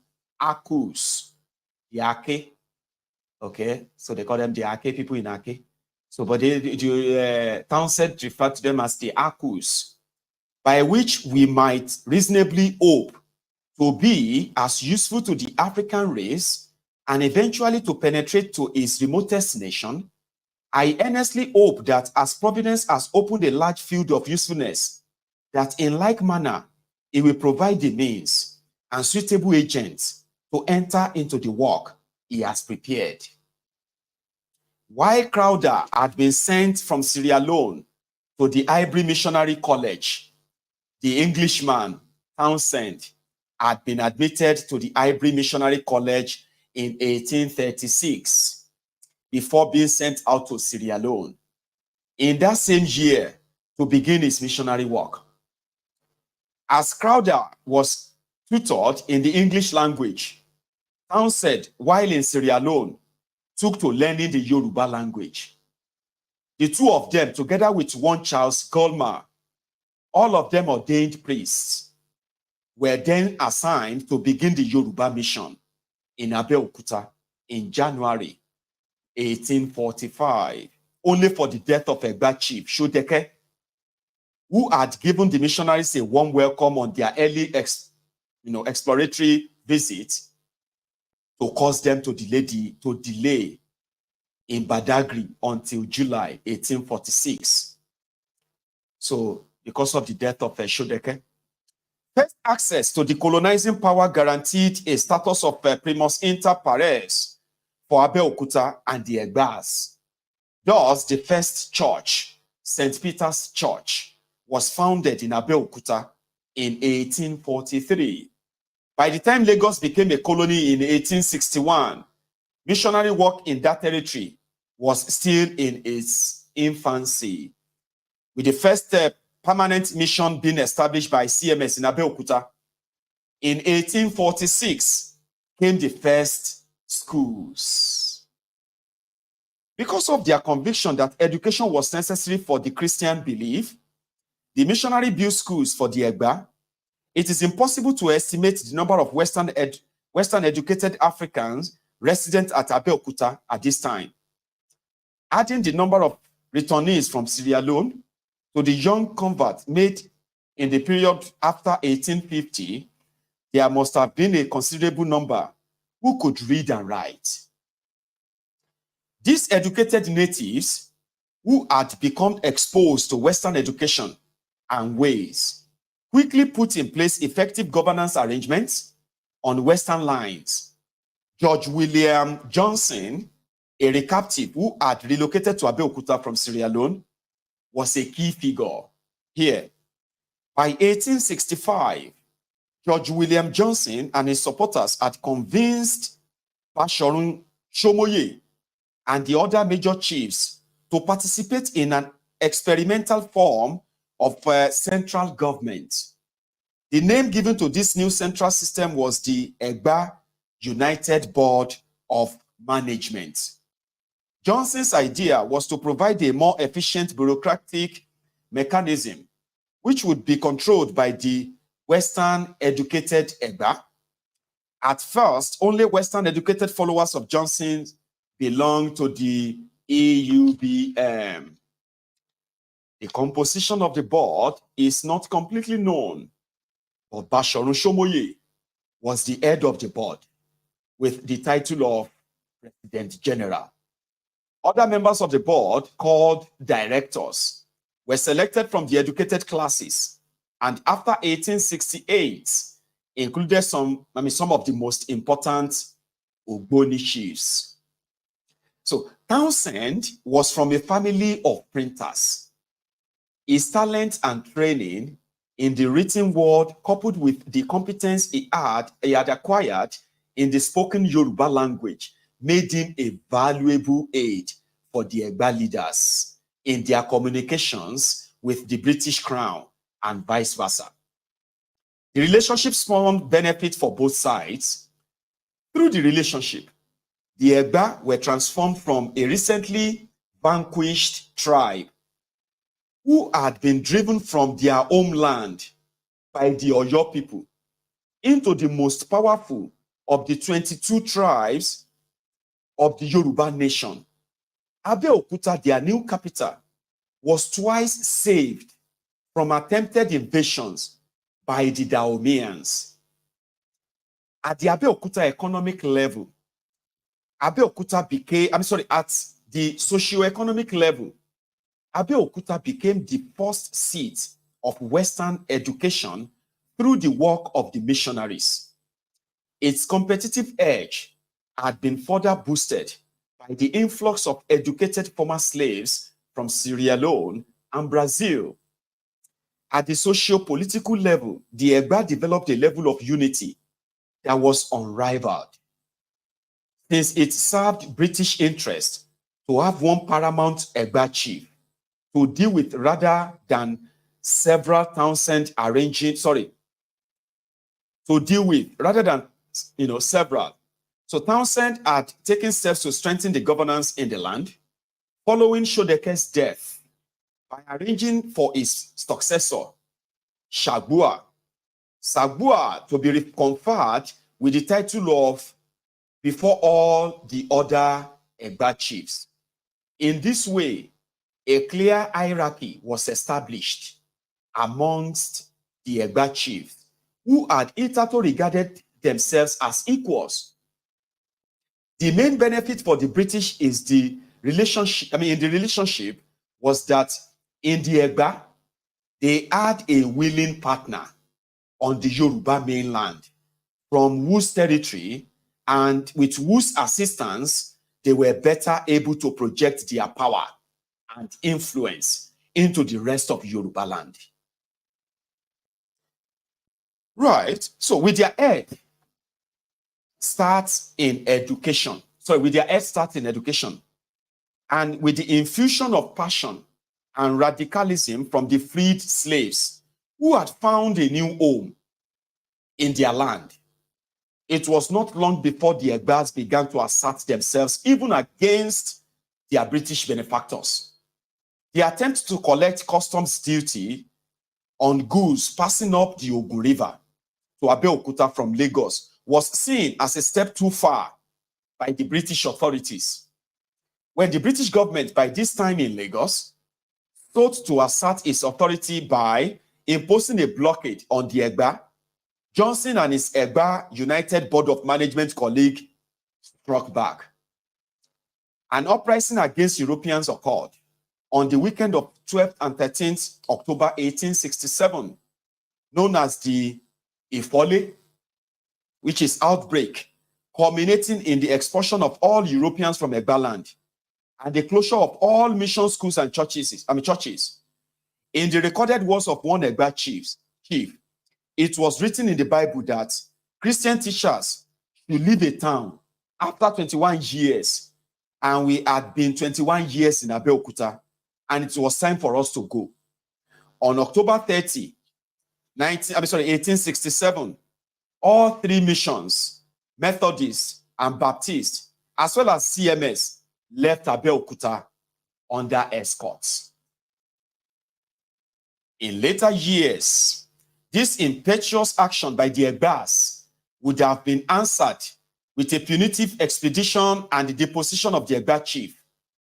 Akus, the Ake." Okay, so they call them the Ake, people in Ake. So, but Townsend referred to them as the Akus, by which we might reasonably hope to be as useful to the African race and eventually to penetrate to its remotest nation. I earnestly hope that as Providence has opened a large field of usefulness, that in like manner, it will provide the means and suitable agents to enter into the work he has prepared. While Crowder had been sent from Sierra Leone to the Ivory Missionary College, the Englishman Townsend had been admitted to the Ivory Missionary College in 1836 before being sent out to Sierra Leone in that same year to begin his missionary work. As Crowder was tutored in the English language, Townsend, while in Sierra Leone, took to learning the Yoruba language. The two of them, together with one Charles Gulmer, all of them ordained priests, were then assigned to begin the Yoruba mission in Abeokuta in January 1845, only for the death of Egba chief Shodeke, who had given the missionaries a warm welcome on their early exploratory visit, to cause them to delay in Badagry until July 1846. So, because of the death of Shodeke, first access to the colonizing power guaranteed a status of primus inter pares for Abeokuta and the Egbas. Thus, the first church, St. Peter's Church, was founded in Abeokuta in 1843. By the time Lagos became a colony in 1861, missionary work in that territory was still in its infancy, with the first permanent mission being established by CMS in Abeokuta. In 1846 came the first schools. Because of their conviction that education was necessary for the Christian belief, the missionary built schools for the Egba. It is impossible to estimate the number of Western educated Africans resident at Abeokuta at this time. Adding the number of returnees from Sierra Leone to the young converts made in the period after 1850, there must have been a considerable number who could read and write. These educated natives who had become exposed to Western education and ways quickly put in place effective governance arrangements on Western lines. George William Johnson, a recaptive who had relocated to Abeokuta from Sierra Leone, was a key figure here. By 1865, George William Johnson and his supporters had convinced Bashorun Shomoye and the other major chiefs to participate in an experimental form of central government. The name given to this new central system was the Egba United Board of Management. Johnson's idea was to provide a more efficient bureaucratic mechanism which would be controlled by the Western educated Egba. At first, only Western educated followers of Johnson belonged to the EUBM. The composition of the board is not completely known, but Bashorun Shomoye was the head of the board with the title of President General. Other members of the board, called directors, were selected from the educated classes, and after 1868, included some of the most important Ogboni chiefs. So Townsend was from a family of printers. His talent and training in the written word, coupled with the competence he had acquired in the spoken Yoruba language, made him a valuable aid for the Egba leaders in their communications with the British Crown and vice versa. The relationship spawned benefit for both sides. Through the relationship, the Egba were transformed from a recently vanquished tribe who had been driven from their homeland by the Oyo people into the most powerful of the 22 tribes of the Yoruba nation. Abeokuta, their new capital, was twice saved from attempted invasions by the Daomeans. At the Abeokuta economic level, Abeokuta became, at the socio-economic level, Abeokuta became the first seat of Western education through the work of the missionaries. Its competitive edge had been further boosted by the influx of educated former slaves from Sierra Leone and Brazil. At the socio-political level, the Egba developed a level of unity that was unrivaled, since it served British interest to have one paramount Egba chief to deal with rather than several Townsend arranging, several. So Townsend had taken steps to strengthen the governance in the land following Shodeke's death by arranging for his successor, Sagbua, to be conferred with the title of before all the other Egba chiefs. In this way, a clear hierarchy was established amongst the Egba chiefs, who had hitherto regarded themselves as equals. The main benefit for the British is the relationship was that in the Egba, they had a willing partner on the Yoruba mainland, from whose territory and with whose assistance they were better able to project their power and influence into the rest of Yoruba land. Right, so with their head starts in education. And with the infusion of passion and radicalism from the freed slaves who had found a new home in their land, it was not long before the Egbas began to assert themselves even against their British benefactors. The attempt to collect customs duty on goods passing up the Ogun River to Abeokuta from Lagos was seen as a step too far by the British authorities. When the British government, by this time in Lagos, sought to assert its authority by imposing a blockade on the Egba, Johnson and his Egba United Board of Management colleague struck back. An uprising against Europeans occurred on the weekend of 12th and 13th October 1867, known as the Ifole, which is outbreak, culminating in the expulsion of all Europeans from Egba land and the closure of all mission schools and churches. In the recorded words of one Egba chief, it was written in the Bible that Christian teachers should leave a town after 21 years, and we had been 21 years in Abeokuta, and it was time for us to go. On October 30, 1867, all three missions, Methodist and Baptist, as well as CMS, left Abeokuta under escorts. In later years, this impetuous action by the Egbas would have been answered with a punitive expedition and the deposition of the Egba chief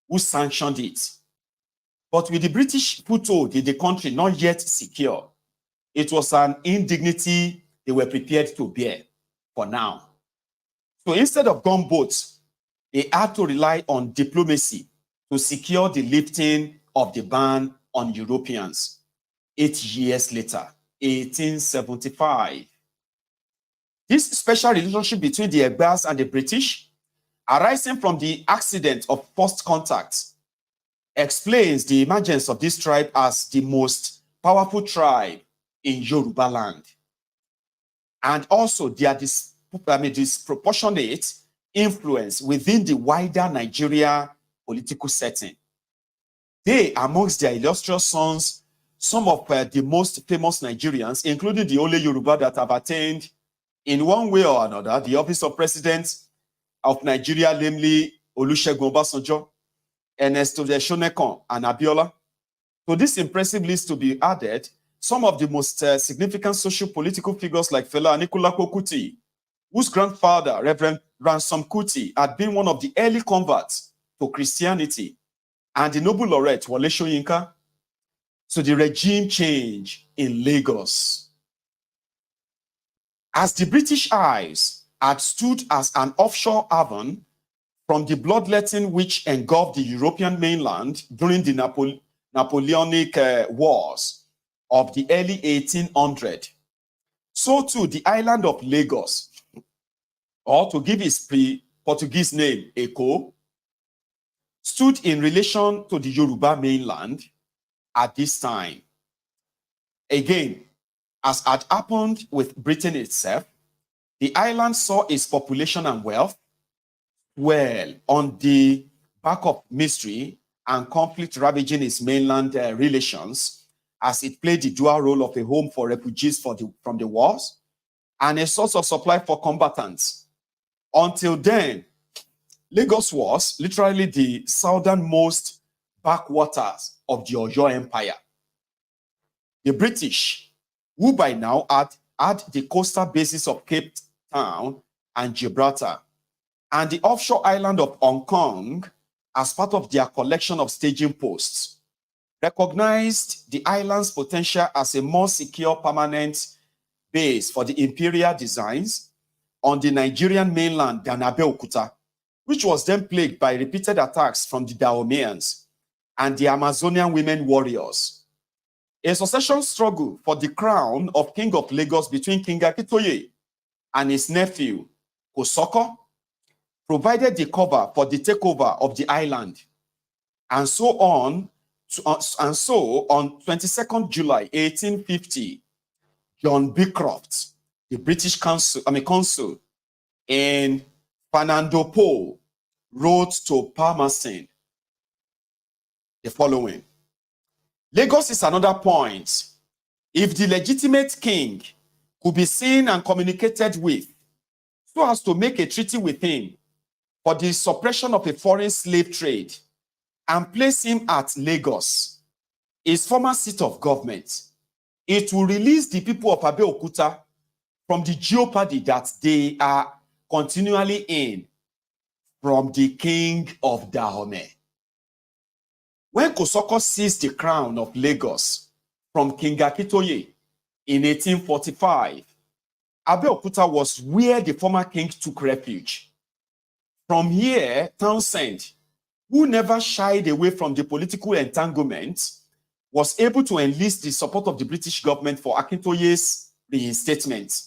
who sanctioned it. But with the British foothold in the country not yet secure, it was an indignity they were prepared to bear for now. So instead of gunboats, they had to rely on diplomacy to secure the lifting of the ban on Europeans. 8 years later, 1875. This special relationship between the Egbas and the British arising from the accident of first contact, explains the emergence of this tribe as the most powerful tribe in Yoruba land, and also their disproportionate influence within the wider Nigeria political setting. They, amongst their illustrious sons, some of the most famous Nigerians, including the only Yoruba that have attained, in one way or another, the office of president of Nigeria, namely Olusegun Obasanjo, Ernesto Shonekon, and Abiola. To this impressive list to be added, some of the most significant socio-political figures like Fela Anikulapo Kuti, whose grandfather, Reverend Ransom Kuti, had been one of the early converts to Christianity, and the Nobel laureate Wole Soyinka, to the regime change in Lagos. As the British eyes had stood as an offshore haven from the bloodletting which engulfed the European mainland during the Napoleonic Wars of the early 1800s, so too the island of Lagos, or to give its pre-Portuguese name, Eko, stood in relation to the Yoruba mainland at this time. Again, as had happened with Britain itself, the island saw its population and wealth well on the back of mystery and conflict ravaging its mainland relations, as it played the dual role of a home for refugees from the wars and a source of supply for combatants. Until then, Lagos was literally the southernmost backwaters of the Oyo Empire. The British, who by now had the coastal bases of Cape Town and Gibraltar, and the offshore island of Hong Kong as part of their collection of staging posts, recognized the island's potential as a more secure permanent base for the imperial designs on the Nigerian mainland than Abeokuta, which was then plagued by repeated attacks from the Dahomeans and the Amazonian women warriors. A succession struggle for the crown of King of Lagos between King Akintoye and his nephew, Kosoko, provided the cover for the takeover of the island. And so on 22nd July 1850, John Beecroft, the British consul in Fernando Po, wrote to Palmerston the following: Lagos is another point. If the legitimate king could be seen and communicated with, so as to make a treaty with him for the suppression of a foreign slave trade and place him at Lagos, his former seat of government, it will release the people of Abeokuta from the jeopardy that they are continually in from the king of Dahomey. When Kosoko seized the crown of Lagos from King Akintoye in 1845, Abeokuta was where the former king took refuge. From here, Townsend, who never shied away from the political entanglement, was able to enlist the support of the British government for Akintoye's reinstatement,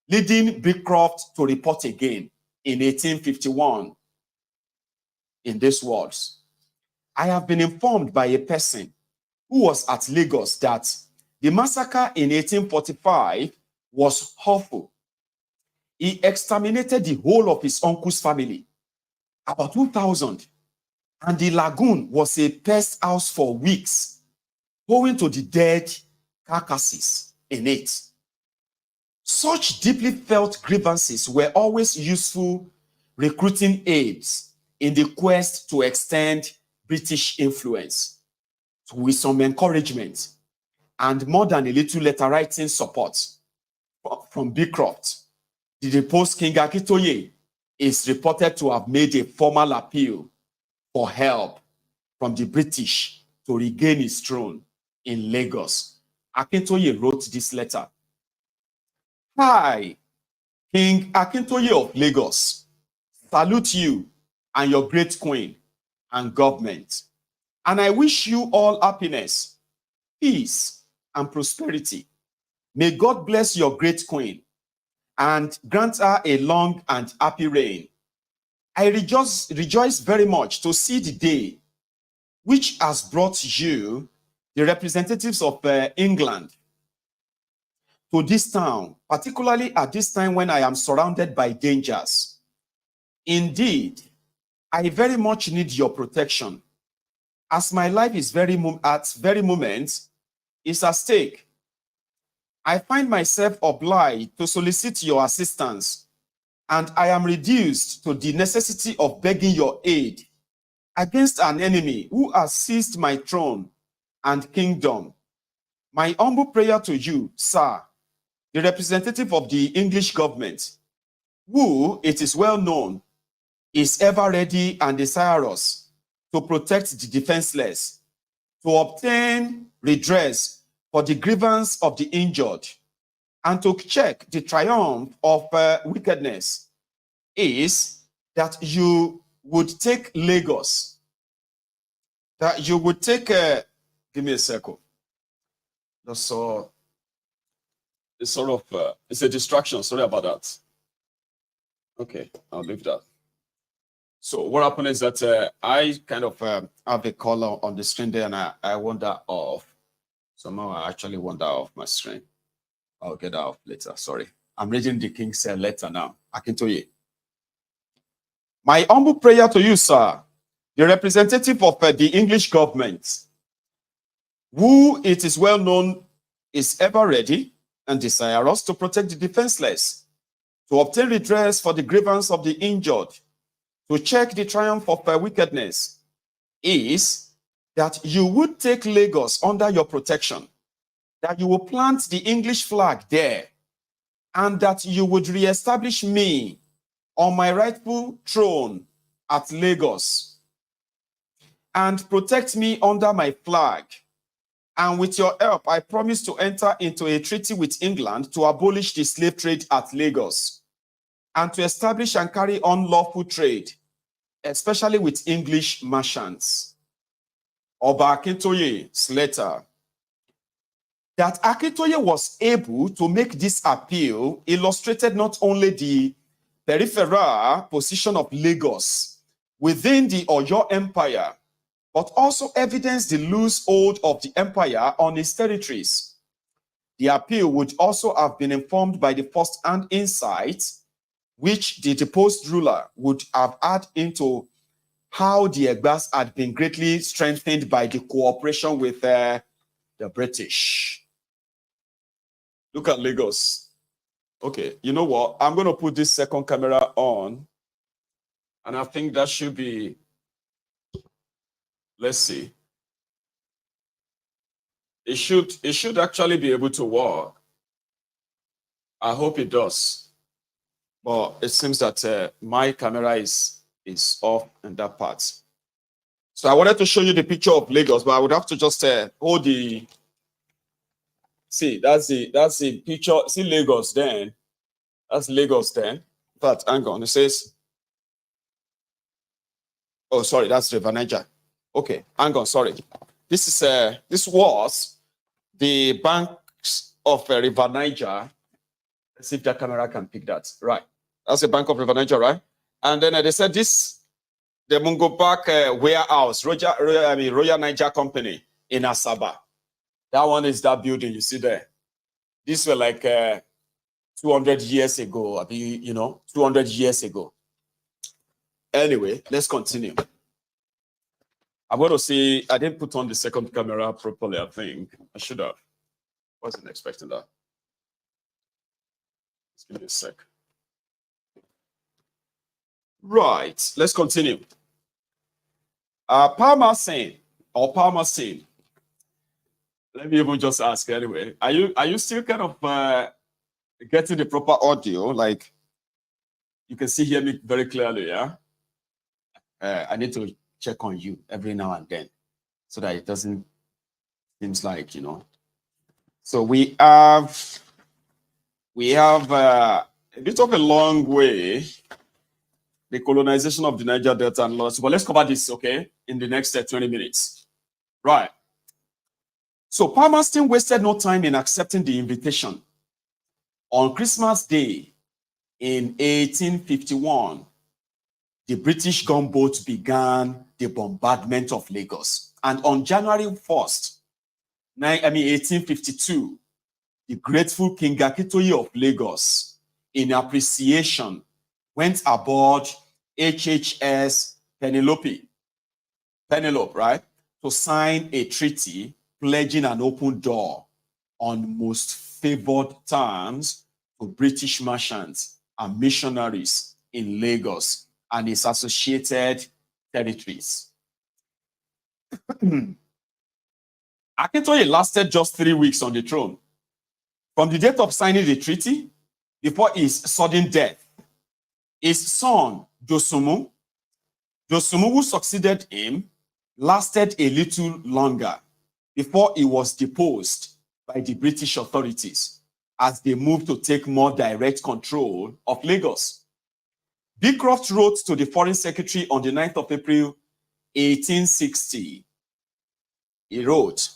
leading Beecroft to report again in 1851 in these words: I have been informed by a person who was at Lagos that the massacre in 1845 was awful. He exterminated the whole of his uncle's family, about 2,000, and the lagoon was a pest house for weeks, owing to the dead carcasses in it. Such deeply felt grievances were always useful recruiting aids in the quest to extend British influence, with some encouragement and more than a little letter writing support from Beecroft. The deposed King Akintoye is reported to have made a formal appeal for help from the British to regain his throne in Lagos. Akintoye wrote this letter: Hi, King Akintoye of Lagos, salute you and your great queen and government, and I wish you all happiness, peace, and prosperity. May God bless your great queen and grant her a long and happy reign. I rejoice very much to see the day which has brought you, the representatives of England, to this town, particularly at this time when I am surrounded by dangers. Indeed, I very much need your protection, as my life is at very moment is at stake. I find myself obliged to solicit your assistance, and I am reduced to the necessity of begging your aid against an enemy who has seized my throne and kingdom. My humble prayer to you, sir, the representative of the English government, who, it is well known, is ever ready and desirous to protect the defenseless, to obtain redress for the grievance of the injured, and to check the triumph of wickedness, is that you would take Lagos, that you would take, give me a second. That's so, it's sort of, it's a distraction, sorry about that. Okay, I'll leave that. So what happened is that I kind of have a color on the screen there, and I want that off. Somehow I actually want that off my screen. I'll get that off later, sorry. I'm reading the King's letter now. I can tell you. My humble prayer to you, sir, the representative of the English government, who it is well known is ever ready and desirous to protect the defenseless, to obtain redress for the grievance of the injured, to check the triumph of wickedness, is that you would take Lagos under your protection, that you will plant the English flag there, and that you would reestablish me on my rightful throne at Lagos, and protect me under my flag. And with your help, I promise to enter into a treaty with England to abolish the slave trade at Lagos, and to establish and carry on lawful trade, especially with English merchants. Oba Akintoye's letter. That Akintoye was able to make this appeal illustrated not only the peripheral position of Lagos within the Oyo Empire, but also evidenced the loose hold of the empire on its territories. The appeal would also have been informed by the first-hand insights which the deposed ruler would have had into how the Egbas had been greatly strengthened by the cooperation with the British. Look at Lagos. Okay, you know what? I'm going to put this second camera on, and I think that should be, let's see. It should actually be able to work. I hope it does. But it seems that my camera is off in that part. So I wanted to show you the picture of Lagos, but I would have to just hold the. See, that's the picture. See Lagos then. That's Lagos then. But hang on, it says. Oh, sorry, that's River Niger. Okay, hang on, sorry. This was the banks of River Niger. Let's see if that camera can pick that. Right. That's the Bank of River Niger, right? And then they said this, the Mungo Park warehouse, Royal Niger Company in Asaba. That one is that building you see there. These were like 200 years ago, 200 years ago. Anyway, let's continue. I'm going to see, I didn't put on the second camera properly, I think. I should have. Wasn't expecting that. Let's give me a sec. Right, let's continue. Palmerston. Let me even just ask anyway. Are you still kind of getting the proper audio? Like you can hear me very clearly, yeah? I need to check on you every now and then so that it doesn't seems like, So we have a bit of a long way. The colonization of the Niger Delta and loss. But let's cover this, okay, in the next 20 minutes. Right. So Palmerston wasted no time in accepting the invitation. On Christmas Day in 1851, the British gunboats began the bombardment of Lagos. And on January 1st, 1852, the grateful King Akintoye of Lagos, in appreciation, went aboard HHS Penelope, right, to sign a treaty pledging an open door on most favored terms to British merchants and missionaries in Lagos and its associated territories. Akintoye lasted just 3 weeks on the throne. From the date of signing the treaty before his sudden death, his son, Dosunmu, who succeeded him, lasted a little longer before he was deposed by the British authorities as they moved to take more direct control of Lagos. Beecroft wrote to the Foreign Secretary on the 9th of April, 1860. He wrote,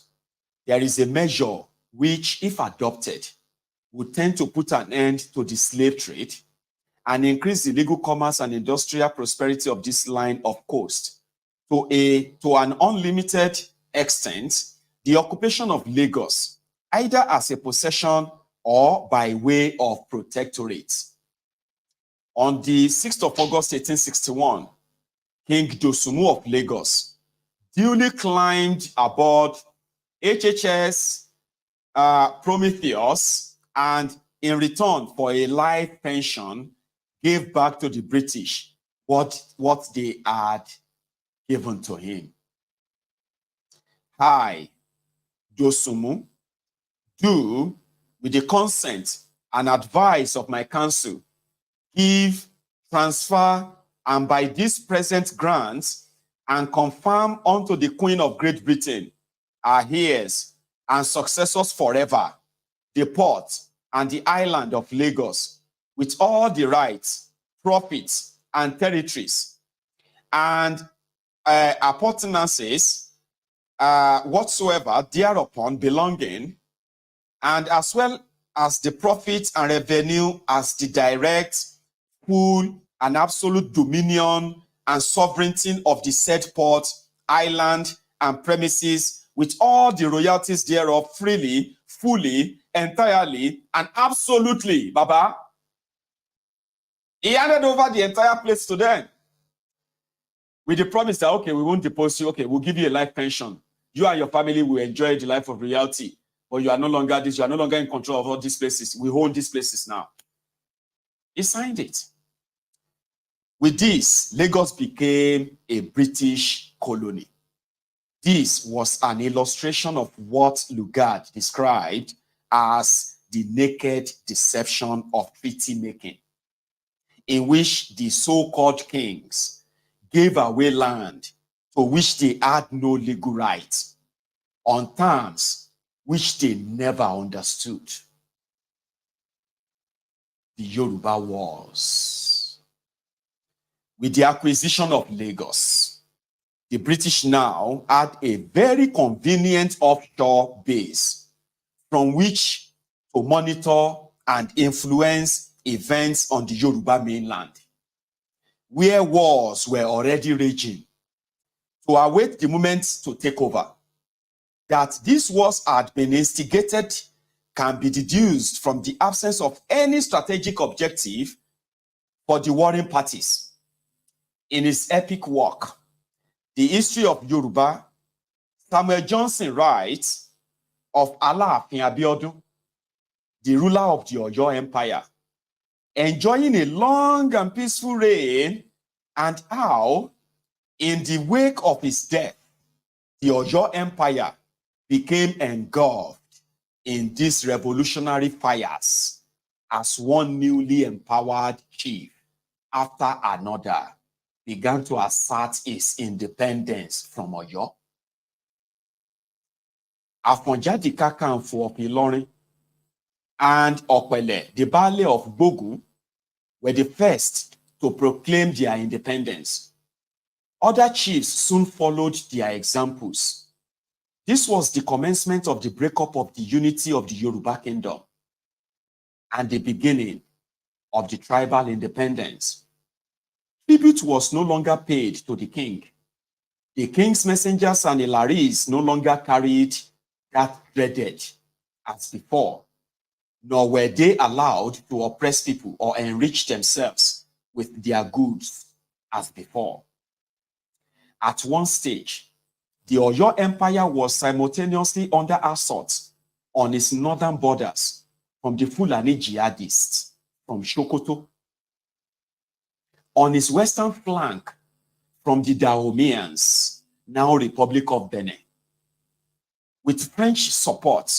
"There is a measure which, if adopted, would tend to put an end to the slave trade and increase the legal commerce and industrial prosperity of this line of coast. To an unlimited extent, the occupation of Lagos, either as a possession or by way of protectorate." On the 6th of August, 1861, King Dosunmu of Lagos duly climbed aboard HHS Prometheus and, in return for a life pension, gave back to the British what they had given to him. I, Dosunmu, do, with the consent and advice of my council, give, transfer, and by this present grants, and confirm unto the Queen of Great Britain, our heirs and successors forever, the port and the island of Lagos, with all the rights, profits, and territories, and appurtenances whatsoever thereupon belonging, and as well as the profits and revenue as the direct, full, and absolute dominion and sovereignty of the said port, island, and premises, with all the royalties thereof, freely, fully, entirely, and absolutely, Baba. He handed over the entire place to them with the promise that, okay, we won't depose you, okay, we'll give you a life pension. You and your family will enjoy the life of royalty, but you are no longer this, you are no longer in control of all these places. We own these places now. He signed it. With this, Lagos became a British colony. This was an illustration of what Lugard described as the naked deception of treaty making, in which the so-called kings gave away land to which they had no legal right on terms which they never understood. The Yoruba Wars. With the acquisition of Lagos, the British now had a very convenient offshore base from which to monitor and influence events on the Yoruba mainland, where wars were already raging, to await the moment to take over. That these wars had been instigated can be deduced from the absence of any strategic objective for the warring parties. In his epic work, The History of Yoruba, Samuel Johnson writes of Alaafin Abiodun, the ruler of the Oyo Empire, enjoying a long and peaceful reign, and how, in the wake of his death, the Oyo Empire became engulfed in these revolutionary fires as one newly empowered chief after another began to assert his independence from Oyo. Afonja the Kakanfo of Ilorin and Opele, the Baale of Bogu, were the first to proclaim their independence. Other chiefs soon followed their examples. This was the commencement of the breakup of the unity of the Yoruba kingdom and the beginning of the tribal independence. Tribute was no longer paid to the king. The king's messengers and Ilaris no longer carried that dreaded as before, nor were they allowed to oppress people or enrich themselves with their goods as before. At one stage, the Oyo Empire was simultaneously under assault on its northern borders from the Fulani jihadists from Sokoto, on its western flank from the Dahomeans, now Republic of Benin, with French support,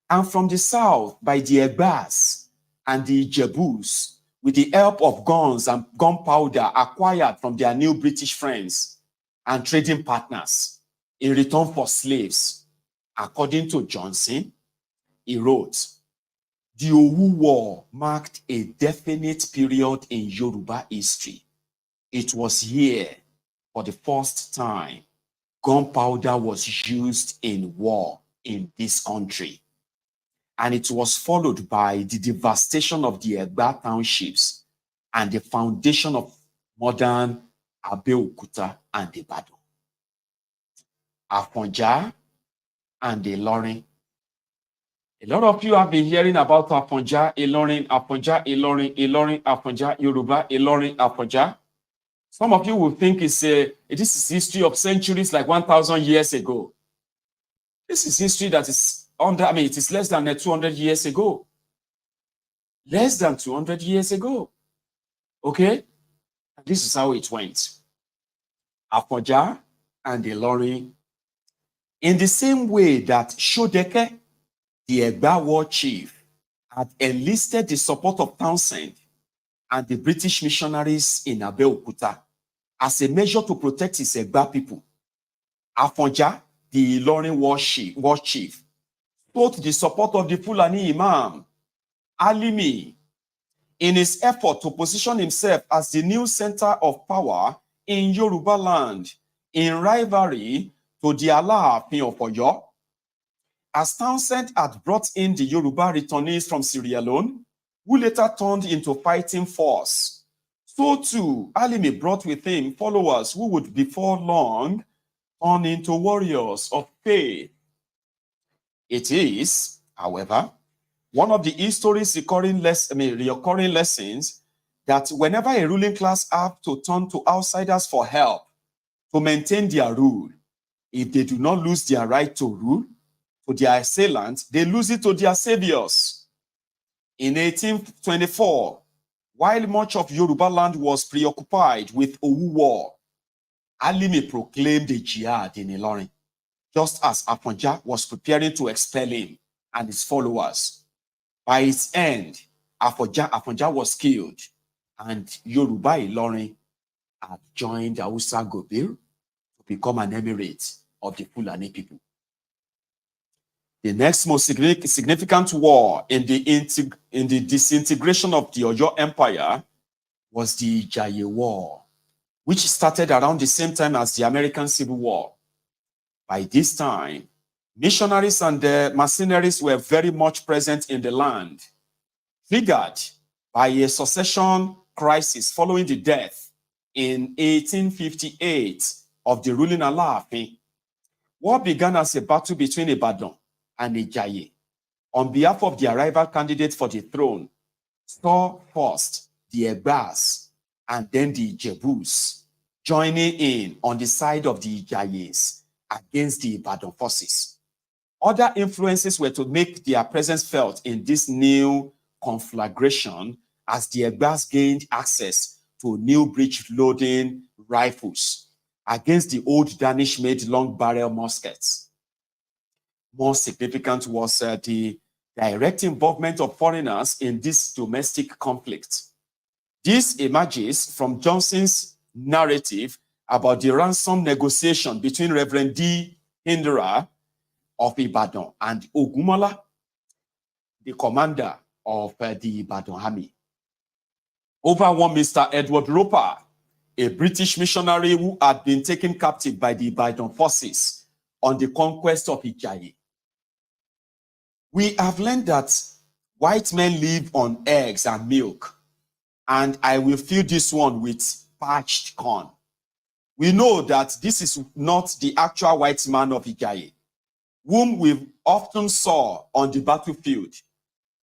and from the south by the Egbas and the Ijebus, with the help of guns and gunpowder acquired from their new British friends and trading partners in return for slaves. According to Johnson, he wrote, "The Owu War marked a definite period in Yoruba history. It was here, for the first time, gunpowder was used in war in this country. And it was followed by the devastation of the Egba townships and the foundation of modern Abeokuta and Ibadan. Afonja and Ilorin. A lot of you have been hearing about Afonja, Ilorin, Afonja, Ilorin, Ilorin, Afonja, Yoruba, Ilorin, Afonja. Some of you will think this is history of centuries, like 1,000 years ago. This is history that is it is less than 200 years ago. Less than 200 years ago. Okay? And this is how it went. Afonja and Ilorin. In the same way that Shodeke, the Egba war chief, had enlisted the support of Townsend and the British missionaries in Abeokuta as a measure to protect his Egba people, Afonja, the Ilorin war chief, sought the support of the Fulani Imam, Alimi, in his effort to position himself as the new center of power in Yoruba land, in rivalry to the Alaafin of Oyo. As Townsend had brought in the Yoruba returnees from Sierra Leone, who later turned into fighting force, so too Alimi brought with him followers who would before long turn into warriors of faith. It is, however, one of the history's recurring lessons that whenever a ruling class have to turn to outsiders for help to maintain their rule, if they do not lose their right to rule to their assailants, they lose it to their saviors. In 1824, while much of Yoruba land was preoccupied with Owu War, Alimi proclaimed a jihad in Ilorin, just as Afonja was preparing to expel him and his followers. By its end, Afonja was killed, and Yoruba Ilorin had joined Hausa Gobir to become an emirate of the Fulani people. The next most significant war in the disintegration of the Oyo Empire was the Ijaye War, which started around the same time as the American Civil War. By this time, missionaries and mercenaries were very much present in the land, triggered by a succession crisis following the death in 1858 of the ruling Alaafin. What began as a battle between Ibadan and Ijaye on behalf of the rival candidate for the throne saw first the Egbas and then the Ijebus joining in on the side of the Ijayes against the Ibadan forces. Other influences were to make their presence felt in this new conflagration as the Egbas gained access to new breech-loading rifles against the old Danish-made long-barrel muskets. More significant was the direct involvement of foreigners in this domestic conflict. This emerges from Johnson's narrative about the ransom negotiation between Reverend D. Hindra of Ibadan and Ogunmola, the commander of the Ibadan army, over one Mr. Edward Roper, a British missionary who had been taken captive by the Ibadan forces on the conquest of Ijaye. We have learned that white men live on eggs and milk, and I will fill this one with parched corn. We know that this is not the actual white man of Ijaye, whom we often saw on the battlefield.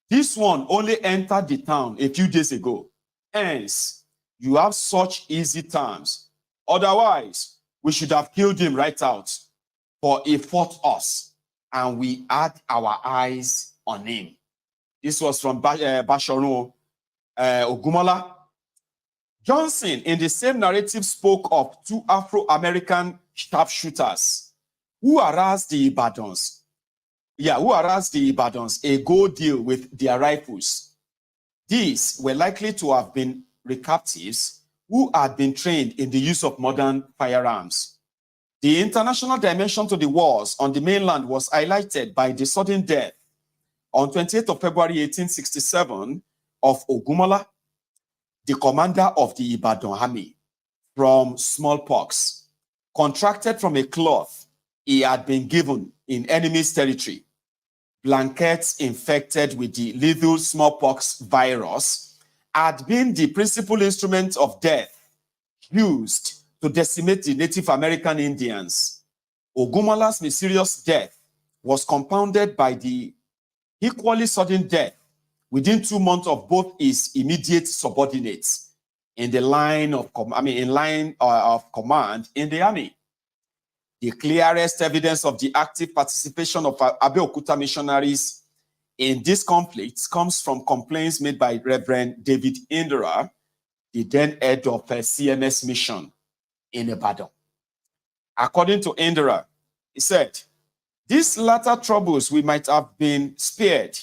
This one only entered the town a few days ago. Hence, you have such easy terms. Otherwise, we should have killed him right out, for he fought us, and we had our eyes on him. This was from Basharun Ogumola. Johnson, in the same narrative, spoke of two Afro-American sharpshooters who harassed the Ibadans. A go deal with their rifles. These were likely to have been recaptives who had been trained in the use of modern firearms. The international dimension to the wars on the mainland was highlighted by the sudden death on 28th of February 1867 of Ogumola, the commander of the Ibadan army, from smallpox, contracted from a cloth he had been given in enemy's territory. Blankets infected with the lethal smallpox virus had been the principal instrument of death used to decimate the Native American Indians. Ogumola's mysterious death was compounded by the equally sudden death within 2 months of both his immediate subordinates in the line of command in the army. The clearest evidence of the active participation of Abeokuta missionaries in this conflict comes from complaints made by Reverend David Indra, the then head of CMS mission in Ibadan. According to Indra, he said, "These latter troubles we might have been spared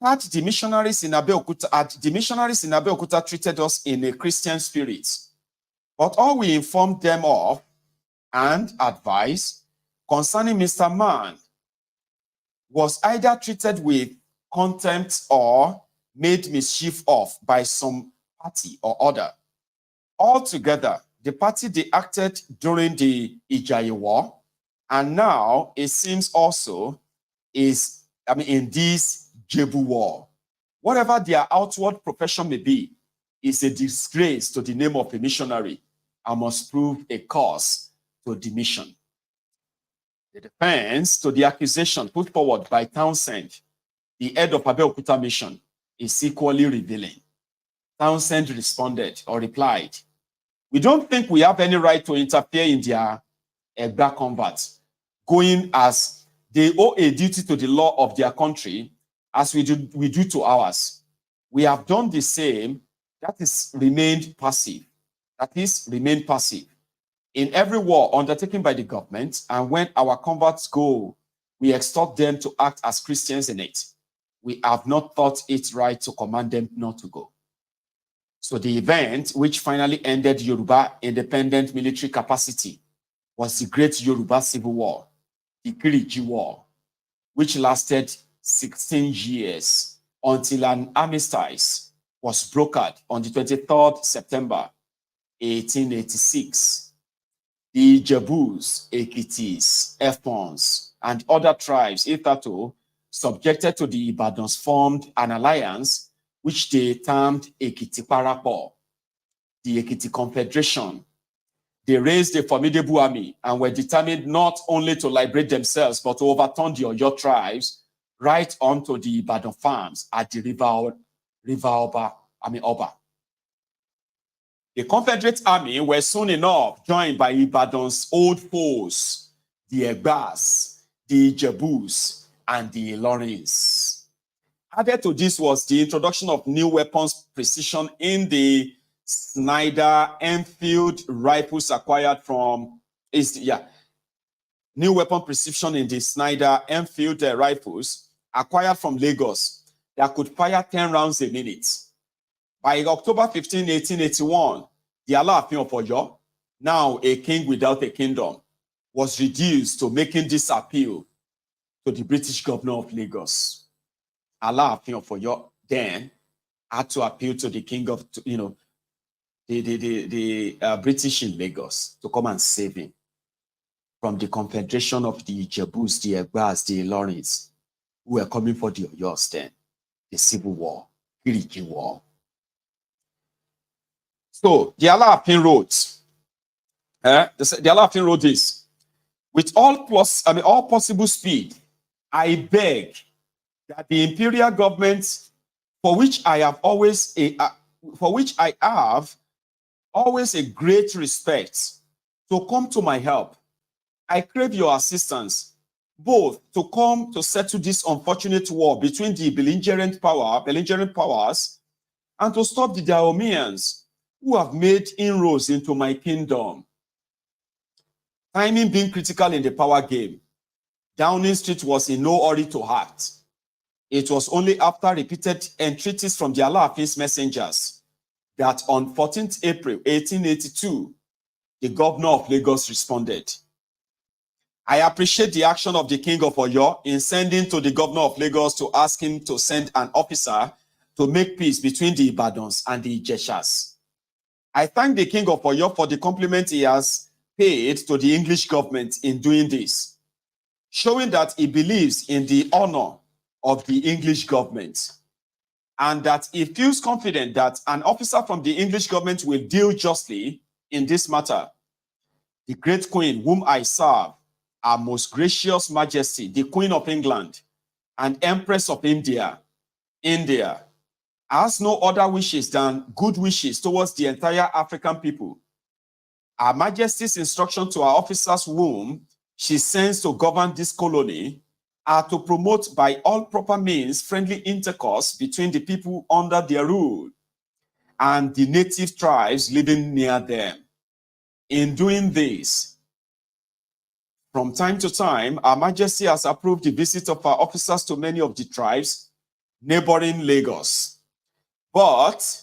had the missionaries in Abeokuta treated us in a Christian spirit. But all we informed them of and advised concerning Mr. Man was either treated with contempt or made mischief of by some party or other. Altogether, the party they acted during the Ijaye War, and now it seems also is, in this Jebu War. Whatever their outward profession may be, is a disgrace to the name of a missionary and must prove a cause to the mission." The defense to the accusation put forward by Townsend, the head of Abeokuta mission, is equally revealing. Townsend responded or replied, "We don't think we have any right to interfere in their Egba converts, going as they owe a duty to the law of their country as we do to ours. We have done the same, that is, remained passive. In every war undertaken by the government, and when our converts go, we exhort them to act as Christians in it. We have not thought it right to command them not to go." So the event which finally ended Yoruba independent military capacity was the Great Yoruba Civil War, the Kiriji War, which lasted 16 years until an armistice was brokered on the 23rd September 1886. The Jebus, Ekitis, Efons, and other tribes hitherto subjected to the Ibadans formed an alliance which they termed Ekiti Parapo, the Ekiti Confederation. They raised a formidable army and were determined not only to liberate themselves, but to overturn the Oyo tribes right onto the Ibadan farms at the River Oba. The Confederate army were soon enough joined by Ibadan's old foes, the Egbas, the Jebus, and the Ilorins. Added to this was the introduction of new weapons precision in the Snyder Enfield rifles acquired from new weapon precision in the Snyder Enfield rifles acquired from Lagos that could fire 10 rounds a minute. By October 15, 1881, the Alaafin of Oyo, now a king without a kingdom, was reduced to making this appeal to the British governor of Lagos. Alaafin of Oyo then had to appeal to the king of, the British in Lagos to come and save him from the confederation of the Jebus, the Egbas, the Ilorins, who were coming for the Oyos then, the Civil War, Kiriki War. So the Alaafin wrote, the Alaafin wrote this: with all possible speed, I beg that the imperial government, for which I have always a great respect, to come to my help. I crave your assistance, both to come to settle this unfortunate war between the belligerent powers, and to stop the Daomeans who have made inroads into my kingdom. Timing being critical in the power game, Downing Street was in no hurry to act. It was only after repeated entreaties from the Alaafin's messengers that on 14th April 1882, the governor of Lagos responded. I appreciate the action of the King of Oyo in sending to the governor of Lagos to ask him to send an officer to make peace between the Ibadans and the Ijeshas. I thank the King of Oyo for the compliment he has paid to the English government in doing this, showing that he believes in the honor of the English government and that he feels confident that an officer from the English government will deal justly in this matter. The great Queen whom I serve, Our Most Gracious Majesty, the Queen of England and Empress of India, has no other wishes than good wishes towards the entire African people. Her Majesty's instruction to her officers whom she sends to govern this colony are to promote by all proper means friendly intercourse between the people under their rule and the native tribes living near them. In doing this, from time to time, Her Majesty has approved the visit of her officers to many of the tribes neighboring Lagos. But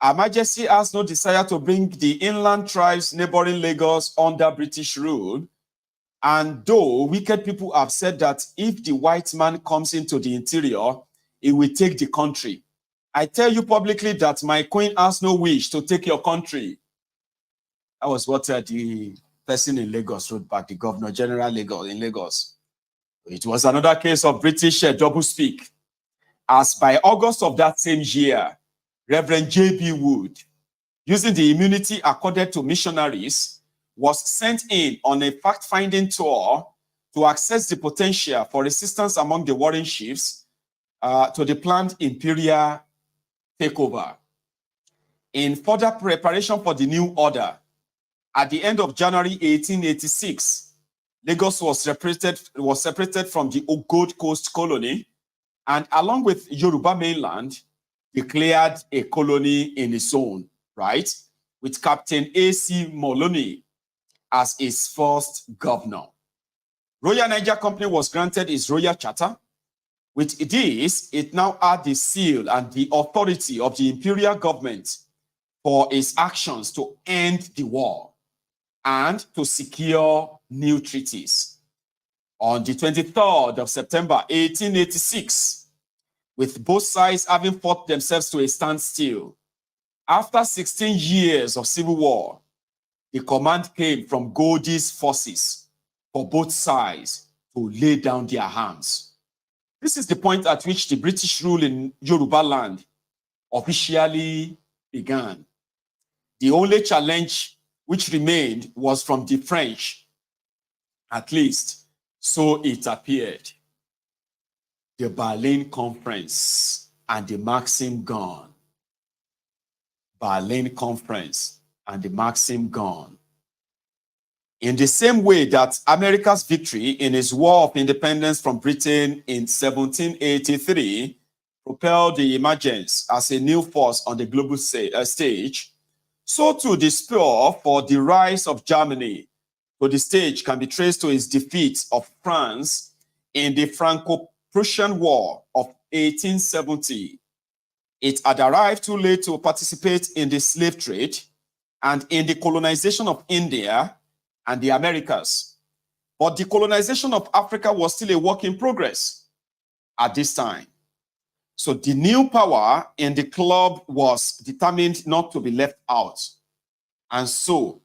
Her Majesty has no desire to bring the inland tribes neighboring Lagos under British rule. And though wicked people have said that if the white man comes into the interior, he will take the country, I tell you publicly that my queen has no wish to take your country. That was what the person in Lagos wrote back, the Governor General in Lagos. It was another case of British doublespeak, as by August of that same year, Reverend J.B. Wood, using the immunity accorded to missionaries, was sent in on a fact-finding tour to assess the potential for resistance among the warring chiefs to the planned imperial takeover. In further preparation for the new order, at the end of January 1886, Lagos was separated from the Gold Coast colony and, along with Yoruba mainland, declared a colony in its own right, with Captain A.C. Moloney as its first governor. Royal Niger Company was granted its royal charter. With this, it now had the seal and the authority of the imperial government for its actions to end the war and to secure new treaties. On the 23rd of September 1886, with both sides having fought themselves to a standstill, after 16 years of civil war, the command came from Goldi's forces for both sides to lay down their arms. This is the point at which the British rule in Yoruba land officially began. The only challenge which remained was from the French, at least so it appeared. The Berlin Conference and the Maxim gun. Berlin Conference and the Maxim gun. In the same way that America's victory in its war of independence from Britain in 1783 propelled the emergence as a new force on the global stage, so too the spur for the rise of Germany to the stage can be traced to its defeat of France in the Franco-Prussian War of 1870. It had arrived too late to participate in the slave trade and in the colonization of India and the Americas. But the colonization of Africa was still a work in progress at this time. So the new power in the club was determined not to be left out. And so,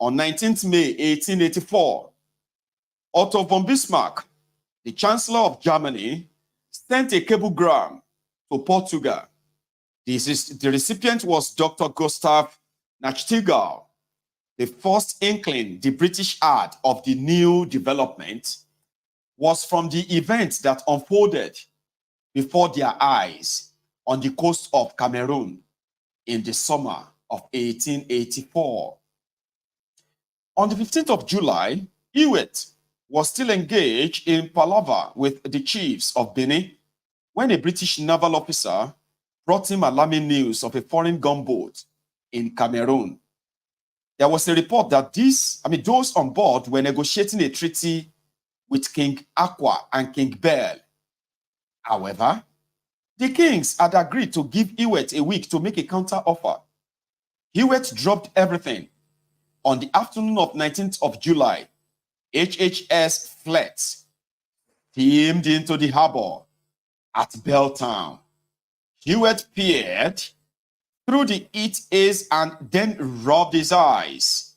on 19th May 1884, Otto von Bismarck, the Chancellor of Germany, sent a cablegram to Portugal. The recipient was Dr. Gustav Nachtigal, the first inkling the British had of the new development, was from the events that unfolded before their eyes on the coast of Cameroon in the summer of 1884. On the 15th of July, Hewitt was still engaged in palaver with the chiefs of Benin when a British naval officer brought him alarming news of a foreign gunboat in Cameroon. There was a report that those on board were negotiating a treaty with King Aqua and King Bell. However, the kings had agreed to give Hewitt a week to make a counter offer. Hewitt dropped everything. On the afternoon of 19th of July, HHS Fleet steamed into the harbor at Belltown. Hewitt peered through the heat haze and then rubbed his eyes.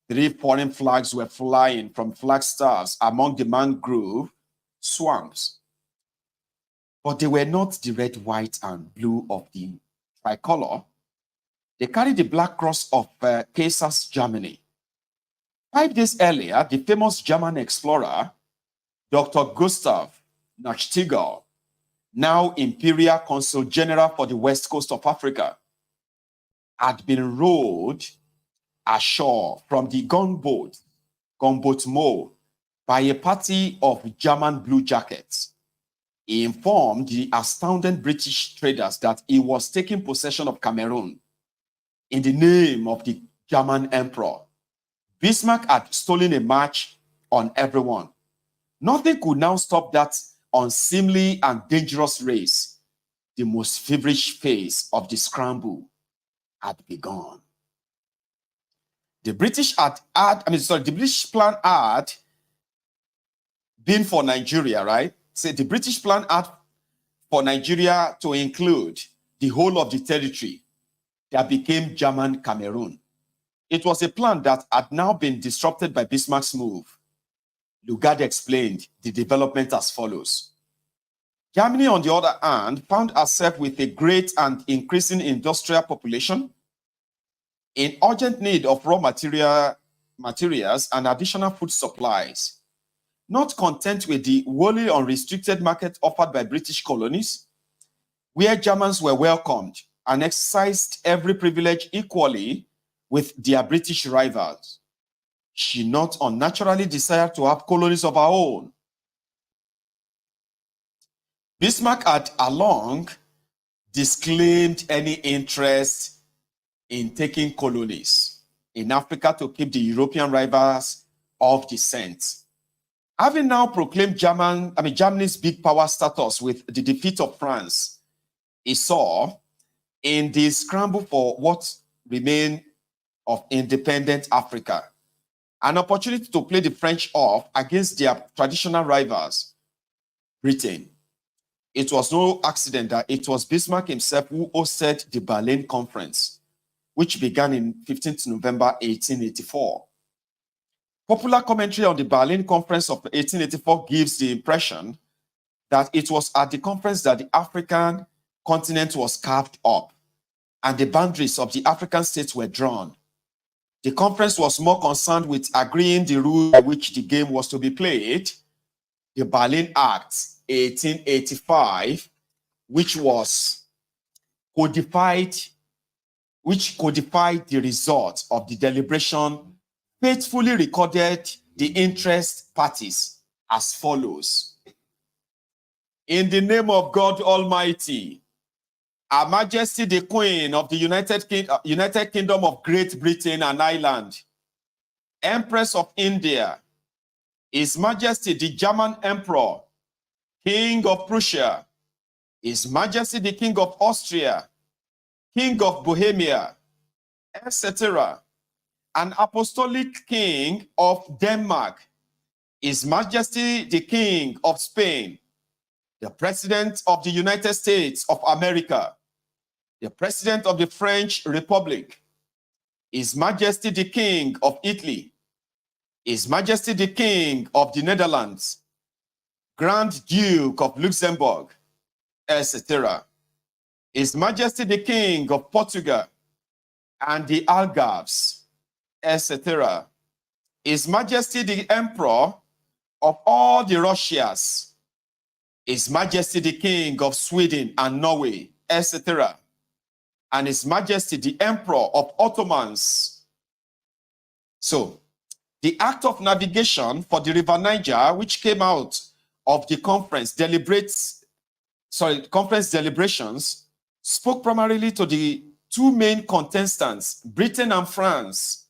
3 foreign flags were flying from flagstaffs among the mangrove swamps. But they were not the red, white, and blue of the tricolor. They carried the black cross of Kaisers, Germany. 5 days earlier, the famous German explorer, Dr. Gustav Nachtigal, now Imperial Consul General for the West Coast of Africa, had been rowed ashore from the gunboat Mo, by a party of German blue jackets. He informed the astounded British traders that he was taking possession of Cameroon in the name of the German emperor. Bismarck had stolen a march on everyone. Nothing could now stop that unseemly and dangerous race. The most feverish phase of the scramble had begun. The British the British plan had been for Nigeria, right? So the British plan had for Nigeria to include the whole of the territory that became German Cameroon. It was a plan that had now been disrupted by Bismarck's move. Lugard explained the development as follows. Germany, on the other hand, found herself with a great and increasing industrial population, in urgent need of raw materials and additional food supplies. Not content with the wholly unrestricted market offered by British colonies, where Germans were welcomed and exercised every privilege equally with their British rivals, she not unnaturally desired to have colonies of her own. Bismarck had along disclaimed any interest in taking colonies in Africa to keep the European rivals off the scent. Having now proclaimed Germany's big power status with the defeat of France, he saw in the scramble for what remained of independent Africa an opportunity to play the French off against their traditional rivals, Britain. It was no accident that it was Bismarck himself who hosted the Berlin Conference, which began in 15th November 1884. Popular commentary on the Berlin Conference of 1884 gives the impression that it was at the conference that the African continent was carved up and the boundaries of the African states were drawn. The conference was more concerned with agreeing the rules by which the game was to be played. The Berlin Act 1885, which codified the results of the deliberation, faithfully recorded the interest parties as follows. In the name of God Almighty, Her Majesty the Queen of the United Kingdom of Great Britain and Ireland, Empress of India, His Majesty the German Emperor, King of Prussia, His Majesty the King of Austria, King of Bohemia, etc., an Apostolic King of Denmark, His Majesty the King of Spain, the President of the United States of America, the President of the French Republic, His Majesty the King of Italy, His Majesty the King of the Netherlands, Grand Duke of Luxembourg, etc., His Majesty the King of Portugal, and the Algarves, etc. His Majesty the Emperor of all the Russias, His Majesty the King of Sweden and Norway, etc. And His Majesty the Emperor of Ottomans. So, the Act of Navigation for the River Niger, which came out of the conference deliberations, spoke primarily to the two main contestants, Britain and France,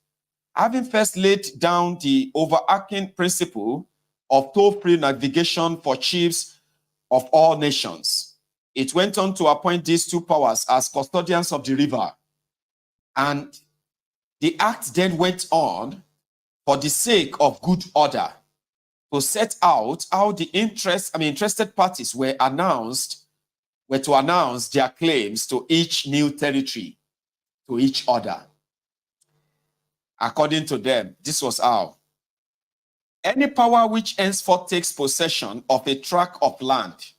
having first laid down the overarching principle of toll-free navigation for chiefs of all nations. It went on to appoint these two powers as custodians of the river. And the act then went on, for the sake of good order, to set out how the interested parties were to announce their claims to each new territory, to each other. According to them, this was how. Any power which henceforth takes possession of a tract of land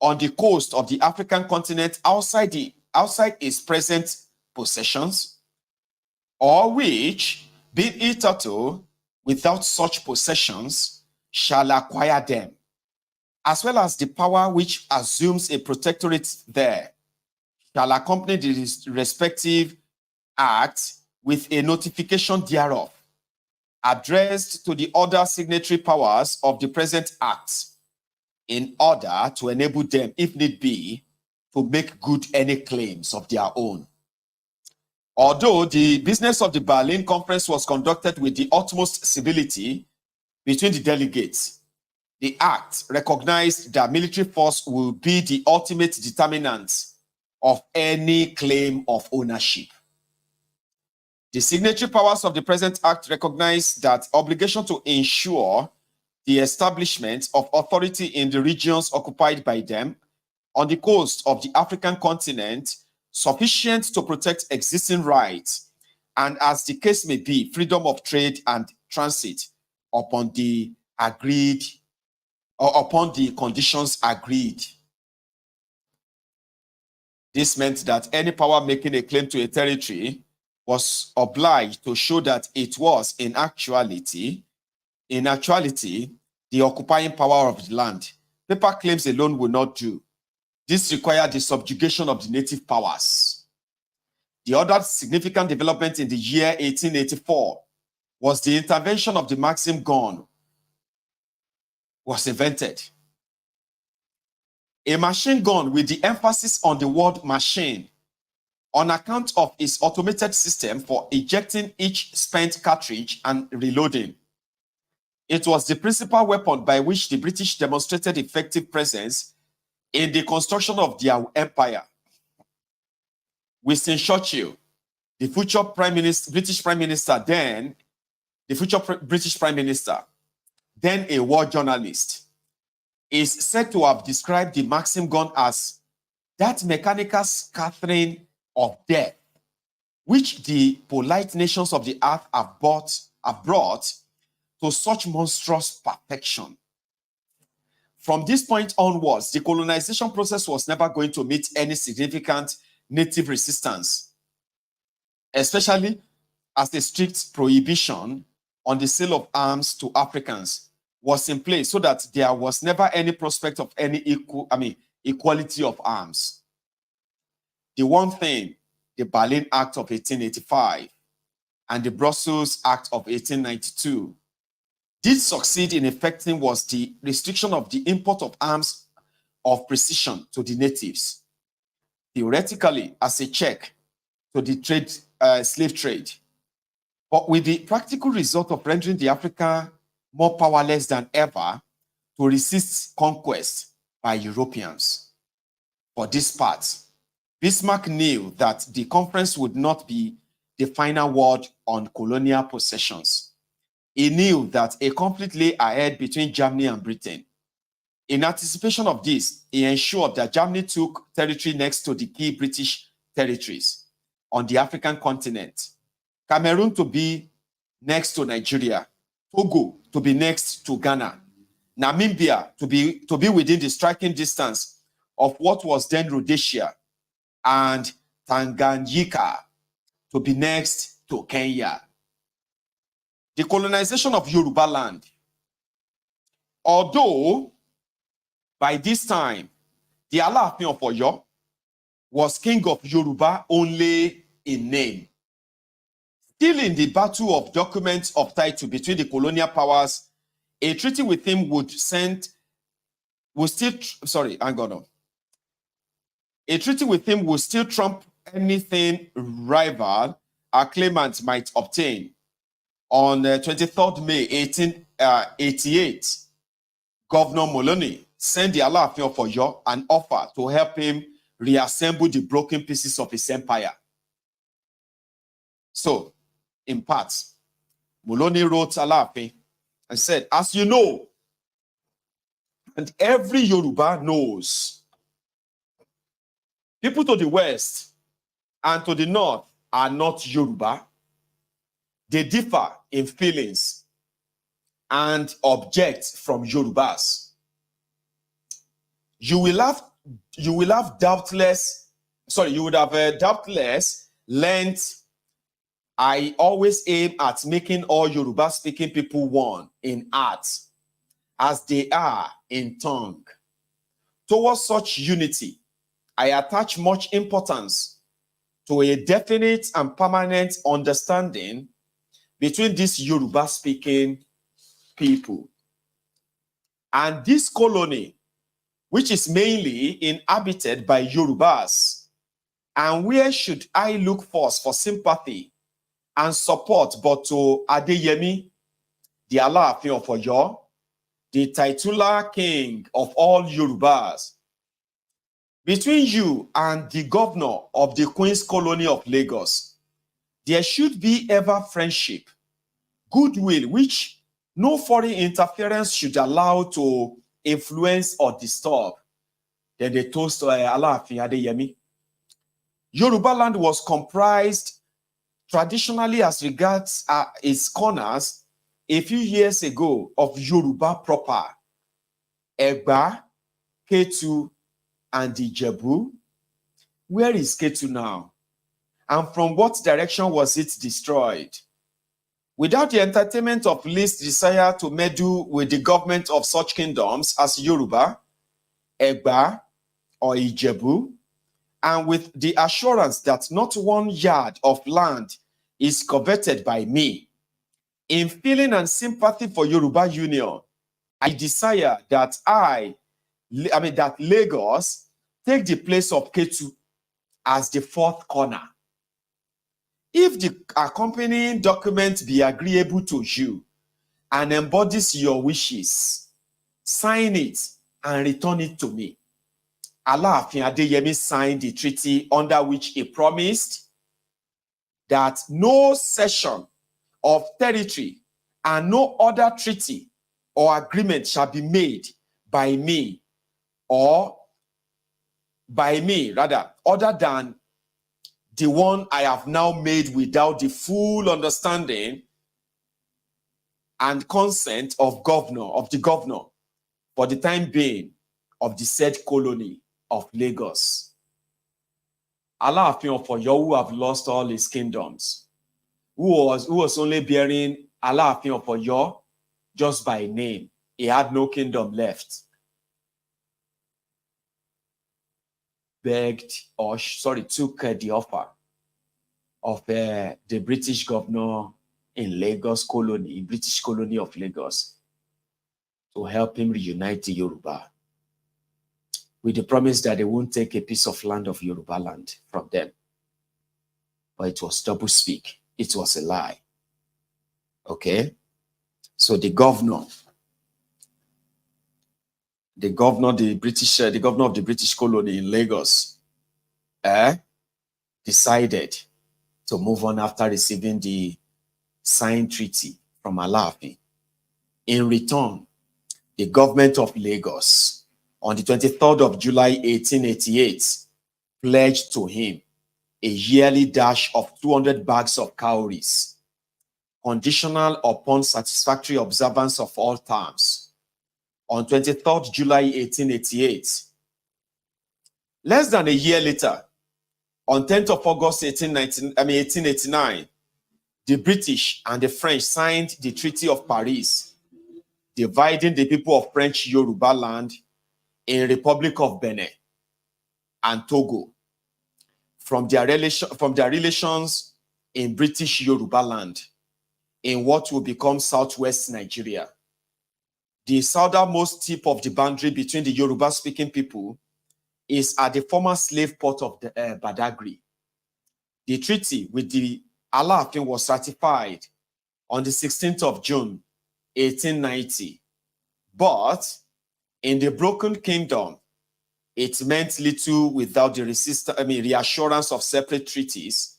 on the coast of the African continent outside its present possessions, or which, being hitherto without such possessions, shall acquire them, as well as the power which assumes a protectorate there, shall accompany the respective act with a notification thereof, addressed to the other signatory powers of the present act, in order to enable them, if need be, to make good any claims of their own. Although the business of the Berlin Conference was conducted with the utmost civility between the delegates, the act recognized that military force will be the ultimate determinant of any claim of ownership. The signatory powers of the present act recognize that obligation to ensure the establishment of authority in the regions occupied by them on the coast of the African continent, sufficient to protect existing rights, and as the case may be, freedom of trade and transit upon the conditions agreed. This meant that any power making a claim to a territory was obliged to show that it was in actuality, the occupying power of the land. Paper claims alone will not do. This required the subjugation of the native powers. The other significant development in the year 1884 was the intervention of the Maxim gun was invented. A machine gun with the emphasis on the word machine, on account of its automated system for ejecting each spent cartridge and reloading. It was the principal weapon by which the British demonstrated effective presence in the construction of their empire. Winston Churchill, the future British Prime Minister, then a war journalist, is said to have described the Maxim gun as that mechanical scattering of death, which the polite nations of the earth have brought to such monstrous perfection. From this point onwards, the colonization process was never going to meet any significant native resistance, especially as a strict prohibition on the sale of arms to Africans was in place, so that there was never any prospect of any equality of arms. The one thing the Berlin Act of 1885 and the Brussels Act of 1892 did succeed in effecting was the restriction of the import of arms of precision to the natives, theoretically as a check to the slave trade, but with the practical result of rendering the Africa more powerless than ever to resist conquest by Europeans. For this part, Bismarck knew that the conference would not be the final word on colonial possessions. He knew that a conflict lay ahead between Germany and Britain. In anticipation of this, he ensured that Germany took territory next to the key British territories on the African continent, Cameroon to be next to Nigeria, Togo to be next to Ghana, Namibia to be within the striking distance of what was then Rhodesia, and Tanganyika to be next to Kenya. The colonization of Yoruba land. Although by this time, the Alaafin of Oyo was king of Yoruba only in name. Still in the battle of documents of title between the colonial powers, a treaty with him would still trump anything rival or claimant might obtain. On 23rd May 1888, Governor Moloney sent the Alaafin of Oyo an offer to help him reassemble the broken pieces of his empire. So, in part, Moloney wrote Alaafin and said, as you know, and every Yoruba knows, people to the west and to the north are not Yoruba. They differ in feelings and object from Yorubas. You would have doubtless learned I always aim at making all Yoruba-speaking people one in art, as they are in tongue. Towards such unity, I attach much importance to a definite and permanent understanding between these Yoruba-speaking people and this colony, which is mainly inhabited by Yorubas. And where should I look first for sympathy and support but to Adeyemi, the Alaafin of Oyo, the titular king of all Yorubas? Between you and the governor of the Queen's Colony of Lagos, there should be ever friendship, goodwill, which no foreign interference should allow to influence or disturb. Then they toast Alaafin Adeyemi. Yoruba land was comprised traditionally as regards its corners a few years ago of Yoruba proper, Egba, Ketu, and Ijebu. Where is Ketu now? And from what direction was it destroyed? Without the entertainment of least desire to meddle with the government of such kingdoms as Yoruba, Egba, or Ijebu, and with the assurance that not one yard of land is coveted by me, in feeling and sympathy for Yoruba Union, I desire that that Lagos take the place of Ketu as the fourth corner. If the accompanying document be agreeable to you and embodies your wishes, sign it and return it to me. Alaafin Adeyemi signed the treaty under which he promised that no cession of territory and no other treaty or agreement shall be made by me, other than the one I have now made without the full understanding and consent of the governor for the time being of the said colony of Lagos. Alaafin of Oyo, who have lost all his kingdoms, who was only bearing Alaafin of Oyo just by name. He had no kingdom left. Took the offer of the British governor in Lagos colony, British colony of Lagos, to help him reunite the Yoruba, with the promise that they won't take a piece of land of Yoruba land from them. But it was double speak. It was a lie. Okay? So the governor of the British colony in Lagos, decided to move on after receiving the signed treaty from Alaafin. In return, the government of Lagos, on the 23rd of July, 1888, pledged to him a yearly dash of 200 bags of cowries, conditional upon satisfactory observance of all terms. On 23rd July 1888, less than a year later, On 10th of August 1889, the British and the French signed the Treaty of Paris, dividing the people of French Yoruba land in Republic of Benin and Togo from their relations in British Yoruba land in what will become Southwest Nigeria. The southernmost tip of the boundary between the Yoruba-speaking people is at the former slave port of the Badagry. The treaty with the Alaafin was ratified on the 16th of June, 1890. But in the broken kingdom, it meant little without the reassurance of separate treaties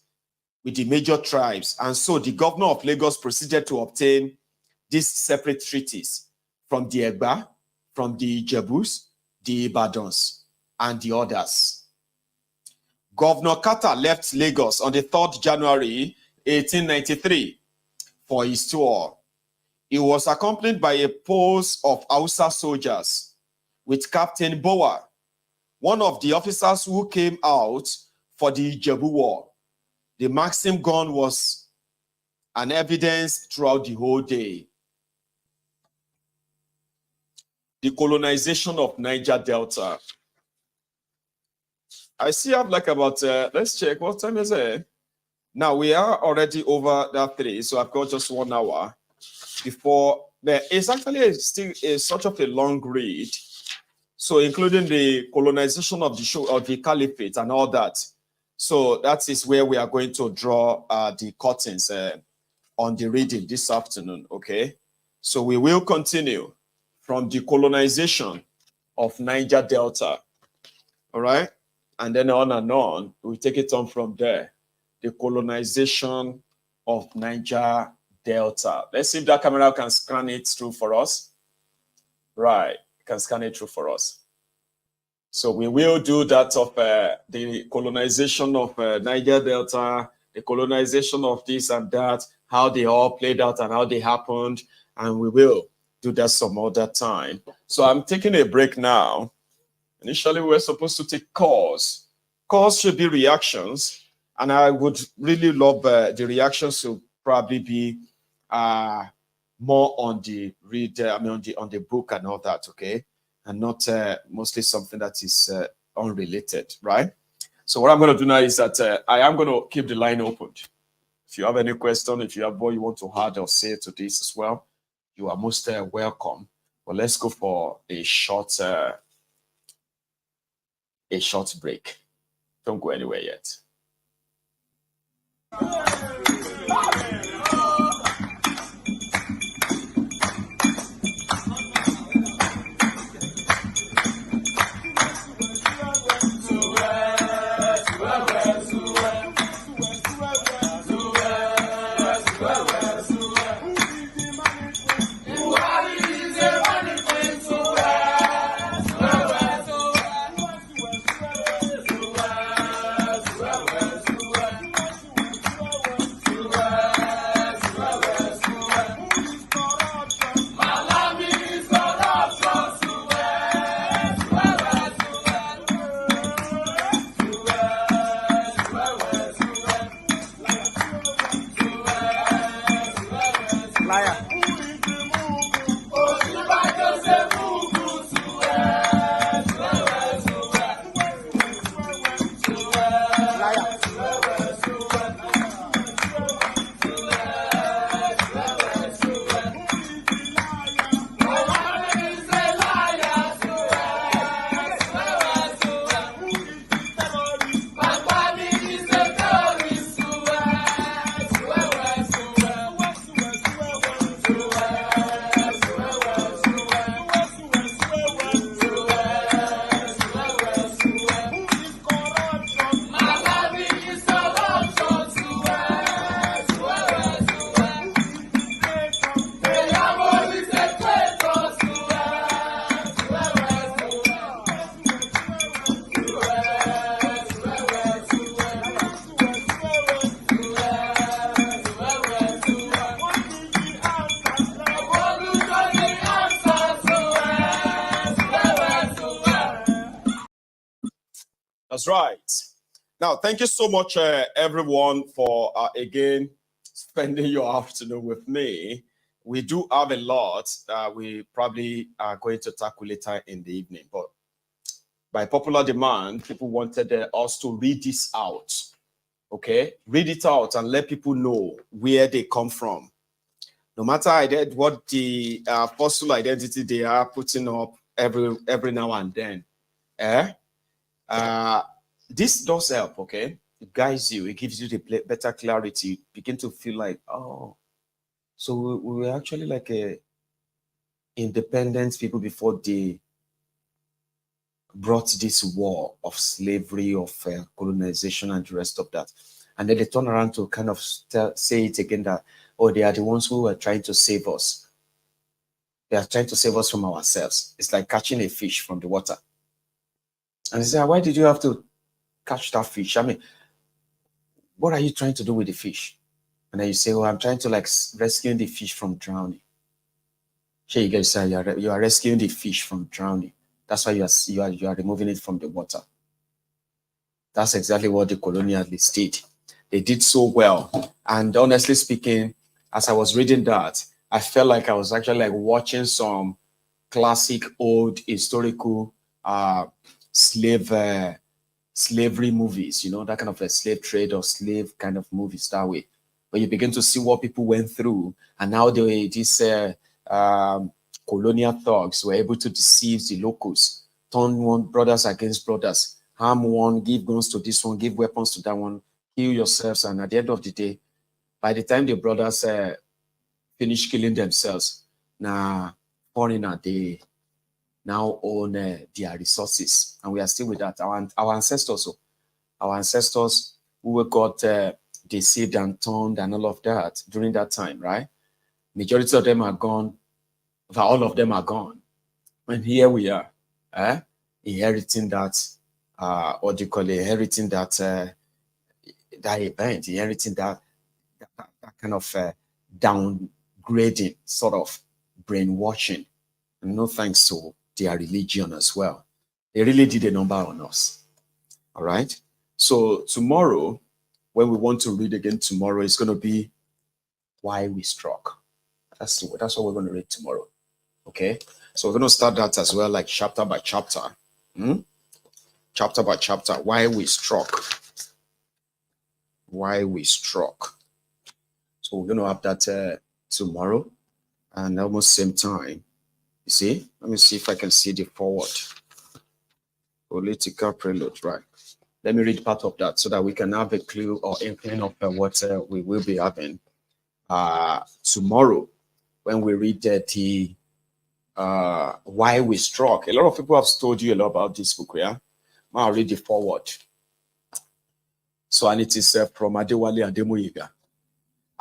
with the major tribes. And so the governor of Lagos proceeded to obtain these separate treaties from the Egba, from the Ijebus, the Ibadans, and the others. Governor Carter left Lagos on the 3rd January 1893 for his tour. He was accompanied by a posse of Hausa soldiers with Captain Bower, one of the officers who came out for the Ijebu War. The Maxim gun was an evidence throughout the whole day. The colonization of Niger Delta. I see I've like about, let's check, what time is it? Now we are already over that 3, so I've got just 1 hour before. It's actually still sort of a long read. So including the colonization of the caliphate and all that. So that is where we are going to draw the curtains on the reading this afternoon, okay? So we will continue from the colonization of Niger Delta, all right? And then on, we take it on from there. The colonization of Niger Delta. Let's see if that camera can scan it through for us. Right, can scan it through for us. So we will do that of the colonization of Niger Delta, the colonization of this and that, how they all played out and how they happened, and we will do that some other time. So I'm taking a break now. Initially, we were supposed to take calls. Calls should be reactions, and I would really love the reactions to probably be more on the on the book and all that, okay? And not mostly something that is unrelated, right? So what I'm going to do now is that I am going to keep the line open. If you have any question, if you have what you want to add or say to this as well, you are most welcome. But let's go for a short break. Don't go anywhere yet. That's right. Now, thank you so much, everyone, for again spending your afternoon with me. We do have a lot we probably are going to tackle later in the evening, but by popular demand, people wanted us to read this out. Okay, read it out and let people know where they come from. No matter what the postal identity they are putting up every now and then. This does help, okay? It guides you, it gives you the better clarity. You begin to feel like, oh, so we were actually like a independent people before they brought this war of slavery, of colonization and the rest of that. And then they turn around to kind of say it again that, oh, they are the ones who are trying to save us. They are trying to save us from ourselves. It's like catching a fish from the water. And they say, why did you have to catch that fish? I mean, what are you trying to do with the fish? And then you say, oh, I'm trying to like rescue the fish from drowning. Here you guys say you are rescuing the fish from drowning. That's why you are removing it from the water. That's exactly what the colonialists did. They did so well. And honestly speaking, as I was reading that, I felt like I was actually like watching some classic old historical slavery movies, you know, that kind of a slave trade or slave kind of movies that way. But you begin to see what people went through, and how these colonial thugs were able to deceive the locals, turn one brothers against brothers, harm one, give guns to this one, give weapons to that one, kill yourselves, and at the end of the day, by the time the brothers finish killing themselves, now foreigner they now own their resources, and we are still with that. Our ancestors who got deceived and turned and all of that during that time, right? Majority of them are gone. All of them are gone, and here we are, inheriting that, what do you call it? Inheriting that that event, inheriting that kind of downgrading, sort of brainwashing, and no thanks to their religion as well. They really did a number on us. All right. So tomorrow, when we want to read again tomorrow, it's going to be Why We Struck. That's what we're going to read tomorrow. Okay. So we're going to start that as well, like chapter by chapter. Chapter by chapter. Why We Struck. Why We Struck. So we're going to have that tomorrow, and almost same time. You see? Let me see if I can see the forward. Political prelude, right? Let me read part of that so that we can have a clue or inkling of what we will be having tomorrow when we read the Why We Struck. A lot of people have told you a lot about this book, yeah? I'll read the forward. So, and it is from Adewale Ademoyega.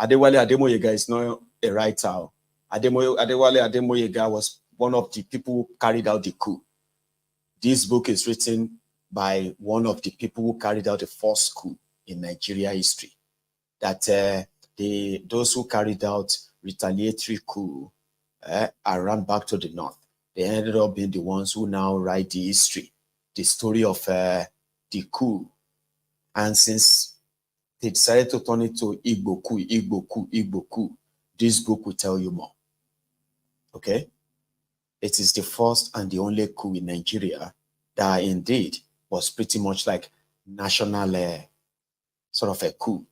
Adewale Ademoyega is not a writer. Adewale Ademoyega was one of the people who carried out the coup. This book is written by one of the people who carried out the first coup in Nigeria history. That those who carried out retaliatory coup are run back to the north. They ended up being the ones who now write the history, the story of the coup. And since they decided to turn it to Igbo coup, this book will tell you more. Okay? It is the first and the only coup in Nigeria that indeed was pretty much like national sort of a coup.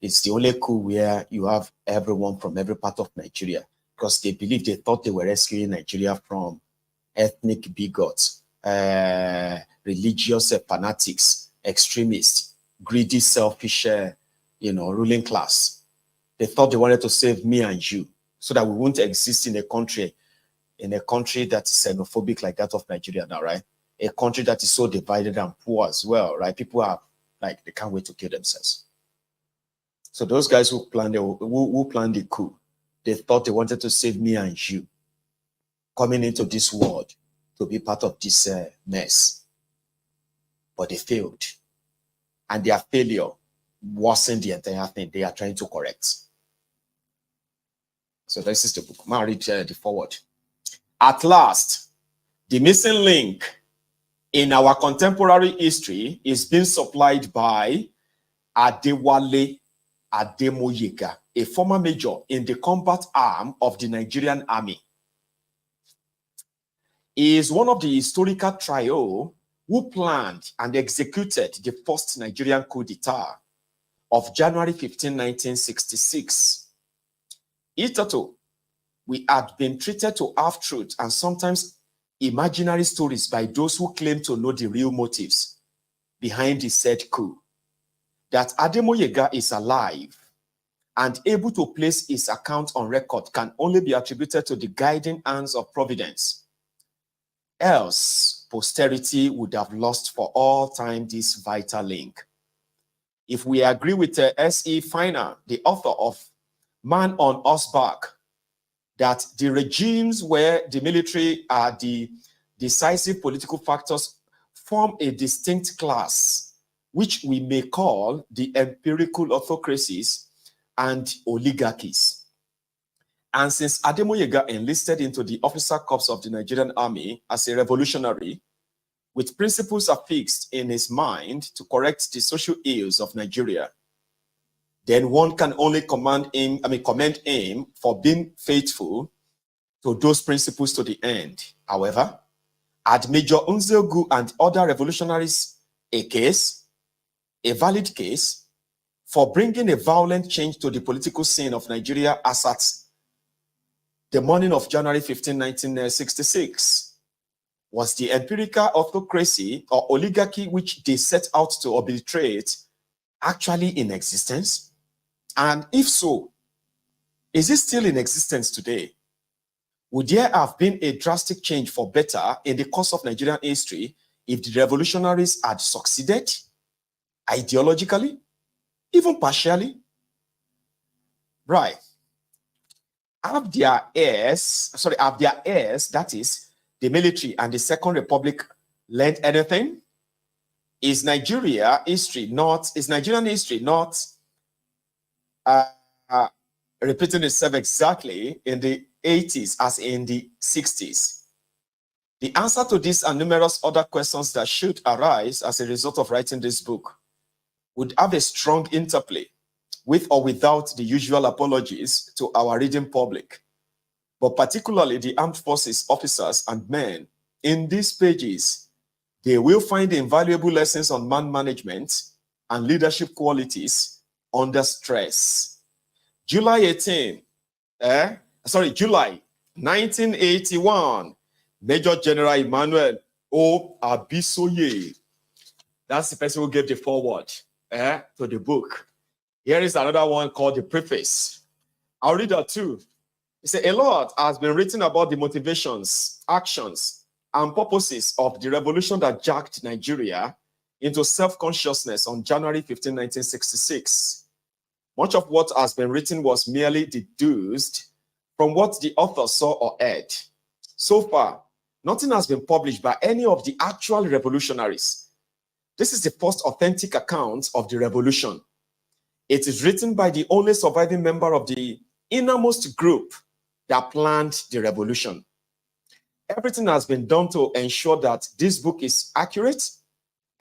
It's the only coup where you have everyone from every part of Nigeria, because they thought they were rescuing Nigeria from ethnic bigots, religious fanatics, extremists, greedy, selfish, ruling class. They thought they wanted to save me and you so that we won't exist in a country that is xenophobic like that of Nigeria now, right? A country that is so divided and poor as well, right? People are like, they can't wait to kill themselves. So those guys who planned the coup, they thought they wanted to save me and you coming into this world to be part of this mess. But they failed. And their failure wasn't the entire thing they are trying to correct. So this is the book. I'll read the forward. At last, the missing link in our contemporary history is being supplied by Adewale Ademoyega, a former major in the combat arm of the Nigerian army. He is one of the historical trio who planned and executed the first Nigerian coup d'etat of January 15, 1966. Hitherto, we had been treated to half-truths and sometimes imaginary stories by those who claim to know the real motives behind the said coup. That Ademoyega is alive and able to place his account on record can only be attributed to the guiding hands of Providence. Else, posterity would have lost for all time this vital link. If we agree with S.E. Feiner, the author of Man on Horseback, that the regimes where the military are the decisive political factors form a distinct class, which we may call the empirical autocracies and oligarchies. And since Ademoyega enlisted into the officer corps of the Nigerian army as a revolutionary, with principles affixed in his mind to correct the social ills of Nigeria, then one can only commend him for being faithful to those principles to the end. However, had Major Nzeogu and other revolutionaries a valid case for bringing a violent change to the political scene of Nigeria as at the morning of January 15, 1966? Was the empirical autocracy or oligarchy which they set out to obliterate actually in existence? And if so, is it still in existence today? Would there have been a drastic change for better in the course of Nigerian history if the revolutionaries had succeeded ideologically, even partially? Right. Have their heirs, that is, the military and the Second Republic, learned anything? Is Nigerian history not repeating itself exactly in the 80s as in the 60s? The answer to this and numerous other questions that should arise as a result of writing this book would have a strong interplay with or without the usual apologies to our reading public, but particularly the armed forces officers and men. In these pages, they will find invaluable lessons on man management and leadership qualities under stress. July 1981, Major General Emmanuel O. Abisoye, that's the person who gave the foreword to the book. Here is another one called the preface. I'll read that too. It says, a lot has been written about the motivations, actions, and purposes of the revolution that jacked Nigeria into self-consciousness on January 15, 1966. Much of what has been written was merely deduced from what the author saw or heard. So far, nothing has been published by any of the actual revolutionaries. This is the first authentic account of the revolution. It is written by the only surviving member of the innermost group that planned the revolution. Everything has been done to ensure that this book is accurate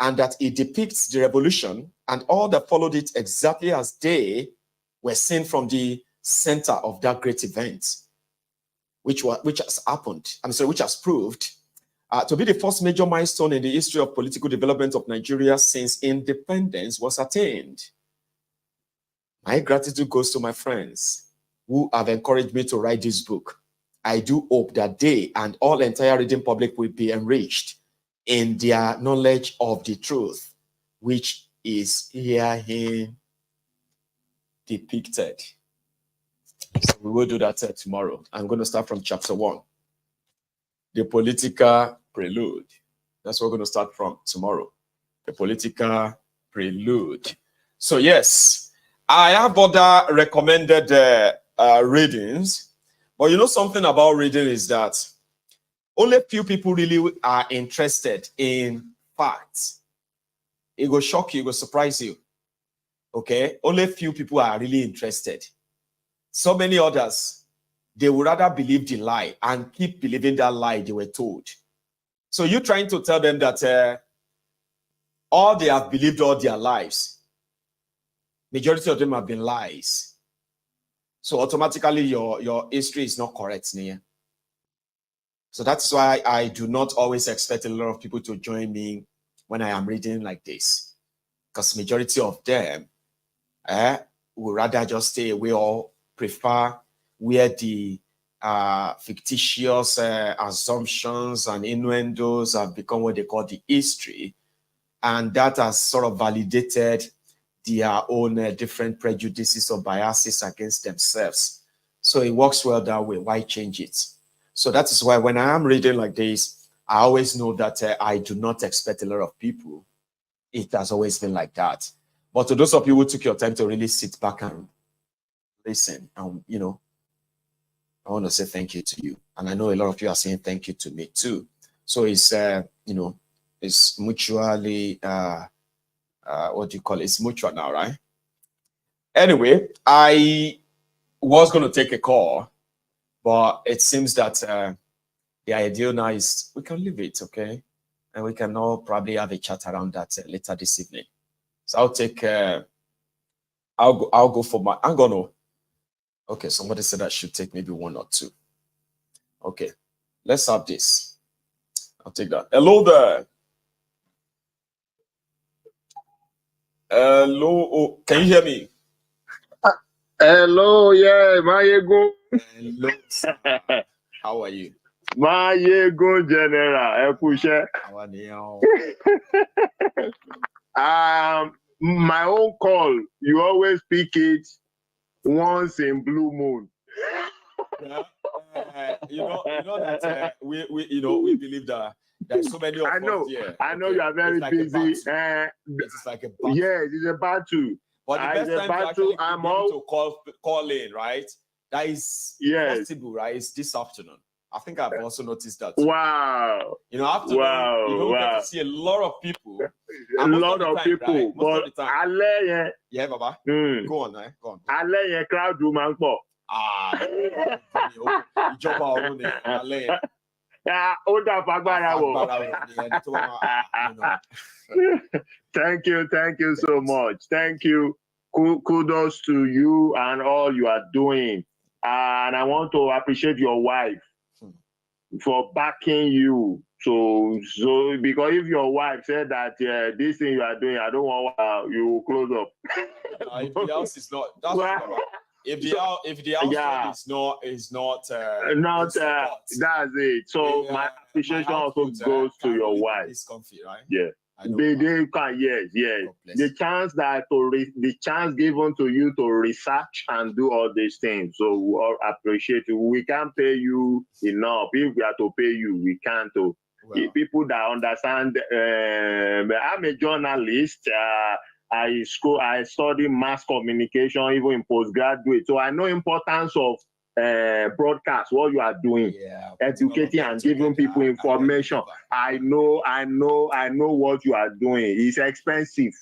and that it depicts the revolution and all that followed it exactly as they were seen from the center of that great event, which has proved to be the first major milestone in the history of political development of Nigeria since independence was attained. My gratitude goes to my friends who have encouraged me to write this book. I do hope that they and all entire reading public will be enriched in their knowledge of the truth, which is herein depicted. So we will do that tomorrow. I'm going to start from chapter 1, the political prelude. That's what we're going to start from tomorrow, the political prelude. So yes, I have other recommended readings, but you know something about reading is that only a few people really are interested in facts. It will shock you, it will surprise you. Okay? Only a few people are really interested. So many others, they would rather believe the lie and keep believing that lie they were told. So you're trying to tell them that all they have believed all their lives, majority of them have been lies. So automatically your history is not correct, Nia. So that's why I do not always expect a lot of people to join me when I am reading like this. Because majority of them would rather just stay away or prefer where the fictitious assumptions and innuendos have become what they call the history. And that has sort of validated their own different prejudices or biases against themselves. So it works well that way. Why change it? So that is why when I am reading like this, I always know that I do not expect a lot of people. It has always been like that. But to those of you who took your time to really sit back and listen, you know, I want to say thank you to you. And I know a lot of you are saying thank you to me too. So it's, you know, it's mutually, what do you call it? It's mutual now, right? Anyway, I was going to take a call, but it seems that the idea now is we can leave it, okay? And we can all probably have a chat around that later this evening. So I'll take, I'll go for my, I'm gonna, okay, somebody said I should take maybe one or two. Okay, let's have this. I'll take that. Hello there. Hello, oh, can you hear me? Hello, yeah, Maiyegun. Hello, sir. How are you? Maiyegun General, How are you? My own call, you always pick it once in blue moon. Yeah, you know that we believe that there's so many of us here. I know you are very busy. It's like a battle. Yes, it's a battle. But the best time to actually be able to call in, right? That is possible, right? It's this afternoon. I think I've also noticed that. Wow. You know, afternoon, you don't get to see a lot of people. A lot of people. Right? Most of the time. Yeah, Baba. Go on, go on. Crowd room and Thank you so much. Thank you. Kudos to you and all you are doing. And I want to appreciate your wife for backing you. So because if your wife said that this thing you are doing, I don't want you will close up. If the house is not, that's well, if the house is not that's it. So my appreciation also goes to your wife. It's comfy, right? Yeah. They can, yes. The chance given to you to research and do all these things. So we all appreciate you. We can't pay you enough. If we are to pay you, we can't. People that understand, I'm a journalist. I study mass communication, even in postgraduate. So I know importance of broadcast, what you are doing, educating and giving people information. I know what you are doing. It's expensive.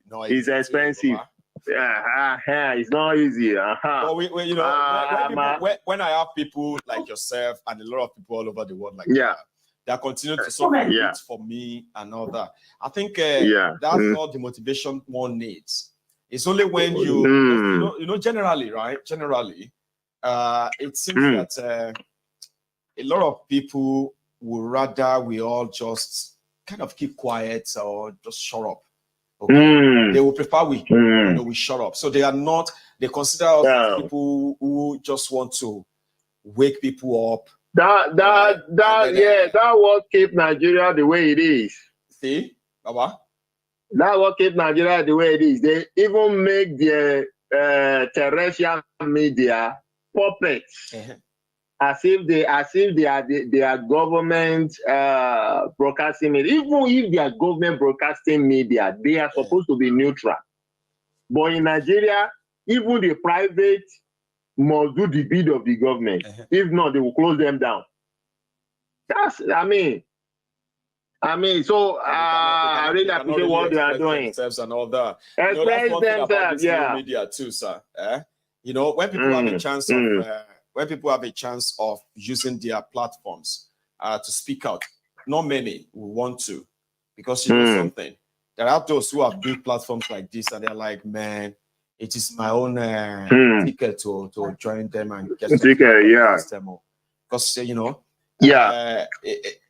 No, it's expensive. It's not easy. But you know, when I have people like yourself and a lot of people all over the world like that, they continue to support for me and all that. I think that's not the motivation one needs. It's only when you know, generally, right? Generally, it seems that a lot of people would rather we all just kind of keep quiet or just shut up. Okay? They would prefer we shut up. So they consider us people who just want to wake people up. That what keep Nigeria the way it is. See, Baba? That what keep Nigeria the way it is. They even make the terrestrial media puppets, as if they are government broadcasting media. Even if they are government broadcasting media, they are supposed to be neutral. But in Nigeria, even the private must do the bid of the government. If not, they will close them down. I really appreciate what they are doing. And all that. Express themselves, media too, sir. You know, when people have a chance of using their platforms to speak out, not many will want to, because you know something. There are those who have built platforms like this, and they're like, man, it is my own ticket to join them and get something system. Because you know, there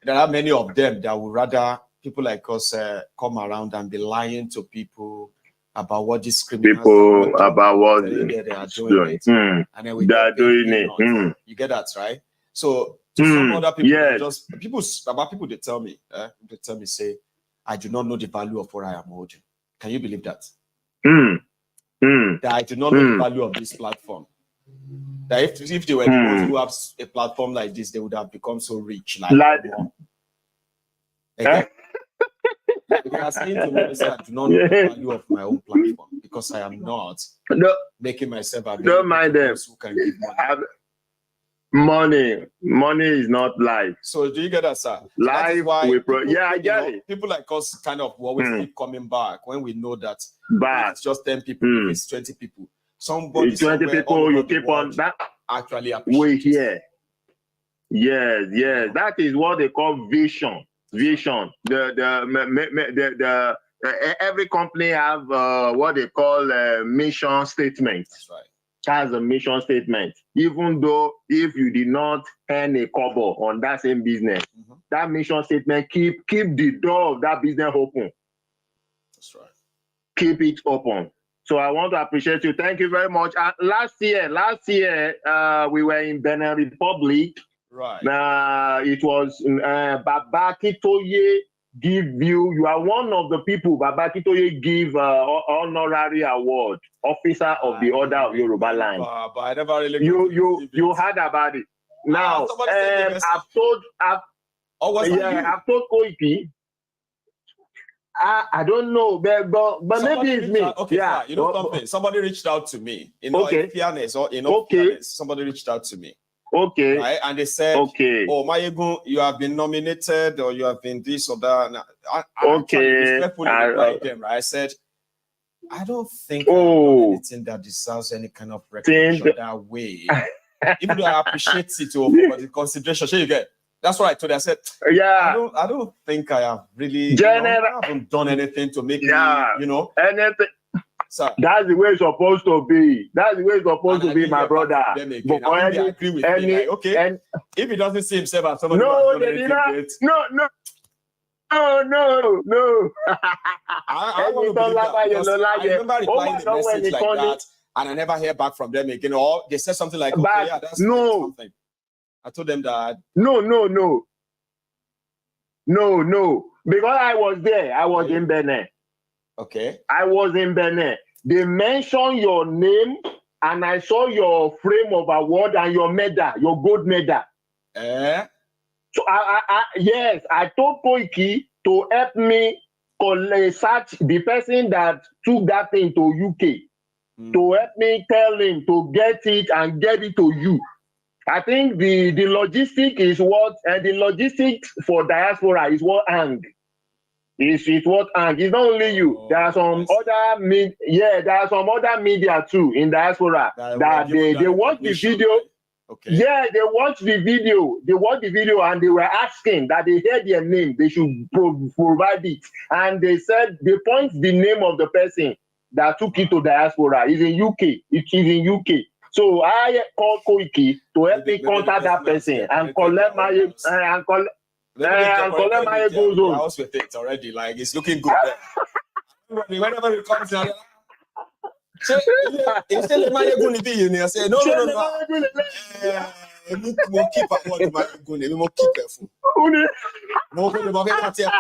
are many of them that would rather people like us come around and be lying to people about what these criminals about what they are doing it. And then we are doing it. You get that, right? So to some other people, just people they tell me, say, I do not know the value of what I am holding. Can you believe that? That I do not know the value of this platform. That if they were the ones who have a platform like this, they would have become so rich. Okay? They are saying to me, I do not know the value of my own platform because I am not making myself available. Don't mind them. Who can give money. Money is not life. So do you get that, sir? Life, so why I get it. People like us kind of always keep coming back when we know that it's just 10 people, if it's 20 people. Somebody 20 people, you keep on that. Actually, we hear. Yes. That is what they call vision. Every company have what they call a mission statement. That's right. Has a mission statement. Even though if you did not earn a kobo on that same business, that mission statement keep the door of that business open. That's right. Keep it open. So I want to appreciate you. Thank you very much. Last year, we were in Benin Republic. Right. It was Baba Kitoye give you are one of the people Baba Kitoye give honorary award, Officer of the Order of Yoruba Land. But I never really you heard about it. Now I've told Koiki. I don't know, but maybe it's me. Okay, yeah. You know something? Somebody reached out to me. In fairness, somebody reached out to me. Okay. Right? And they said, oh, Maiyegun, you have been nominated or you have been this or that. And I respectfully replied them, right? I said, I don't think I've done anything that deserves any kind of recognition that way. Even though I appreciate it for the consideration. So you get. That's what I told you. I said, I don't think I have really I haven't done anything to make me, anything. So, that's the way it's supposed to be. That's the way it's supposed to be, my brother. But I agree with me. Like, if he doesn't see himself as somebody no. I remember replying the message like that, and I never hear back from them again. Or they said something like, that's something. I told them that no. Because I was there. I was in Benin. Okay. I was in Benin. They mentioned your name, and I saw your frame of award and your medal, your gold medal. So I told Koiki to help me search the person that took that thing to UK. To help me tell him to get it and get it to you. I think the logistic is what the logistics for diaspora is what hang. It's what hang. It's not only you. There are some other media too in diaspora that they watch the video. Okay. Yeah, they watch the video. They watch the video and they were asking that they heard their name. They should provide it. And they said they point the name of the person that took it to diaspora. It's in UK. It is in UK. So I called Koiki to help me contact that person and collect my Maiyegun's own. House with it already, like it's looking good. Whenever it comes out, it's still Maiyegun in I say no. We keep careful.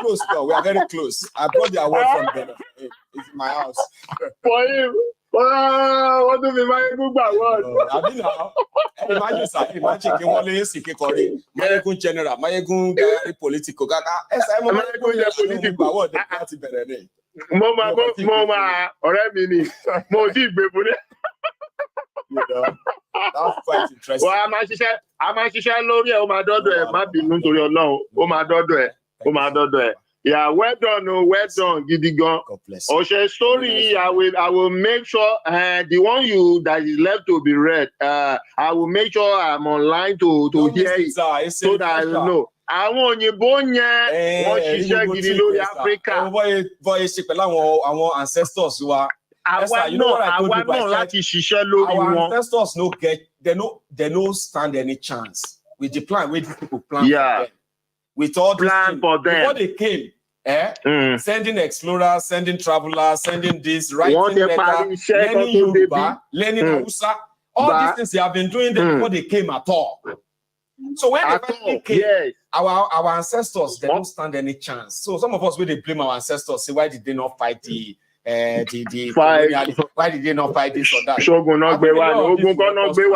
Close. We are very close. I brought the award from Benin. It's in my house. For him. What do you Maiyegun award? I mean now. Imagine Maiyegun General, Maiyegun political. Mama, ọ̀rẹ́ mi ni. Mo ti gbé fún ni. That's quite interesting. Well, a máa ṣiṣẹ́ lórí ẹ̀, ó máa dọ́dọ̀ ẹ̀, má bínú torí Ọlọ́run, ó máa dọ́dọ̀ ẹ̀. Yeah, well done, gidi gan. God bless. Oshe story, I will make sure the one that is left to be read. I will make sure I'm online to hear it so that I know. àwọn òyìnbó yẹn wọ́n ṣiṣẹ́ gidi lórí Áfíríkà. Boy, ṣe pẹ̀lú àwọn ancestors wa. Àwa náà láti ṣiṣẹ́ lórí wọn. Our ancestors no get, they no stand any chance with the plan wey these people plan for them. With all plan for them before they came. Sending explorers, sending travelers, sending this, writing letters, learning Yoruba, learning Hausa. All these things they have been doing them before they came at all. So when they finally came, our ancestors, they don't stand any chance. So some of us will blame our ancestors, say why did they not fight why did they not fight this or that?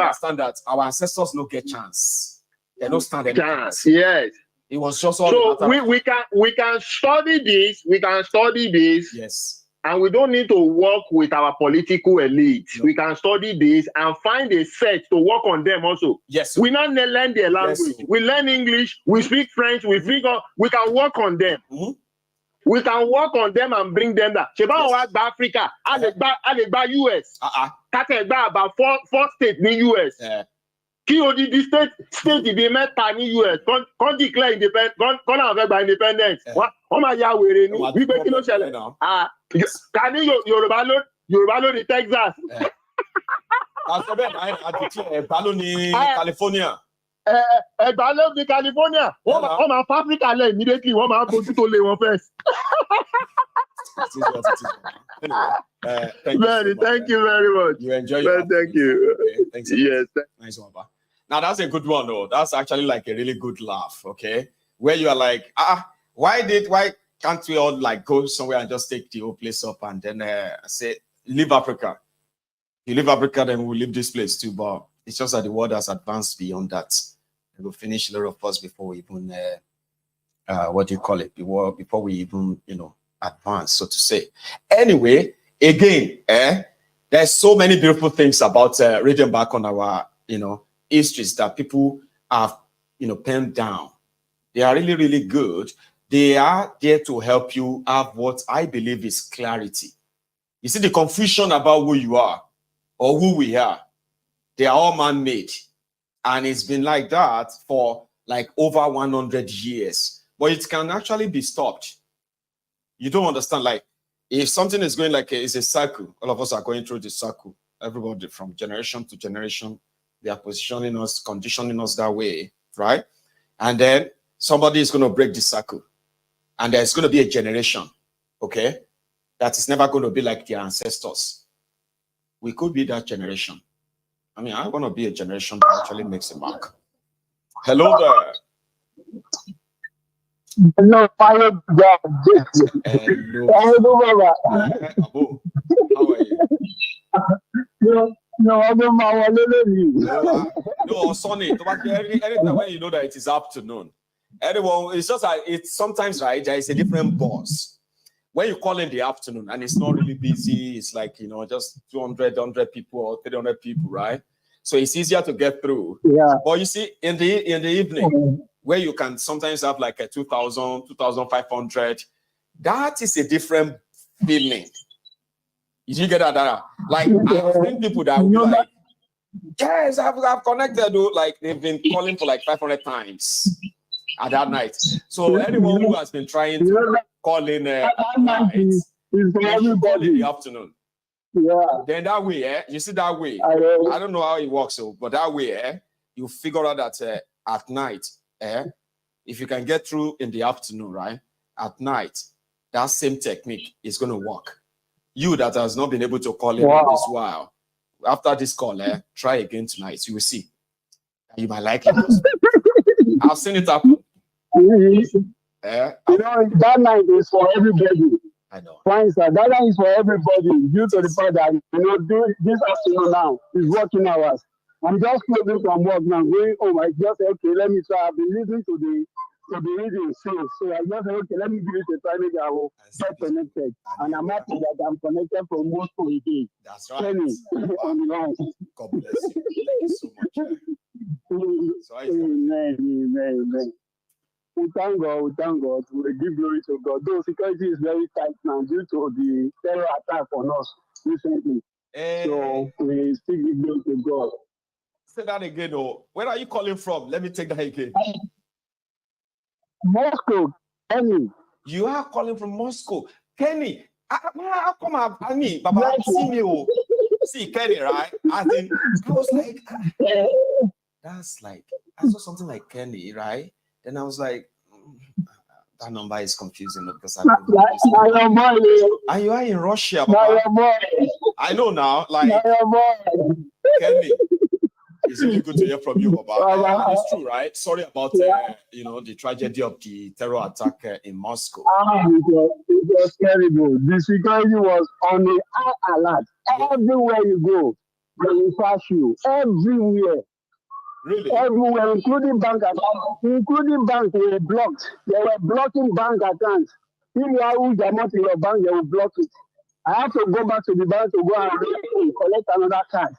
Understand that our ancestors don't get chance. They don't stand any chance. Yes. It was just all so we can study this. We can study this. Yes. And we don't need to work with our political elite. No. We can study this and find a set to work on them also. Yes. We not learn their language. Yes. We learn English. We speak French. We can work on them. Mm-hmm. We can work on them and bring them back. Yes. Africa. I US. About four states in the US. Kí odidi state ìdè mẹ́ta ní US kan declare independence kan náà fẹ́ gba independence wọ́n máa ya wèrè ní wípé kí ló ṣẹlẹ̀ ká ní Yorùbá ló ní Texas. Àṣọ bẹ́ẹ̀ àti Ẹ̀gbá ló ní California. Ẹ̀gbá ló ní California wọ́n máa fa Africa lẹ̀ immediately wọ́n máa fojú tó lé wọn first. Thank you very much. You enjoy your thank you. Okay. Thanks. Yes. Nice one, Papa. Now that's a good one, though. That's actually like a really good laugh, okay? Where you are like, why can't we all like go somewhere and just take the whole place up and then say, leave Africa? You leave Africa, then we'll leave this place too. But it's just that the world has advanced beyond that. And we'll finish a lot of us before we even, what do you call it? Before we even, advance, so to say. Anyway, again, there's so many beautiful things about reading back on our, histories that people have, penned down. They are really, really good. They are there to help you have what I believe is clarity. You see, the confusion about who you are or who we are, they are all man-made. And it's been like that for like over 100 years. But it can actually be stopped. You don't understand, like, if something is going like it's a cycle, all of us are going through the cycle. Everybody from generation to generation, they are positioning us, conditioning us that way, right? And then somebody is going to break the cycle. And there's going to be a generation, okay, that is never going to be like their ancestors. We could be that generation. I mean, I want to be a generation that actually makes a mark. Hello there. No, fire. Hello. Abu, how are you? No, Sonny. Anytime when you know that it is afternoon. Anyone, it's just like it's sometimes right. There is a different boss. When you call in the afternoon and it's not really busy, it's like just 200 people or 300 people, right? So it's easier to get through. Yeah. But you see, in the evening, where you can sometimes have like a 2,000, 2,500, that is a different feeling. Did you get that? Like, I've seen people that will be like, yes, I've connected, like they've been calling for like 500 times at that night. So anyone who has been trying to call in at night, is for everybody in the afternoon. Yeah. Then that way, you see that way. I don't know how it works, but that way, you figure out that at night, if you can get through in the afternoon, right? At night, that same technique is going to work. You that has not been able to call in this while, after this call, try again tonight. You will see. You might like it. I've seen it happen. That night is for everybody. I know. That night is for everybody due to the fact that this afternoon now is working hours. I'm just closing from work now, going home. I just said, okay, let me try. I've been listening to the reading since. So I just said, okay, let me give it a try. Maybe I will get connected. And I'm happy that I'm connected for most of the day. That's right. Wow. God bless you. Thank you so much. Amen. We thank God. We give glory to God. Though security is very tight now due to the terror attack on us recently. So we still give glory to God. Say that again, where are you calling from? Let me take that again. Moscow, Kenny. You are calling from Moscow. Kenny, how come I mean, Baba, see me, see Kenny, right? I was like, that's like, I saw something like Kenny, right? Then I was like, that number is confusing because I don't know. And you are in Russia, Baba. I know now, like, Kenny. It's really good to hear from you, Baba. It's true, right? Sorry about the tragedy of the terror attack in Moscow. It was terrible. The security was on the high alert. Everywhere you go, they will pass you. Everywhere. Really? Everywhere, including bank accounts. Including banks, they were blocked. They were blocking bank accounts. If you are in your bank, they will block it. I have to go back to the bank to go and collect another card.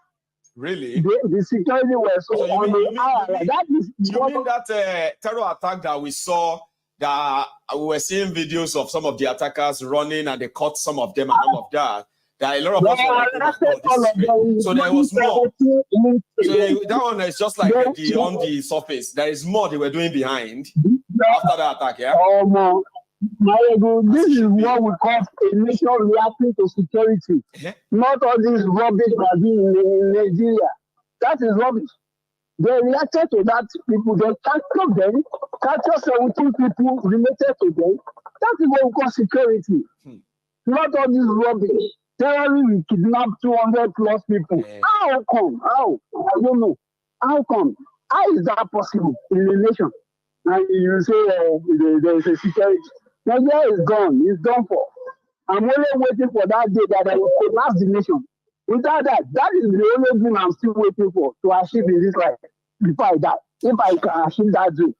Really? The security was so on the high. You mean that terror attack that we saw, that we were seeing videos of some of the attackers running and they caught some of them and all of that? That a lot of us were like, oh my God, this is great. So there was more. So that one is just like on the surface. There is more they were doing behind after the attack, yeah? Maiyegun, this is what we call a nation reacting to security. Not all this rubbish that are being in Nigeria. That is rubbish. They reacted to that people, they captured them, captured 17 people related to them. That is what we call security. Not all this rubbish. Terrorists kidnap 200 plus people. How come? How? I don't know. How come? How is that possible in a nation? And you say there is a security. Nigeria is gone. It's done for. I'm only waiting for that day that I will collapse the nation. Without that, that is the only thing I'm still waiting for to achieve in this life before I die. If I can achieve that dream,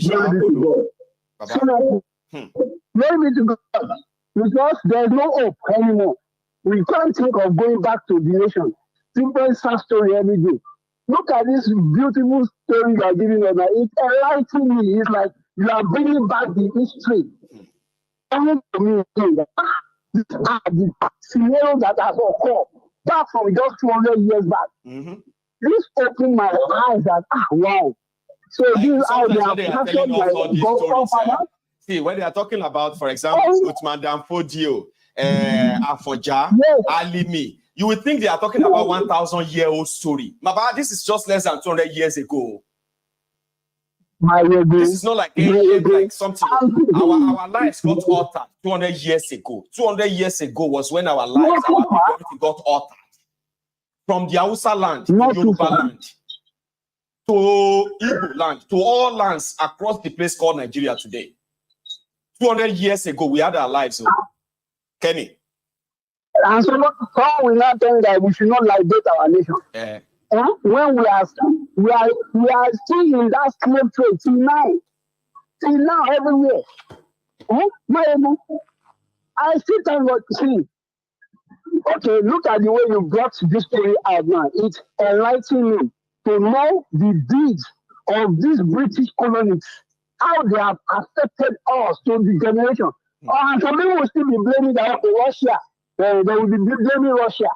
glory be to God. Glory be to God. Because there's no hope anymore. We can't think of going back to the nation. Different sad story every day. Look at this beautiful story you are giving us. It's enlightening me. It's like you are bringing back the history. Telling to me that these are the scenarios that has occurred back from just 200 years back. This opened my eyes that, wow. So like, this is how they are telling us all these stories. See, when they are talking about, for example, Utman Danfodio, Afoja, Alimi, you would think they are talking about 1,000-year-old story. But this is just less than 200 years ago. This is not like something. Our lives got altered 200 years ago. 200 years ago was when our lives, our people got altered. From the Hausa land to Yoruba land, to Igbo land, to all lands across the place called Nigeria today. 200 years ago, we had our lives. So. Kenny. And so Paul will not tell that we should not liberate our nation. When we are still in that slave trade till now everywhere. I still thank God. See, okay, look at the way you brought this story out now. It's enlightening me to know the deeds of these British colonies, how they have affected us to the generation. And some people will still be blaming Russia. They will be blaming Russia.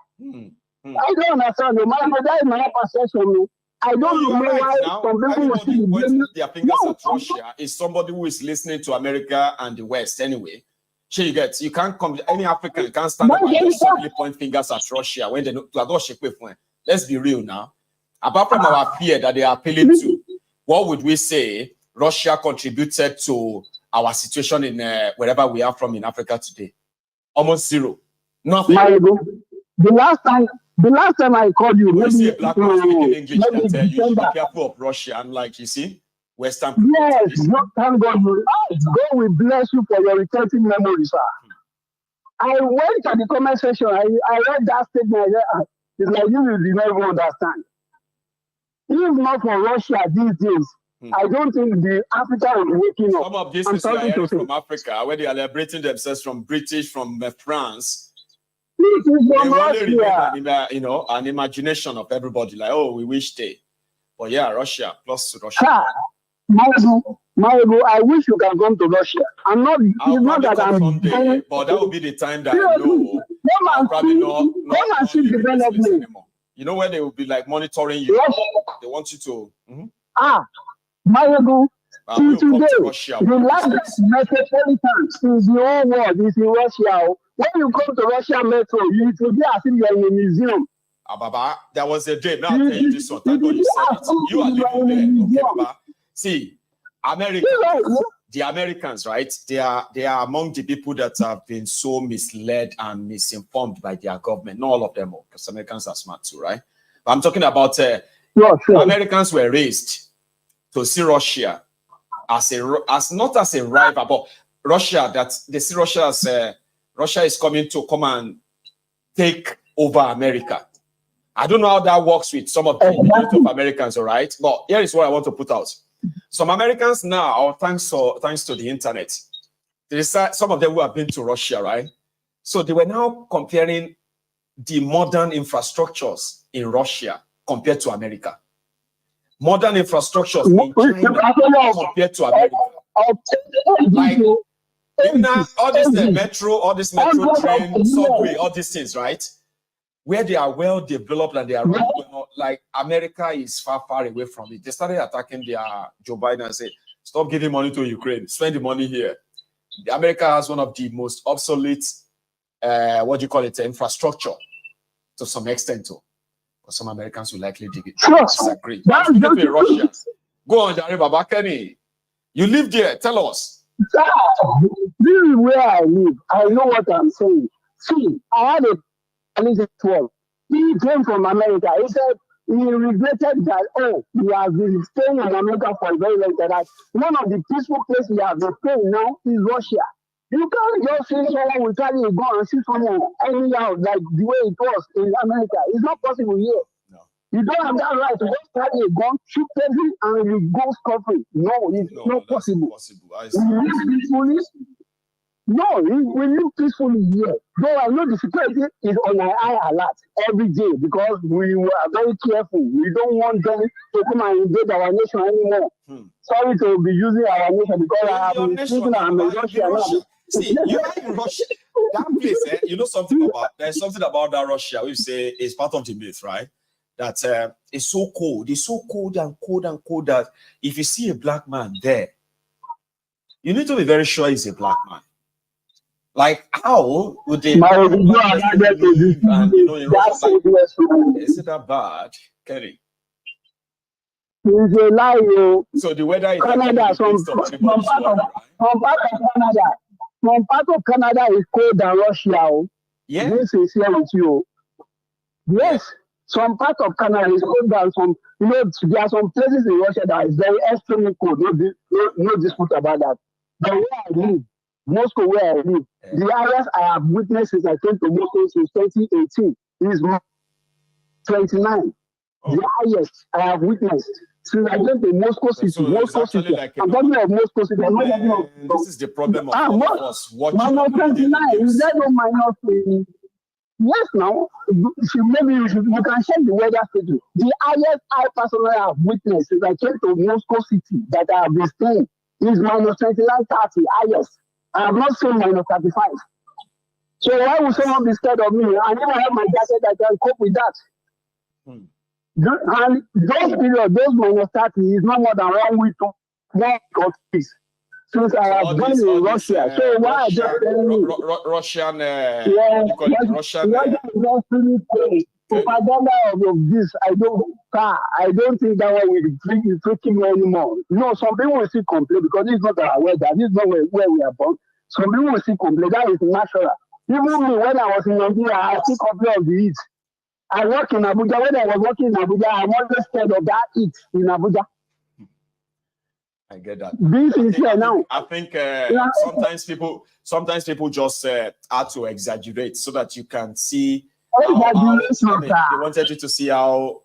I don't understand. That is my perception. I don't know why some people will still be blaming their fingers at Russia is somebody who is listening to America and the West anyway. You can't come. Any African can't stand up and just simply point fingers at Russia when they know. Let's be real now. Apart from our fear that they are appealing to, what would we say Russia contributed to our situation in wherever we are from in Africa today? Almost zero. Nothing. The last time I called you, when see a black man speaking English, can tell you should be careful of Russia. And like you see, Western people. Yes, thank God. God will bless you for your retentive memory, sir. I went to the comment section. I read that statement. It's like you will never understand. If not for Russia these days, I don't think the Africa will be waking up. Some of these people are hearing from Africa, where they are liberating themselves from British, from France. This is they only remain an imagination of everybody. Like, oh, we wish they. But yeah, Russia plus Russia. Maiyegun, I wish you can come to Russia. I'm not. It's not that I'm. Someday, but that will be the time that I know. I'll probably not anymore. You know where they will be like monitoring you. Yes. They want you to. Maiyegun, We'll come to Today, Russia. the largest metropolitan in the whole world is in Russia. When you come to Russia metro, you will be as if you are in a museum. Baba, there was a day. Now I'll tell you this one. Thank God you said it. You are living there, okay, Baba? See, the Americans, right? They are among the people that have been so misled and misinformed by their government. Not all of them, because Americans are smart too, right? But I'm talking about Americans were raised to see Russia as not as a rival, but Russia, that they see Russia as Russia is coming to come and take over America. I don't know how that works with some of the majority of Americans, all right? But here is what I want to put out. Some Americans now, thanks to the internet, some of them who have been to Russia, right? So they were now comparing the modern infrastructures in Russia compared to America. Modern infrastructures in China compared to America. Like, all this metro train, subway, all these things, right? Where they are well developed and they are like America is far away from it. They started attacking their Joe Biden and said, stop giving money to Ukraine, spend the money here. America has one of the most obsolete, infrastructure to some extent too. But some Americans will likely disagree. Russia. Go on, Jare Baba Kenny. You live there, tell us. This is where I live. I know what I'm saying. See, I had a 12. He came from America. He said he regretted that, he has been staying in America for a very long time. That one of the peaceful places he has been staying now is Russia. You can't just see someone will carry a gun and shoot someone anyhow, like the way it was in America. It's not possible here. No. You don't have that right to just carry a gun, shoot person, and you go scot-free. No, it's not possible. No, we live peacefully here. Though I know the security is on our high alert every day because we are very careful. We don't want them to come and invade our nation anymore. Sorry to be using our nation because I have been thinking I'm in Russia now. See, you are in Russia. That place, you know something about, there's something about that Russia we say is part of the myth, right? That it's so cold. It's so cold that if you see a black man there, you need to be very sure he's a black man. Like, how would they? And, in Russia, like, is it that bad, Kerry? It's a lie, So the weather is Canada, some part of Canada is cold than Russia. Yeah. This is here with you. Yes, some part of Canada is cold than some. You know, there are some places in Russia that is very extremely cold. No dispute about that. But where I live, Moscow, where I live, the highest I have witnessed since I came to Moscow since 2018 is 29. The highest I have witnessed since I came to Moscow City. So Moscow City. like I'm talking of Moscow City. I'm not talking of. This is the problem of all of us. Minus 29. Is there no minus 20? Yes, now. Maybe you can check the weather schedule. The highest I personally have witnessed since I came to Moscow City that I have been staying is minus 29, 30. Highest. I have not seen minus 35. So why would someone be scared of me? I never have my jacket that can cope with that. And those periods, those minus 30 is not more than 1 week to 1 or 2 weeks. Since I have been in Russia. So why are they Russian propaganda of this? I don't think that one will be freaking anymore. No, some people will still complain because this is not our weather. This is not where we are born. Some people will still complain. That is natural. Even me, when I was in Nigeria, I still complain of the heat. I work in Abuja. When I was working in Abuja, I'm always scared of that heat in Abuja. I get that. This is here now. I think sometimes people just have to exaggerate so that you can see. They wanted you to see how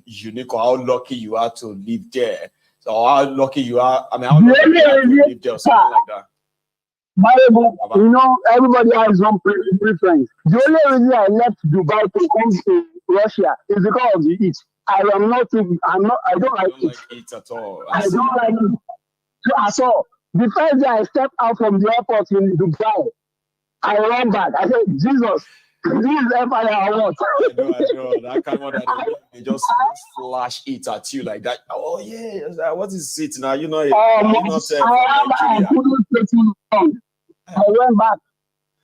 unique or how lucky you are to live there, or how lucky you are. I mean, how lucky you are to live there, or something like that. You know, everybody has some preference. The only reason I left Dubai to come to Russia is because of the heat. I don't like it at all. I don't like it at all. The first day I stepped out from the airport in Dubai, I ran back. I said, Jesus, This is empire or what? I know. That kind of they just flash it at you like that. Oh yeah, what is it now? You know, not I couldn't stay too long. I went back.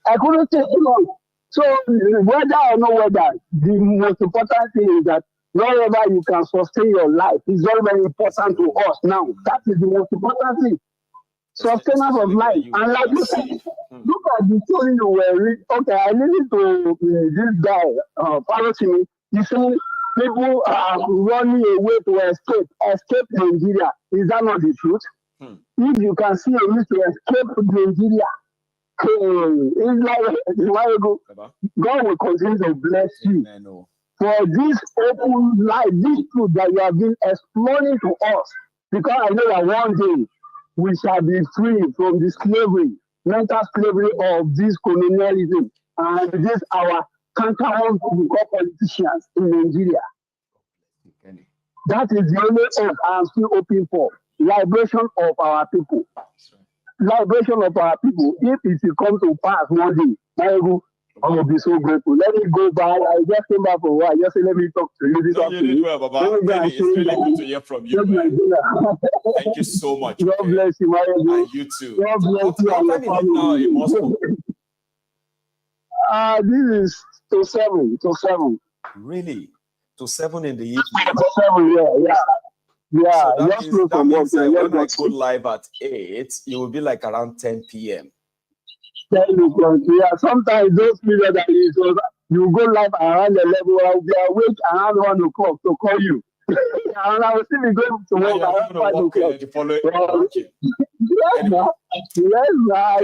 I couldn't stay too long. So whether or no whether, the most important thing is that wherever you can sustain your life is very, very important to us now. That is the most important thing. Sustenance of life. And like you said, look at the story you were reading. Okay, I listened to this guy, Palmerston. He said people are running away to escape Nigeria. Is that not the truth? If you can see a way to escape Nigeria, it's like God will continue to bless you for this open life, this truth that you have been exploring to us. Because I know that one day we shall be free from the slavery, mental slavery of this colonialism and this our counterpart politicians in Nigeria. That is the only hope I am still hoping for. Liberation of our people. Liberation of our people. If it will come to pass one day, I will be so grateful. Let me go back. I just came back for a while. Just say, let me talk to you. This you did well, Baba. It's really good to hear from you. Thank you so much. God bless you, Maiyegun. And you too. God bless you and your family. In Moscow? This is to 7. Really? To 7 in the evening? To 7, yeah. Yeah, so that means when I go live at 8, it will be like around 10 p.m. 10 o'clock, yeah. Sometimes those periods that you go live around 11, I'll be awake around 1 o'clock to call you. And I will still be going to work around 5 o'clock. Yes, I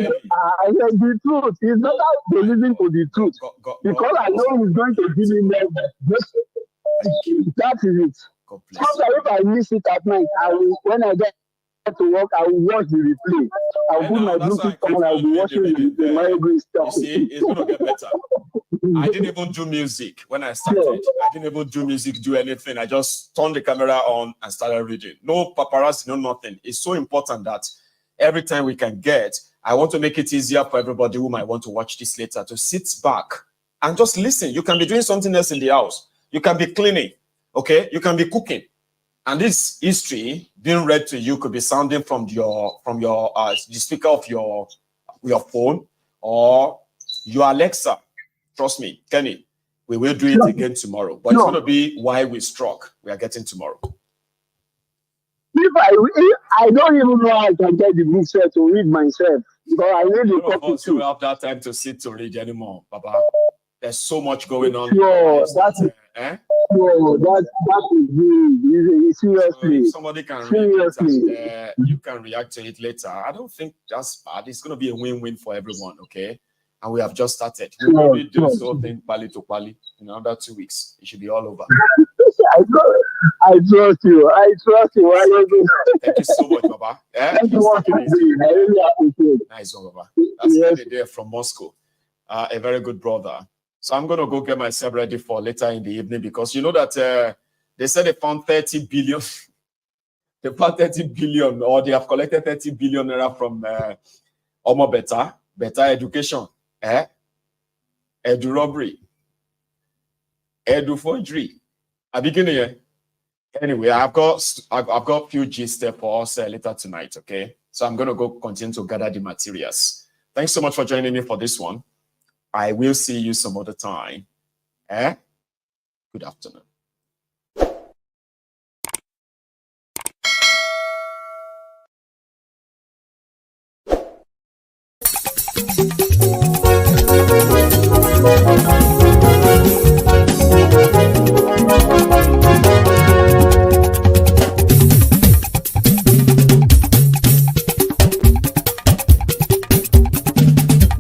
said the truth. It's not about believing to the truth. Because I know he's going to give me love. That is it. Sometimes if I miss it at night, when I get to work, I will watch the replay. I will put my Bluetooth on, I will be watching the Maiyegun stuff. You see, it's going to get better. I didn't even do music when I started. I didn't even do anything. I just turned the camera on and started reading. No paparazzi, no nothing. It's so important that every time we can get, I want to make it easier for everybody who might want to watch this later to sit back and just listen. You can be doing something else in the house. You can be cleaning. Okay, you can be cooking, and this history being read to you could be sounding from the speaker of your phone or your Alexa. Trust me, Kenny, we will do it again tomorrow. But it's going to be why we struck. We are getting tomorrow. If I don't even know how I can get the book set to read myself, but I need a copy too. We don't have that time to sit to read anymore, Baba. There's so much going on. Sure, that's it. No, that is really seriously. So somebody can read it and you can react to it later. I don't think that's bad. It's going to be a win-win for everyone, okay? And we have just started. We will do this whole thing pali to pali in another 2 weeks. It should be all over. I trust you. Thank you so much, Baba. Thank you for doing. I really appreciate it. Nice one, Baba. That's the day from Moscow. A very good brother. So I'm going to go get myself ready for later in the evening because you know that they said they found 30 billion. They found 30 billion or they have collected 30 billion naira from better education, edu robbery, edu forgery. I'm beginning here. Anyway, I've got a few gist for us later tonight, okay? So I'm going to go continue to gather the materials. Thanks so much for joining me for this one. I will see you some other time. Good afternoon.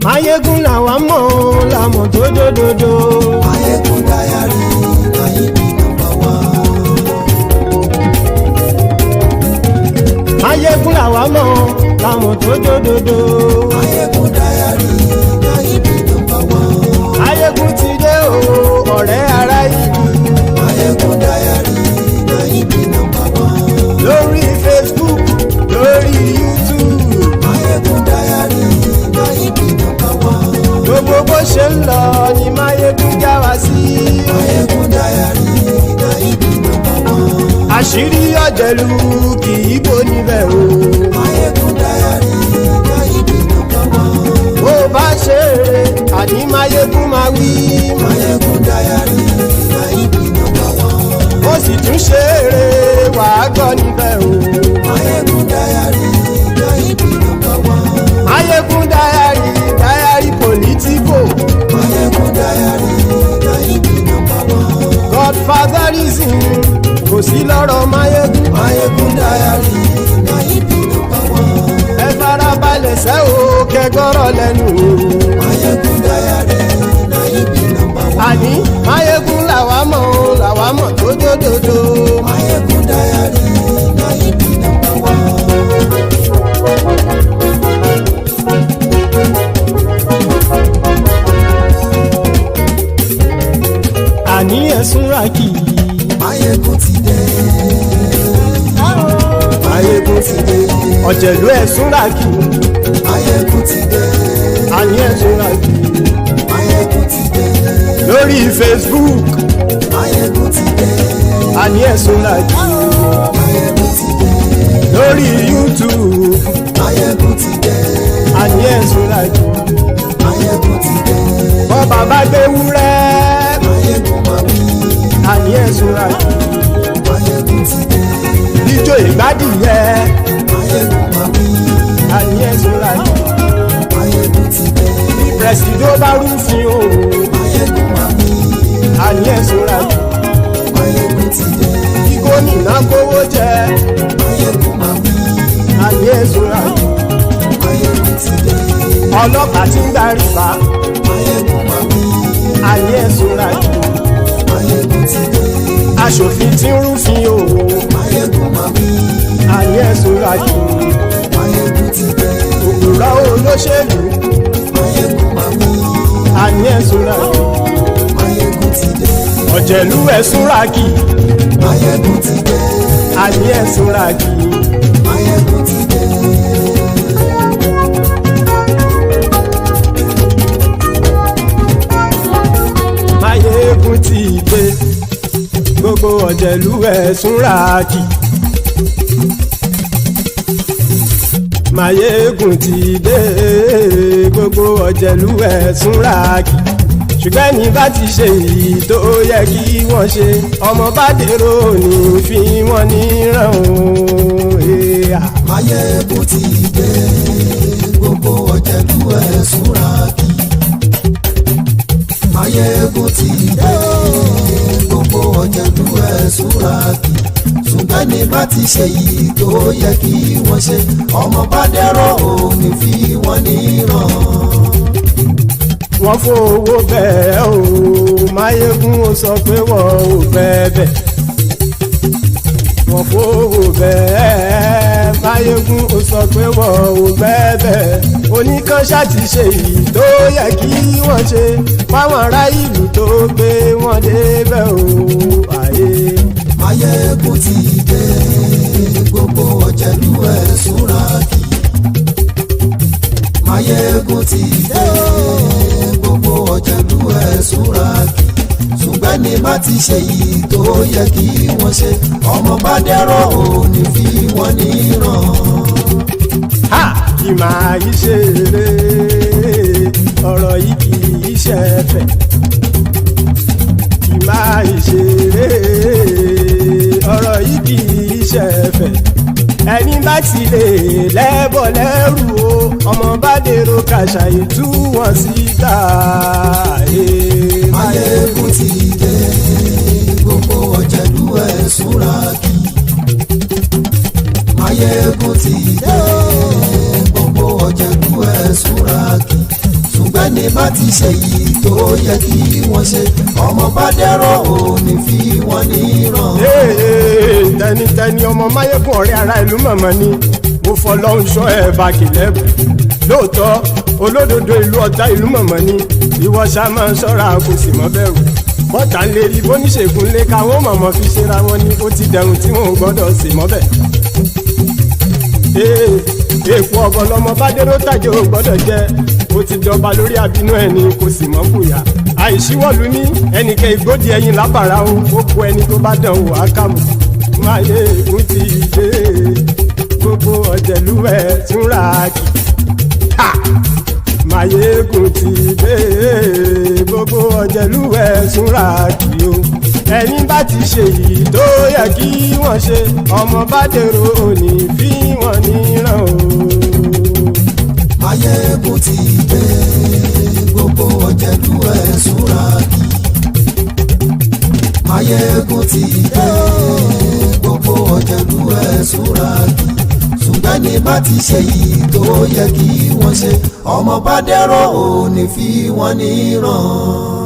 Maiyegun làwa mọ̀ làmọ̀ tó dòdòdò. Maiyegun Diary, Nayibi #1. Maiyegun làwa mọ̀ làmọ̀ tó dòdòdò. Maiyegun Diary, Nayibi #1. Maiyegun ti dé o, ọ̀rẹ́ ará ìlú. Maiyegun Diary, Nayibi #1. Lórí Facebook, lórí YouTube. Maiyegun Diary, Nayibi #1. Gbogbo bó ṣe ń lọ ni Maiyegun. ọ̀jẹ̀lú kì í bò níbẹ̀ o. Maiyegun Diary, Nayibi #1. bó bá ṣe eré àní Maiyegun máa wí. Maiyegun Diary, Nayibi #1. ó sì tún ṣe eré wàá gbọ́ níbẹ̀ o. Maiyegun Diary, Nayibi #1. Maiyegun Diary, diary political. Maiyegun Diary, Nayibi #1. Godfatherism kò sí lọ́rọ̀ Maiyegun. Maiyegun Diary, Nayibi #1. ẹ farabalẹ̀ sẹ́ o kẹgbọ́rọ̀ lẹ́nu o. Maiyegun Diary, Nayibi #1. àní Maiyegun làwa mọ̀ tó dódòdó. Maiyegun Diary, Nayibi #1. àní ẹ̀sùn ràkì. Maiyegun ti dé. Maiyegun ti dé. ọ̀jẹ̀lú ẹ̀sùn ràkì. Maiyegun ti dé. àní ẹ̀sùn ràkì. Maiyegun ti dé. lórí Facebook. Maiyegun ti dé. àní ẹ̀sùn ràkì. Maiyegun ti dé. lórí YouTube. Maiyegun ti dé. àní ẹ̀sùn ràkì. Maiyegun ti dé. bọ́ bàbá gbé wúrẹ́. Maiyegun máa wí. àní ẹ̀sùn ràkì. Maiyegun ti dé. ijó ìgbádìyẹ. Maiyegun máa wí. àní ẹ̀sùn ràkì. Maiyegun ti dé. pẹ̀sìdó bá rúfin o. Maiyegun máa wí. àní ẹ̀sùn ràkì. Maiyegun ti dé. kí gómìnà kówó jẹ. Maiyegun máa wí. àní ẹ̀sùn ràkì. Maiyegun ti dé. ọlọ́pàá tí ń darí bá. Maiyegun máa wí. àní ẹ̀sùn ràkì. Maiyegun ti dé. aṣòfin tí ń rúfin o. Maiyegun máa wí. àní ẹ̀sùn ràkì. Maiyegun ti dé. òpùrọ́ olóṣèlú. Maiyegun máa wí. àní ẹ̀sùn ràkì. Maiyegun ti dé. ọ̀jẹ̀lú ẹ̀sùn ràkì. Maiyegun ti dé. àní ẹ̀sùn ràkì. Maiyegun ti dé. Maiyegun ti dé. gbogbo ọ̀jẹ̀lú ẹ̀sùn ràkì. Maiyegun ti dé. gbogbo ọ̀jẹ̀lú ẹ̀sùn ràkì. ṣùgbọ́n ní bá ti ṣe èyí tó yẹ kí wọ́n ṣe ọmọ bá dèrò ní fi wọ́n níran o. Maiyegun ti dé. Gbogbo ọ̀jẹ̀lú ẹ̀sùn ràkì. Maiyegun ti dé. Gbogbo ọ̀jẹ̀lú ẹ̀sùn ràkì. ṣùgbọ́n ní bá ti ṣe yìí tó yẹ kí wọ́n ṣe ọmọ bá dẹ́rọ̀ òní fi wọ́n níran. wọ́n fowó bẹ́ẹ̀ o Maiyegun ó sọ pé wọ́n ò fẹ́ bẹ́ẹ̀. wọ́n fowó bẹ́ẹ̀ Maiyegun ó sọ pé wọ́n ò fẹ́ bẹ́ẹ̀. oníkanṣá ti ṣe èyí tó yẹ kí wọ́n ṣe fáwọn ará ìlú tó gbé wọn débẹ̀ o. Maiyegun ti dé gbogbo ọ̀jẹ̀lú ẹ̀sùn ràkì. Maiyegun ti dé gbogbo ọ̀jẹ̀lú ẹ̀sùn ràkì. ṣùgbọ́n ní bá ti ṣe yìí tó yẹ kí wọ́n ṣe ọmọ bá dẹ́rọ̀ òní fi wọ́n níran. kì máa yí ṣe eré ọ̀rọ̀ yìí kì í ṣe ẹ̀fẹ̀. kì máa yí ṣe eré ọ̀rọ̀ yìí kì í ṣe ẹ̀fẹ̀. ẹni bá ti lè lẹ́bọ̀ lẹ́rù o ọmọ bá dèrò kàṣàyè tú wọn síta. Maiyegun ti dé gbogbo ọ̀jẹ̀lú ẹ̀sùn ràkì. Maiyegun ti dé gbogbo ọ̀jẹ̀lú ẹ̀sùn ràkì. ṣùgbọ́n ní bá ti ṣe yìí tó yẹ kí wọ́n ṣe ọmọ bá dẹ́rọ̀ òní fi wọ́n níran. tẹnitẹni ọmọ Maiyegun ọ̀rẹ́ ara ìlú mọ̀mọ́ ni mo fọlọ́hún ṣọ́ ẹ̀ bá kìlẹ́bù. lóòótọ́ olódodo ìlú ọ̀tá ìlú mọ̀mọ́ ni ìwọ ṣá máa ń ṣọ́ra kò sì mọ́ bẹ̀rù. bọ́tà ń lè rí bóníṣègùn lé káwọn mọ̀mọ́ fi ṣera wọn ni ó ti dẹrùn tí wọn ò gbọ́dọ̀ sì mọ́ bẹ̀. èèpo ọ̀gọ̀ lọmọ bá dérò tàjẹ́ ò gbọ́dọ̀ jẹ́ ó ti jọba lórí abínú ẹni kò sì mọ́ bùyà. àìsíwọ́lu ní ẹnìkẹ́ ìgbódì ẹyin lábàrá ó kó ẹni tó bá dán wò á kàmù. Maiyegun ti dé gbogbo ọ̀jẹ̀lú ẹ̀ túnra kì. Maiyegun ti dé gbogbo ọ̀jẹ̀lú ẹ̀ túnra kì o. Ẹ̀yin bá ti ṣe yìí tó yẹ kí wọ́n ṣe ọmọ bá dèrò òní fi wọ́n níran o. Maiyegun ti dé gbogbo ọ̀jẹ̀lú ẹ̀ túnra kì. Maiyegun ti dé gbogbo ọ̀jẹ̀lú ẹ̀ túnra kì. Ṣùgbọ́n ní bá ti ṣe yìí tó yẹ kí wọ́n ṣe ọmọ bá dèrò òní fi wọ́n níran.